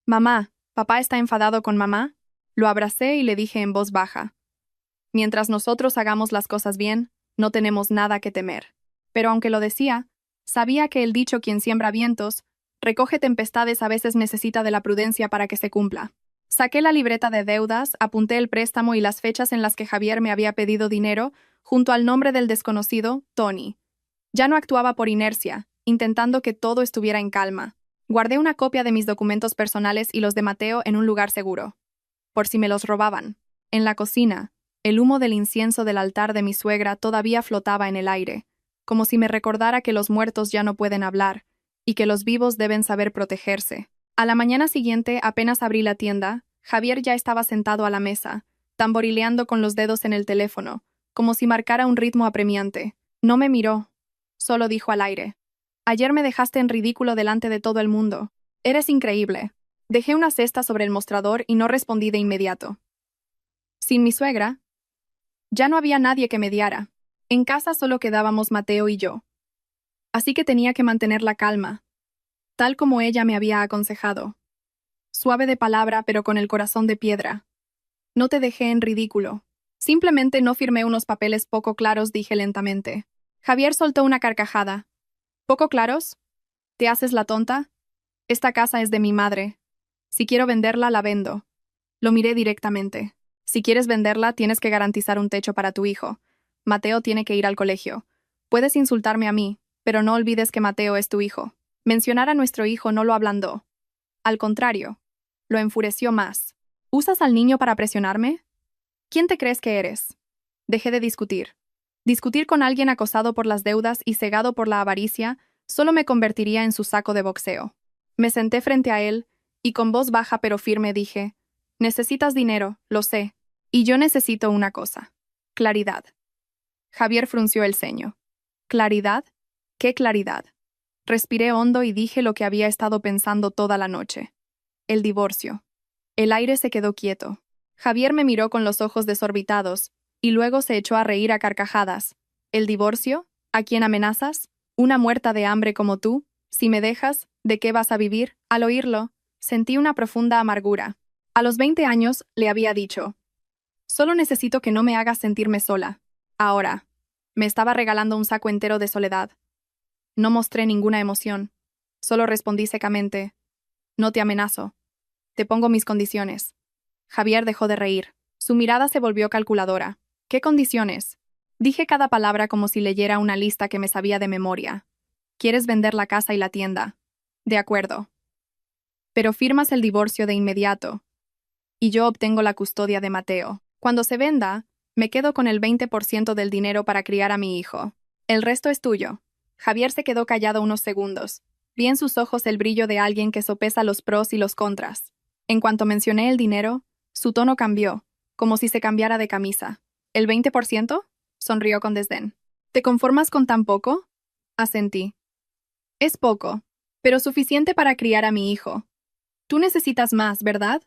«Mamá, ¿papá está enfadado con mamá?» Lo abracé y le dije en voz baja. «Mientras nosotros hagamos las cosas bien, no tenemos nada que temer». Pero aunque lo decía, sabía que el dicho «quien siembra vientos», recoge tempestades a veces necesita de la prudencia para que se cumpla. Saqué la libreta de deudas, apunté el préstamo y las fechas en las que Javier me había pedido dinero, junto al nombre del desconocido, Tony. Ya no actuaba por inercia, intentando que todo estuviera en calma. Guardé una copia de mis documentos personales y los de Mateo en un lugar seguro, por si me los robaban. En la cocina, el humo del incienso del altar de mi suegra todavía flotaba en el aire, como si me recordara que los muertos ya no pueden hablar, y que los vivos deben saber protegerse. A la mañana siguiente, apenas abrí la tienda, Javier ya estaba sentado a la mesa, tamborileando con los dedos en el teléfono, como si marcara un ritmo apremiante. No me miró, solo dijo al aire. «Ayer me dejaste en ridículo delante de todo el mundo. Eres increíble». Dejé una cesta sobre el mostrador y no respondí de inmediato. Sin mi suegra, ya no había nadie que mediara. En casa solo quedábamos Mateo y yo. Así que tenía que mantener la calma, tal como ella me había aconsejado. Suave de palabra, pero con el corazón de piedra. No te dejé en ridículo. Simplemente no firmé unos papeles poco claros, dije lentamente. Javier soltó una carcajada. ¿Poco claros? ¿Te haces la tonta? Esta casa es de mi madre. Si quiero venderla, la vendo. Lo miré directamente. Si quieres venderla, tienes que garantizar un techo para tu hijo. Mateo tiene que ir al colegio. Puedes insultarme a mí, pero no olvides que Mateo es tu hijo. Mencionar a nuestro hijo no lo ablandó. Al contrario, lo enfureció más. ¿Usas al niño para presionarme? ¿Quién te crees que eres? Dejé de discutir. Discutir con alguien acosado por las deudas y cegado por la avaricia solo me convertiría en su saco de boxeo. Me senté frente a él y con voz baja pero firme dije, «Necesitas dinero, lo sé, y yo necesito una cosa. Claridad». Javier frunció el ceño. ¿Claridad? ¿Qué claridad? Respiré hondo y dije lo que había estado pensando toda la noche. El divorcio. El aire se quedó quieto. Javier me miró con los ojos desorbitados, y luego se echó a reír a carcajadas. ¿El divorcio? ¿A quién amenazas? ¿Una muerta de hambre como tú? Si me dejas, ¿de qué vas a vivir? Al oírlo, sentí una profunda amargura. A los 20 años, le había dicho, «Solo necesito que no me hagas sentirme sola». Ahora, me estaba regalando un saco entero de soledad. No mostré ninguna emoción. Solo respondí secamente, «No te amenazo. Te pongo mis condiciones». Javier dejó de reír. Su mirada se volvió calculadora. «¿Qué condiciones?» Dije cada palabra como si leyera una lista que me sabía de memoria. «¿Quieres vender la casa y la tienda?» «De acuerdo. Pero firmas el divorcio de inmediato. Y yo obtengo la custodia de Mateo. Cuando se venda, me quedo con el 20% del dinero para criar a mi hijo. El resto es tuyo». Javier se quedó callado unos segundos. Vi en sus ojos el brillo de alguien que sopesa los pros y los contras. En cuanto mencioné el dinero, su tono cambió, como si se cambiara de camisa. ¿El 20%? Sonrió con desdén. ¿Te conformas con tan poco? Asentí. Es poco, pero suficiente para criar a mi hijo. Tú necesitas más, ¿verdad?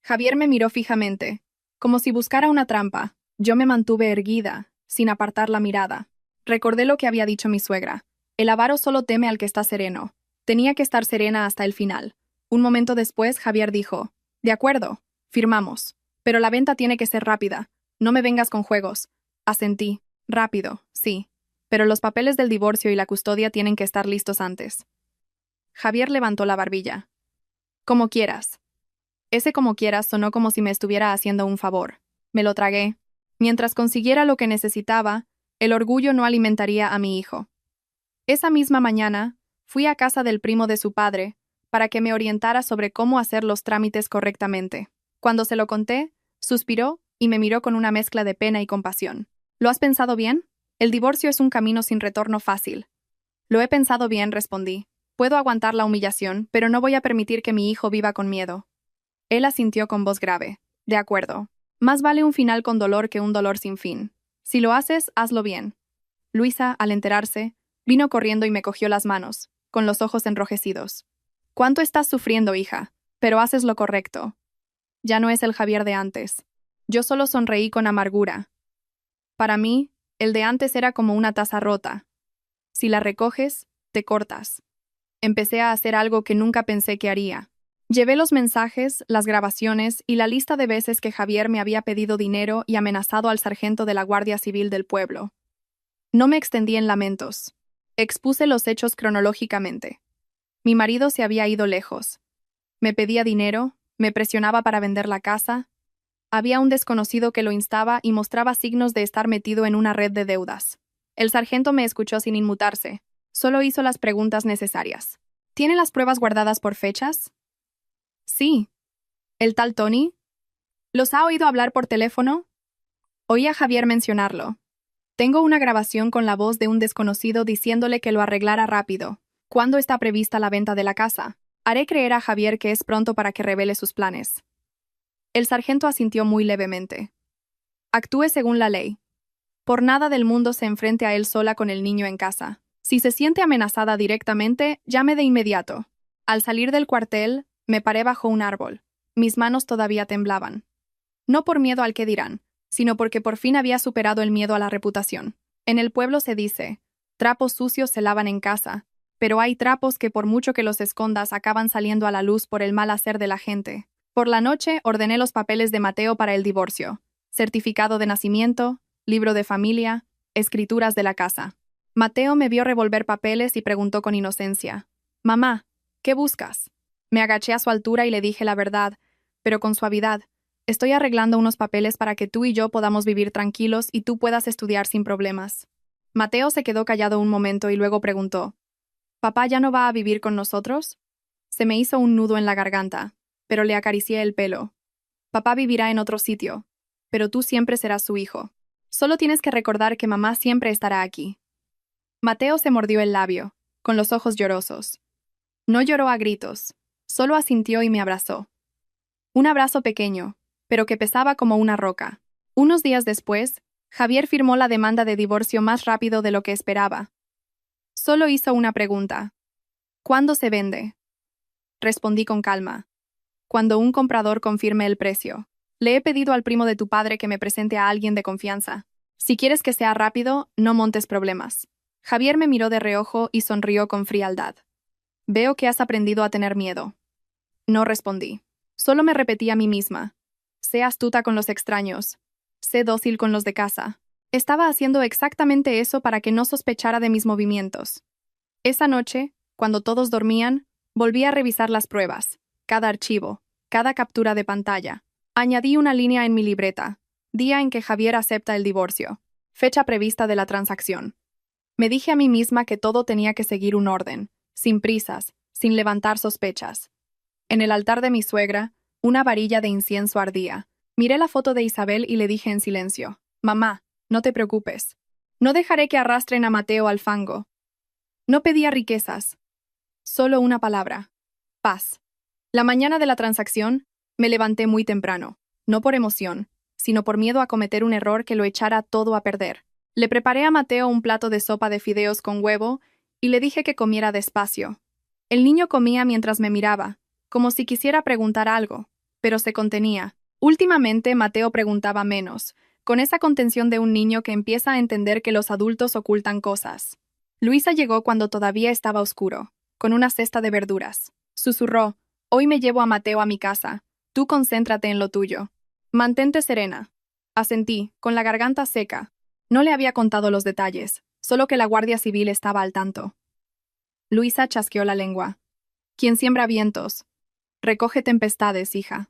Javier me miró fijamente, como si buscara una trampa. Yo me mantuve erguida, sin apartar la mirada. Recordé lo que había dicho mi suegra. El avaro solo teme al que está sereno. Tenía que estar serena hasta el final. Un momento después, Javier dijo, «De acuerdo, firmamos. Pero la venta tiene que ser rápida. No me vengas con juegos». Asentí. «Rápido, sí. Pero los papeles del divorcio y la custodia tienen que estar listos antes». Javier levantó la barbilla. «Como quieras». Ese «como quieras» sonó como si me estuviera haciendo un favor. Me lo tragué. Mientras consiguiera lo que necesitaba, el orgullo no alimentaría a mi hijo. Esa misma mañana, fui a casa del primo de su padre, para que me orientara sobre cómo hacer los trámites correctamente. Cuando se lo conté, suspiró y me miró con una mezcla de pena y compasión. ¿Lo has pensado bien? El divorcio es un camino sin retorno fácil. Lo he pensado bien, respondí. Puedo aguantar la humillación, pero no voy a permitir que mi hijo viva con miedo. Él asintió con voz grave. De acuerdo. Más vale un final con dolor que un dolor sin fin. Si lo haces, hazlo bien. Luisa, al enterarse, vino corriendo y me cogió las manos, con los ojos enrojecidos. «¿Cuánto estás sufriendo, hija? Pero haces lo correcto». Ya no es el Javier de antes. Yo solo sonreí con amargura. Para mí, el de antes era como una taza rota. Si la recoges, te cortas. Empecé a hacer algo que nunca pensé que haría. Llevé los mensajes, las grabaciones y la lista de veces que Javier me había pedido dinero y amenazado al sargento de la Guardia Civil del pueblo. No me extendí en lamentos. Expuse los hechos cronológicamente. Mi marido se había ido lejos. Me pedía dinero, me presionaba para vender la casa. Había un desconocido que lo instaba y mostraba signos de estar metido en una red de deudas. El sargento me escuchó sin inmutarse. Solo hizo las preguntas necesarias. ¿Tiene las pruebas guardadas por fechas? Sí. ¿El tal Tony? ¿Los ha oído hablar por teléfono? Oí a Javier mencionarlo. Tengo una grabación con la voz de un desconocido diciéndole que lo arreglara rápido. ¿Cuándo está prevista la venta de la casa? Haré creer a Javier que es pronto para que revele sus planes. El sargento asintió muy levemente. Actúe según la ley. Por nada del mundo se enfrente a él sola con el niño en casa. Si se siente amenazada directamente, llame de inmediato. Al salir del cuartel, me paré bajo un árbol. Mis manos todavía temblaban. No por miedo al que dirán, sino porque por fin había superado el miedo a la reputación. En el pueblo se dice, trapos sucios se lavan en casa, pero hay trapos que por mucho que los escondas acaban saliendo a la luz por el mal hacer de la gente. Por la noche ordené los papeles de Mateo para el divorcio, certificado de nacimiento, libro de familia, escrituras de la casa. Mateo me vio revolver papeles y preguntó con inocencia, «Mamá, ¿qué buscas?» Me agaché a su altura y le dije la verdad, pero con suavidad. Estoy arreglando unos papeles para que tú y yo podamos vivir tranquilos y tú puedas estudiar sin problemas. Mateo se quedó callado un momento y luego preguntó, ¿Papá ya no va a vivir con nosotros? Se me hizo un nudo en la garganta, pero le acaricié el pelo. Papá vivirá en otro sitio, pero tú siempre serás su hijo. Solo tienes que recordar que mamá siempre estará aquí. Mateo se mordió el labio, con los ojos llorosos. No lloró a gritos, solo asintió y me abrazó. Un abrazo pequeño, pero que pesaba como una roca. Unos días después, Javier firmó la demanda de divorcio más rápido de lo que esperaba. Solo hizo una pregunta. ¿Cuándo se vende? Respondí con calma. Cuando un comprador confirme el precio. Le he pedido al primo de tu padre que me presente a alguien de confianza. Si quieres que sea rápido, no montes problemas. Javier me miró de reojo y sonrió con frialdad. Veo que has aprendido a tener miedo. No respondí. Solo me repetí a mí misma. Sé astuta con los extraños. Sé dócil con los de casa. Estaba haciendo exactamente eso para que no sospechara de mis movimientos. Esa noche, cuando todos dormían, volví a revisar las pruebas, cada archivo, cada captura de pantalla. Añadí una línea en mi libreta, día en que Javier acepta el divorcio, fecha prevista de la transacción. Me dije a mí misma que todo tenía que seguir un orden, sin prisas, sin levantar sospechas. En el altar de mi suegra, una varilla de incienso ardía. Miré la foto de Isabel y le dije en silencio, «Mamá, no te preocupes. No dejaré que arrastren a Mateo al fango». No pedía riquezas. Solo una palabra. Paz. La mañana de la transacción, me levanté muy temprano, no por emoción, sino por miedo a cometer un error que lo echara todo a perder. Le preparé a Mateo un plato de sopa de fideos con huevo y le dije que comiera despacio. El niño comía mientras me miraba, como si quisiera preguntar algo, pero se contenía. Últimamente Mateo preguntaba menos, con esa contención de un niño que empieza a entender que los adultos ocultan cosas. Luisa llegó cuando todavía estaba oscuro, con una cesta de verduras. Susurró, «Hoy me llevo a Mateo a mi casa. Tú concéntrate en lo tuyo. Mantente serena». Asentí, con la garganta seca. No le había contado los detalles, solo que la Guardia Civil estaba al tanto. Luisa chasqueó la lengua. «Quien siembra vientos, recoge tempestades, hija».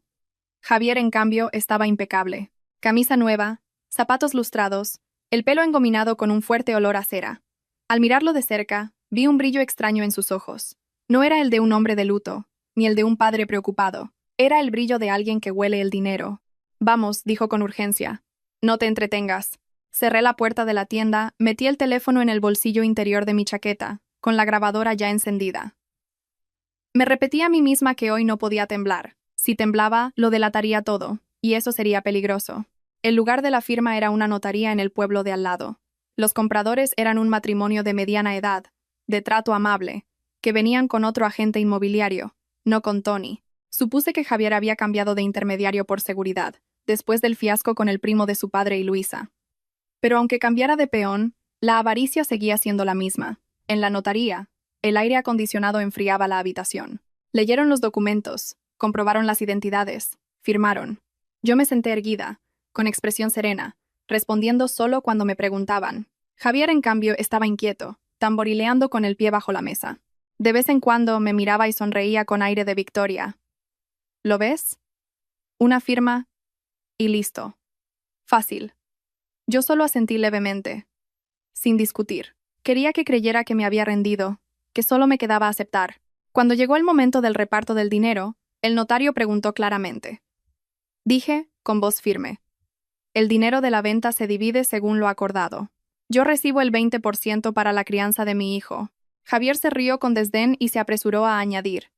Javier, en cambio, estaba impecable. Camisa nueva, zapatos lustrados, el pelo engominado con un fuerte olor a cera. Al mirarlo de cerca, vi un brillo extraño en sus ojos. No era el de un hombre de luto, ni el de un padre preocupado. Era el brillo de alguien que huele el dinero. «Vamos», dijo con urgencia. «No te entretengas». Cerré la puerta de la tienda, metí el teléfono en el bolsillo interior de mi chaqueta, con la grabadora ya encendida. Me repetí a mí misma que hoy no podía temblar. Si temblaba, lo delataría todo, y eso sería peligroso. El lugar de la firma era una notaría en el pueblo de al lado. Los compradores eran un matrimonio de mediana edad, de trato amable, que venían con otro agente inmobiliario, no con Tony. Supuse que Javier había cambiado de intermediario por seguridad, después del fiasco con el primo de su padre y Luisa. Pero aunque cambiara de peón, la avaricia seguía siendo la misma. En la notaría, el aire acondicionado enfriaba la habitación. Leyeron los documentos, comprobaron las identidades, firmaron. Yo me senté erguida, con expresión serena, respondiendo solo cuando me preguntaban. Javier, en cambio, estaba inquieto, tamborileando con el pie bajo la mesa. De vez en cuando me miraba y sonreía con aire de victoria. ¿Lo ves? Una firma y listo. Fácil. Yo solo asentí levemente, sin discutir. Quería que creyera que me había rendido, que solo me quedaba aceptar. Cuando llegó el momento del reparto del dinero, el notario preguntó claramente. Dije, con voz firme. El dinero de la venta se divide según lo acordado. Yo recibo el 20% para la crianza de mi hijo. Javier se rió con desdén y se apresuró a añadir.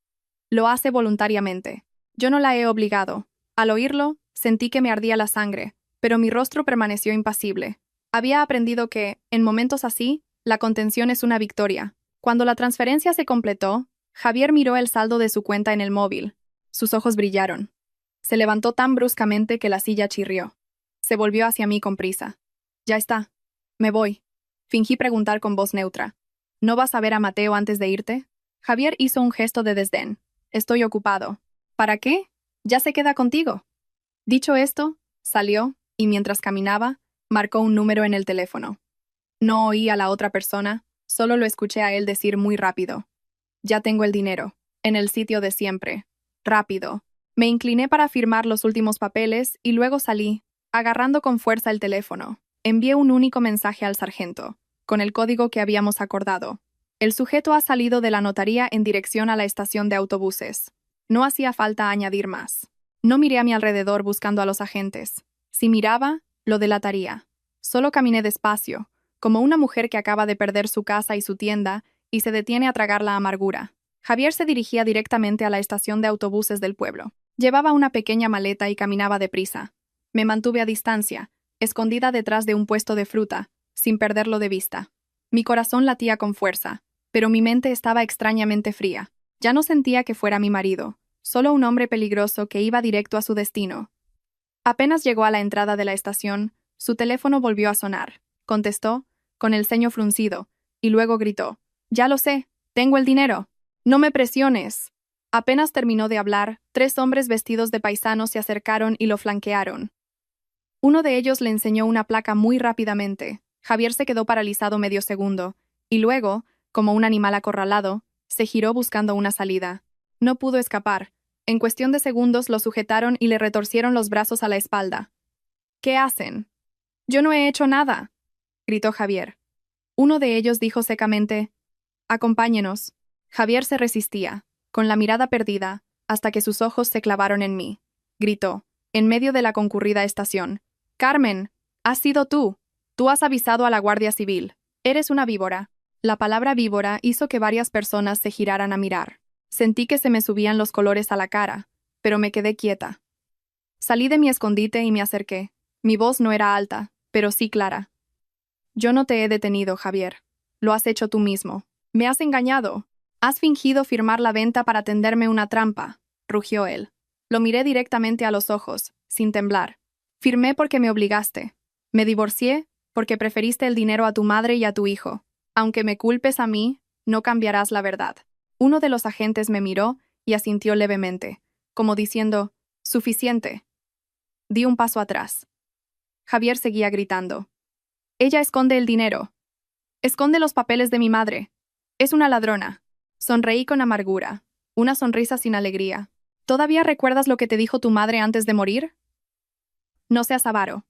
Lo hace voluntariamente. Yo no la he obligado. Al oírlo, sentí que me ardía la sangre, pero mi rostro permaneció impasible. Había aprendido que, en momentos así, la contención es una victoria. Cuando la transferencia se completó, Javier miró el saldo de su cuenta en el móvil. Sus ojos brillaron. Se levantó tan bruscamente que la silla chirrió. Se volvió hacia mí con prisa. Ya está. Me voy. Fingí preguntar con voz neutra. ¿No vas a ver a Mateo antes de irte? Javier hizo un gesto de desdén. Estoy ocupado. ¿Para qué? Ya se queda contigo. Dicho esto, salió, y mientras caminaba, marcó un número en el teléfono. No oí a la otra persona, solo lo escuché a él decir muy rápido. Ya tengo el dinero. En el sitio de siempre. Rápido. Me incliné para firmar los últimos papeles y luego salí, agarrando con fuerza el teléfono. Envié un único mensaje al sargento, con el código que habíamos acordado. El sujeto ha salido de la notaría en dirección a la estación de autobuses. No hacía falta añadir más. No miré a mi alrededor buscando a los agentes. Si miraba, lo delataría. Solo caminé despacio, como una mujer que acaba de perder su casa y su tienda y se detiene a tragar la amargura. Javier se dirigía directamente a la estación de autobuses del pueblo. Llevaba una pequeña maleta y caminaba deprisa. Me mantuve a distancia, escondida detrás de un puesto de fruta, sin perderlo de vista. Mi corazón latía con fuerza, pero mi mente estaba extrañamente fría. Ya no sentía que fuera mi marido, solo un hombre peligroso que iba directo a su destino. Apenas llegó a la entrada de la estación, su teléfono volvió a sonar. Contestó, con el ceño fruncido, y luego gritó. «Ya lo sé, tengo el dinero. No me presiones». Apenas terminó de hablar, 3 hombres vestidos de paisanos se acercaron y lo flanquearon. Uno de ellos le enseñó una placa muy rápidamente. Javier se quedó paralizado medio segundo, y luego, como un animal acorralado, se giró buscando una salida. No pudo escapar. En cuestión de segundos lo sujetaron y le retorcieron los brazos a la espalda. «¿Qué hacen?» «Yo no he hecho nada», gritó Javier. Uno de ellos dijo secamente, «Acompáñenos». Javier se resistía, con la mirada perdida, hasta que sus ojos se clavaron en mí. Gritó, en medio de la concurrida estación. «Carmen, has sido tú. Tú has avisado a la Guardia Civil. Eres una víbora». La palabra víbora hizo que varias personas se giraran a mirar. Sentí que se me subían los colores a la cara, pero me quedé quieta. Salí de mi escondite y me acerqué. Mi voz no era alta, pero sí clara. «Yo no te he detenido, Javier. Lo has hecho tú mismo. Me has engañado. Has fingido firmar la venta para tenderme una trampa», rugió él. Lo miré directamente a los ojos, sin temblar. «Firmé porque me obligaste. Me divorcié porque preferiste el dinero a tu madre y a tu hijo. Aunque me culpes a mí, no cambiarás la verdad». Uno de los agentes me miró y asintió levemente, como diciendo, «Suficiente». Di un paso atrás. Javier seguía gritando. «Ella esconde el dinero. Esconde los papeles de mi madre. Es una ladrona». Sonreí con amargura, una sonrisa sin alegría. «¿Todavía recuerdas lo que te dijo tu madre antes de morir?» «No seas avaro».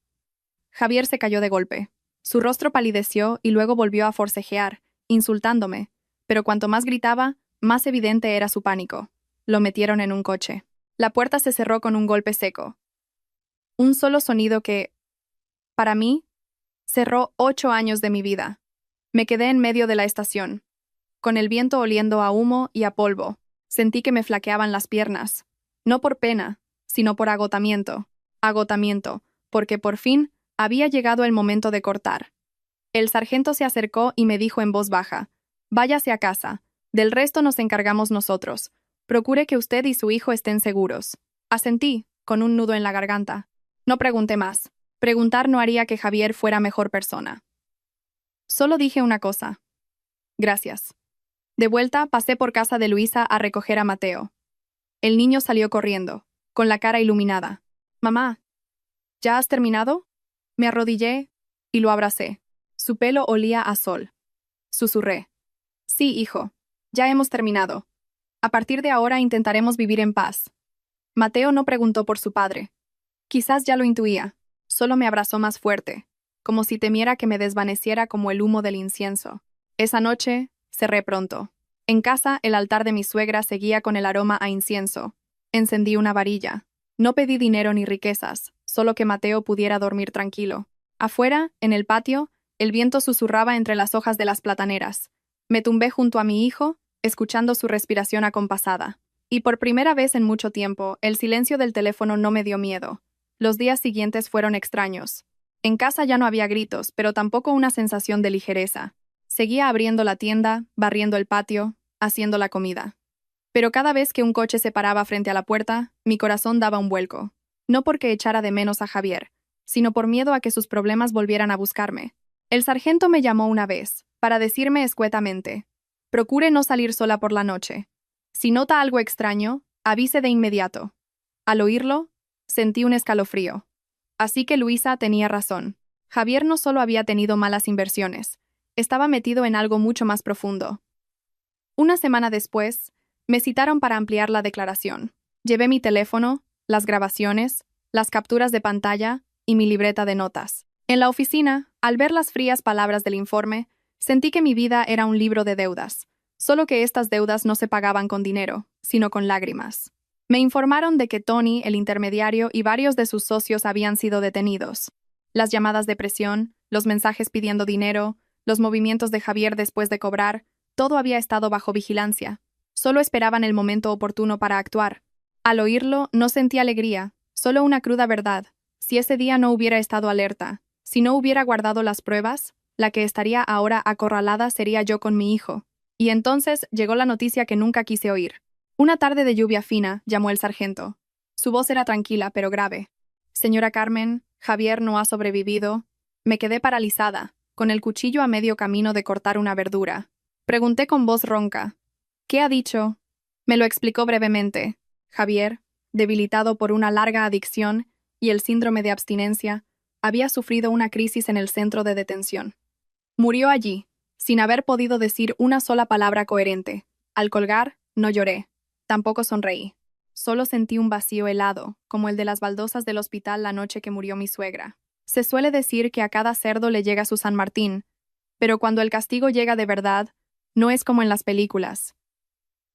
Javier se cayó de golpe. Su rostro palideció y luego volvió a forcejear, insultándome, pero cuanto más gritaba, más evidente era su pánico. Lo metieron en un coche. La puerta se cerró con un golpe seco. Un solo sonido que, para mí, cerró 8 años de mi vida. Me quedé en medio de la estación, con el viento oliendo a humo y a polvo. Sentí que me flaqueaban las piernas, no por pena, sino por agotamiento. Agotamiento, porque por fin había llegado el momento de cortar. El sargento se acercó y me dijo en voz baja, «Váyase a casa, del resto nos encargamos nosotros. Procure que usted y su hijo estén seguros. Asentí, con un nudo en la garganta. No pregunté más. Preguntar no haría que Javier fuera mejor persona. Solo dije una cosa. Gracias. De vuelta, pasé por casa de Luisa a recoger a Mateo. El niño salió corriendo, con la cara iluminada. Mamá, ¿ya has terminado? Me arrodillé y lo abracé. Su pelo olía a sol. Susurré. Sí, hijo. Ya hemos terminado. A partir de ahora intentaremos vivir en paz. Mateo no preguntó por su padre. Quizás ya lo intuía. Solo me abrazó más fuerte, como si temiera que me desvaneciera como el humo del incienso. Esa noche, cerré pronto. En casa, el altar de mi suegra seguía con el aroma a incienso. Encendí una varilla. No pedí dinero ni riquezas, solo que Mateo pudiera dormir tranquilo. Afuera, en el patio, el viento susurraba entre las hojas de las plataneras. Me tumbé junto a mi hijo, escuchando su respiración acompasada. Y por primera vez en mucho tiempo, el silencio del teléfono no me dio miedo. Los días siguientes fueron extraños. En casa ya no había gritos, pero tampoco una sensación de ligereza. Seguía abriendo la tienda, barriendo el patio, haciendo la comida. Pero cada vez que un coche se paraba frente a la puerta, mi corazón daba un vuelco. No porque echara de menos a Javier, sino por miedo a que sus problemas volvieran a buscarme. El sargento me llamó una vez, para decirme escuetamente: procure no salir sola por la noche. Si nota algo extraño, avise de inmediato. Al oírlo, sentí un escalofrío. Así que Luisa tenía razón. Javier no solo había tenido malas inversiones, estaba metido en algo mucho más profundo. Una semana después, me citaron para ampliar la declaración. Llevé mi teléfono, las grabaciones, las capturas de pantalla y mi libreta de notas. En la oficina, al ver las frías palabras del informe, sentí que mi vida era un libro de deudas, solo que estas deudas no se pagaban con dinero, sino con lágrimas. Me informaron de que Tony, el intermediario, y varios de sus socios habían sido detenidos. Las llamadas de presión, los mensajes pidiendo dinero, los movimientos de Javier después de cobrar, todo había estado bajo vigilancia. Solo esperaban el momento oportuno para actuar. Al oírlo, no sentí alegría, solo una cruda verdad. Si ese día no hubiera estado alerta, si no hubiera guardado las pruebas, la que estaría ahora acorralada sería yo con mi hijo. Y entonces llegó la noticia que nunca quise oír. Una tarde de lluvia fina, llamó el sargento. Su voz era tranquila, pero grave. Señora Carmen, Javier no ha sobrevivido. Me quedé paralizada, con el cuchillo a medio camino de cortar una verdura. Pregunté con voz ronca: ¿qué ha dicho? Me lo explicó brevemente. Javier, debilitado por una larga adicción y el síndrome de abstinencia, había sufrido una crisis en el centro de detención. Murió allí, sin haber podido decir una sola palabra coherente. Al colgar, no lloré. Tampoco sonreí. Solo sentí un vacío helado, como el de las baldosas del hospital la noche que murió mi suegra. Se suele decir que a cada cerdo le llega su San Martín, pero cuando el castigo llega de verdad, no es como en las películas.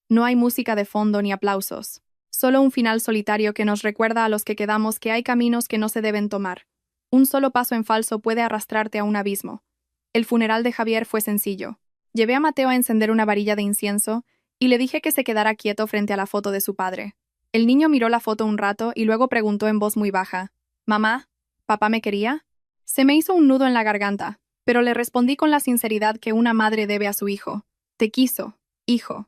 No hay música de fondo ni aplausos, solo un final solitario que nos recuerda a los que quedamos que hay caminos que no se deben tomar. Un solo paso en falso puede arrastrarte a un abismo. El funeral de Javier fue sencillo. Llevé a Mateo a encender una varilla de incienso y le dije que se quedara quieto frente a la foto de su padre. El niño miró la foto un rato y luego preguntó en voz muy baja: «Mamá, ¿papá me quería?» Se me hizo un nudo en la garganta, pero le respondí con la sinceridad que una madre debe a su hijo. «Te quiso, hijo».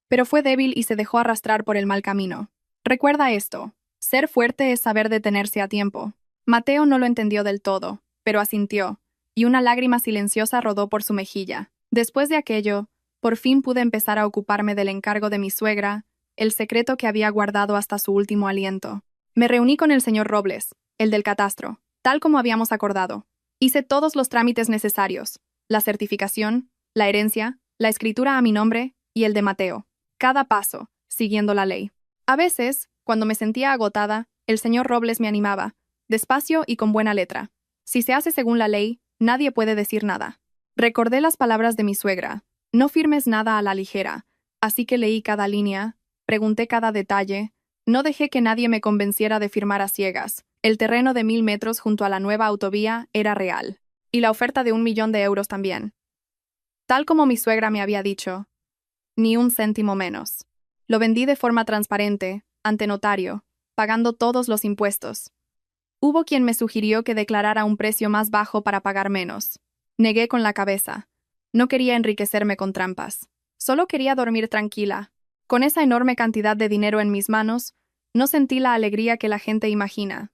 Pero fue débil y se dejó arrastrar por el mal camino. Recuerda esto: ser fuerte es saber detenerse a tiempo. Mateo no lo entendió del todo, pero asintió, y una lágrima silenciosa rodó por su mejilla. Después de aquello, por fin pude empezar a ocuparme del encargo de mi suegra, el secreto que había guardado hasta su último aliento. Me reuní con el señor Robles, el del catastro, tal como habíamos acordado. Hice todos los trámites necesarios: la certificación, la herencia, la escritura a mi nombre y el de Mateo. Cada paso, siguiendo la ley. A veces, cuando me sentía agotada, el señor Robles me animaba, despacio y con buena letra. Si se hace según la ley, nadie puede decir nada. Recordé las palabras de mi suegra: no firmes nada a la ligera, así que leí cada línea, pregunté cada detalle, no dejé que nadie me convenciera de firmar a ciegas. El terreno de 1000 metros junto a la nueva autovía era real, y la oferta de 1 millón de euros también. Tal como mi suegra me había dicho, ni un céntimo menos. Lo vendí de forma transparente, ante notario, pagando todos los impuestos. Hubo quien me sugirió que declarara un precio más bajo para pagar menos. Negué con la cabeza. No quería enriquecerme con trampas. Solo quería dormir tranquila. Con esa enorme cantidad de dinero en mis manos, no sentí la alegría que la gente imagina.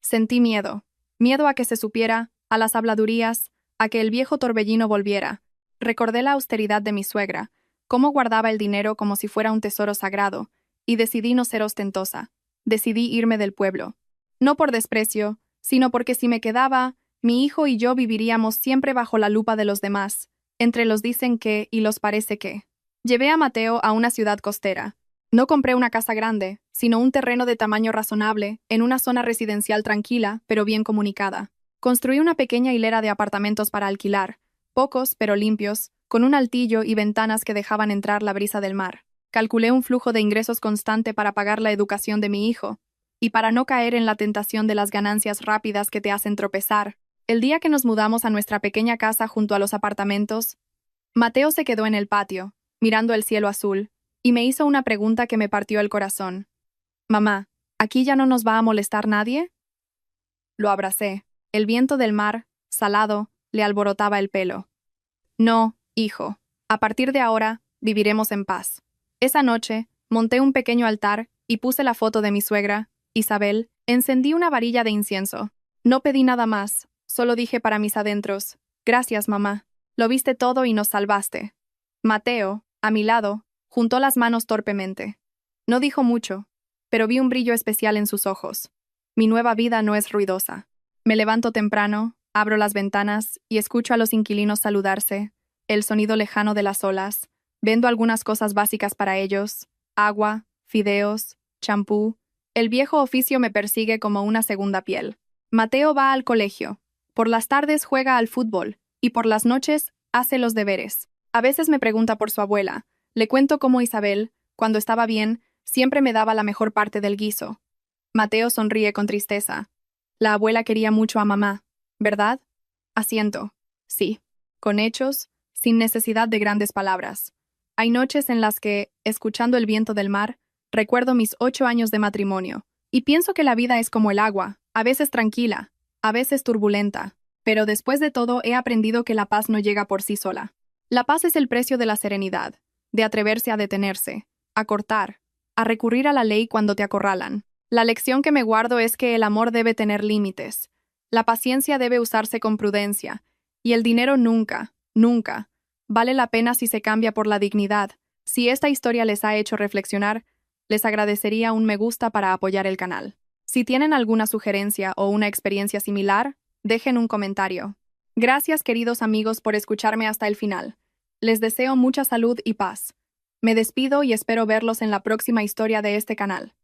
Sentí miedo. Miedo a que se supiera, a las habladurías, a que el viejo torbellino volviera. Recordé la austeridad de mi suegra, cómo guardaba el dinero como si fuera un tesoro sagrado, y decidí no ser ostentosa. Decidí irme del pueblo. No por desprecio, sino porque si me quedaba, mi hijo y yo viviríamos siempre bajo la lupa de los demás, entre los dicen que y los parece que. Llevé a Mateo a una ciudad costera. No compré una casa grande, sino un terreno de tamaño razonable, en una zona residencial tranquila, pero bien comunicada. Construí una pequeña hilera de apartamentos para alquilar, pocos pero limpios, con un altillo y ventanas que dejaban entrar la brisa del mar. Calculé un flujo de ingresos constante para pagar la educación de mi hijo, y para no caer en la tentación de las ganancias rápidas que te hacen tropezar. El día que nos mudamos a nuestra pequeña casa junto a los apartamentos, Mateo se quedó en el patio, mirando el cielo azul, y me hizo una pregunta que me partió el corazón. Mamá, ¿aquí ya no nos va a molestar nadie? Lo abracé. El viento del mar, salado, le alborotaba el pelo. No, hijo. A partir de ahora, viviremos en paz. Esa noche, monté un pequeño altar y puse la foto de mi suegra, Isabel, encendí una varilla de incienso. No pedí nada más, solo dije para mis adentros, gracias, mamá. Lo viste todo y nos salvaste. Mateo, a mi lado, juntó las manos torpemente. No dijo mucho, pero vi un brillo especial en sus ojos. Mi nueva vida no es ruidosa. Me levanto temprano, abro las ventanas y escucho a los inquilinos saludarse, el sonido lejano de las olas. Vendo algunas cosas básicas para ellos, agua, fideos, champú. El viejo oficio me persigue como una segunda piel. Mateo va al colegio. Por las tardes juega al fútbol y por las noches hace los deberes. A veces me pregunta por su abuela. Le cuento cómo Isabel, cuando estaba bien, siempre me daba la mejor parte del guiso. Mateo sonríe con tristeza. La abuela quería mucho a mamá, ¿verdad? Asiento. Sí. Con hechos, sin necesidad de grandes palabras. Hay noches en las que, escuchando el viento del mar, recuerdo mis 8 años de matrimonio, y pienso que la vida es como el agua, a veces tranquila, a veces turbulenta, pero después de todo he aprendido que la paz no llega por sí sola. La paz es el precio de la serenidad, de atreverse a detenerse, a cortar, a recurrir a la ley cuando te acorralan. La lección que me guardo es que el amor debe tener límites, la paciencia debe usarse con prudencia, y el dinero nunca, nunca, vale la pena si se cambia por la dignidad. Si esta historia les ha hecho reflexionar, les agradecería un me gusta para apoyar el canal. Si tienen alguna sugerencia o una experiencia similar, dejen un comentario. Gracias, queridos amigos, por escucharme hasta el final. Les deseo mucha salud y paz. Me despido y espero verlos en la próxima historia de este canal.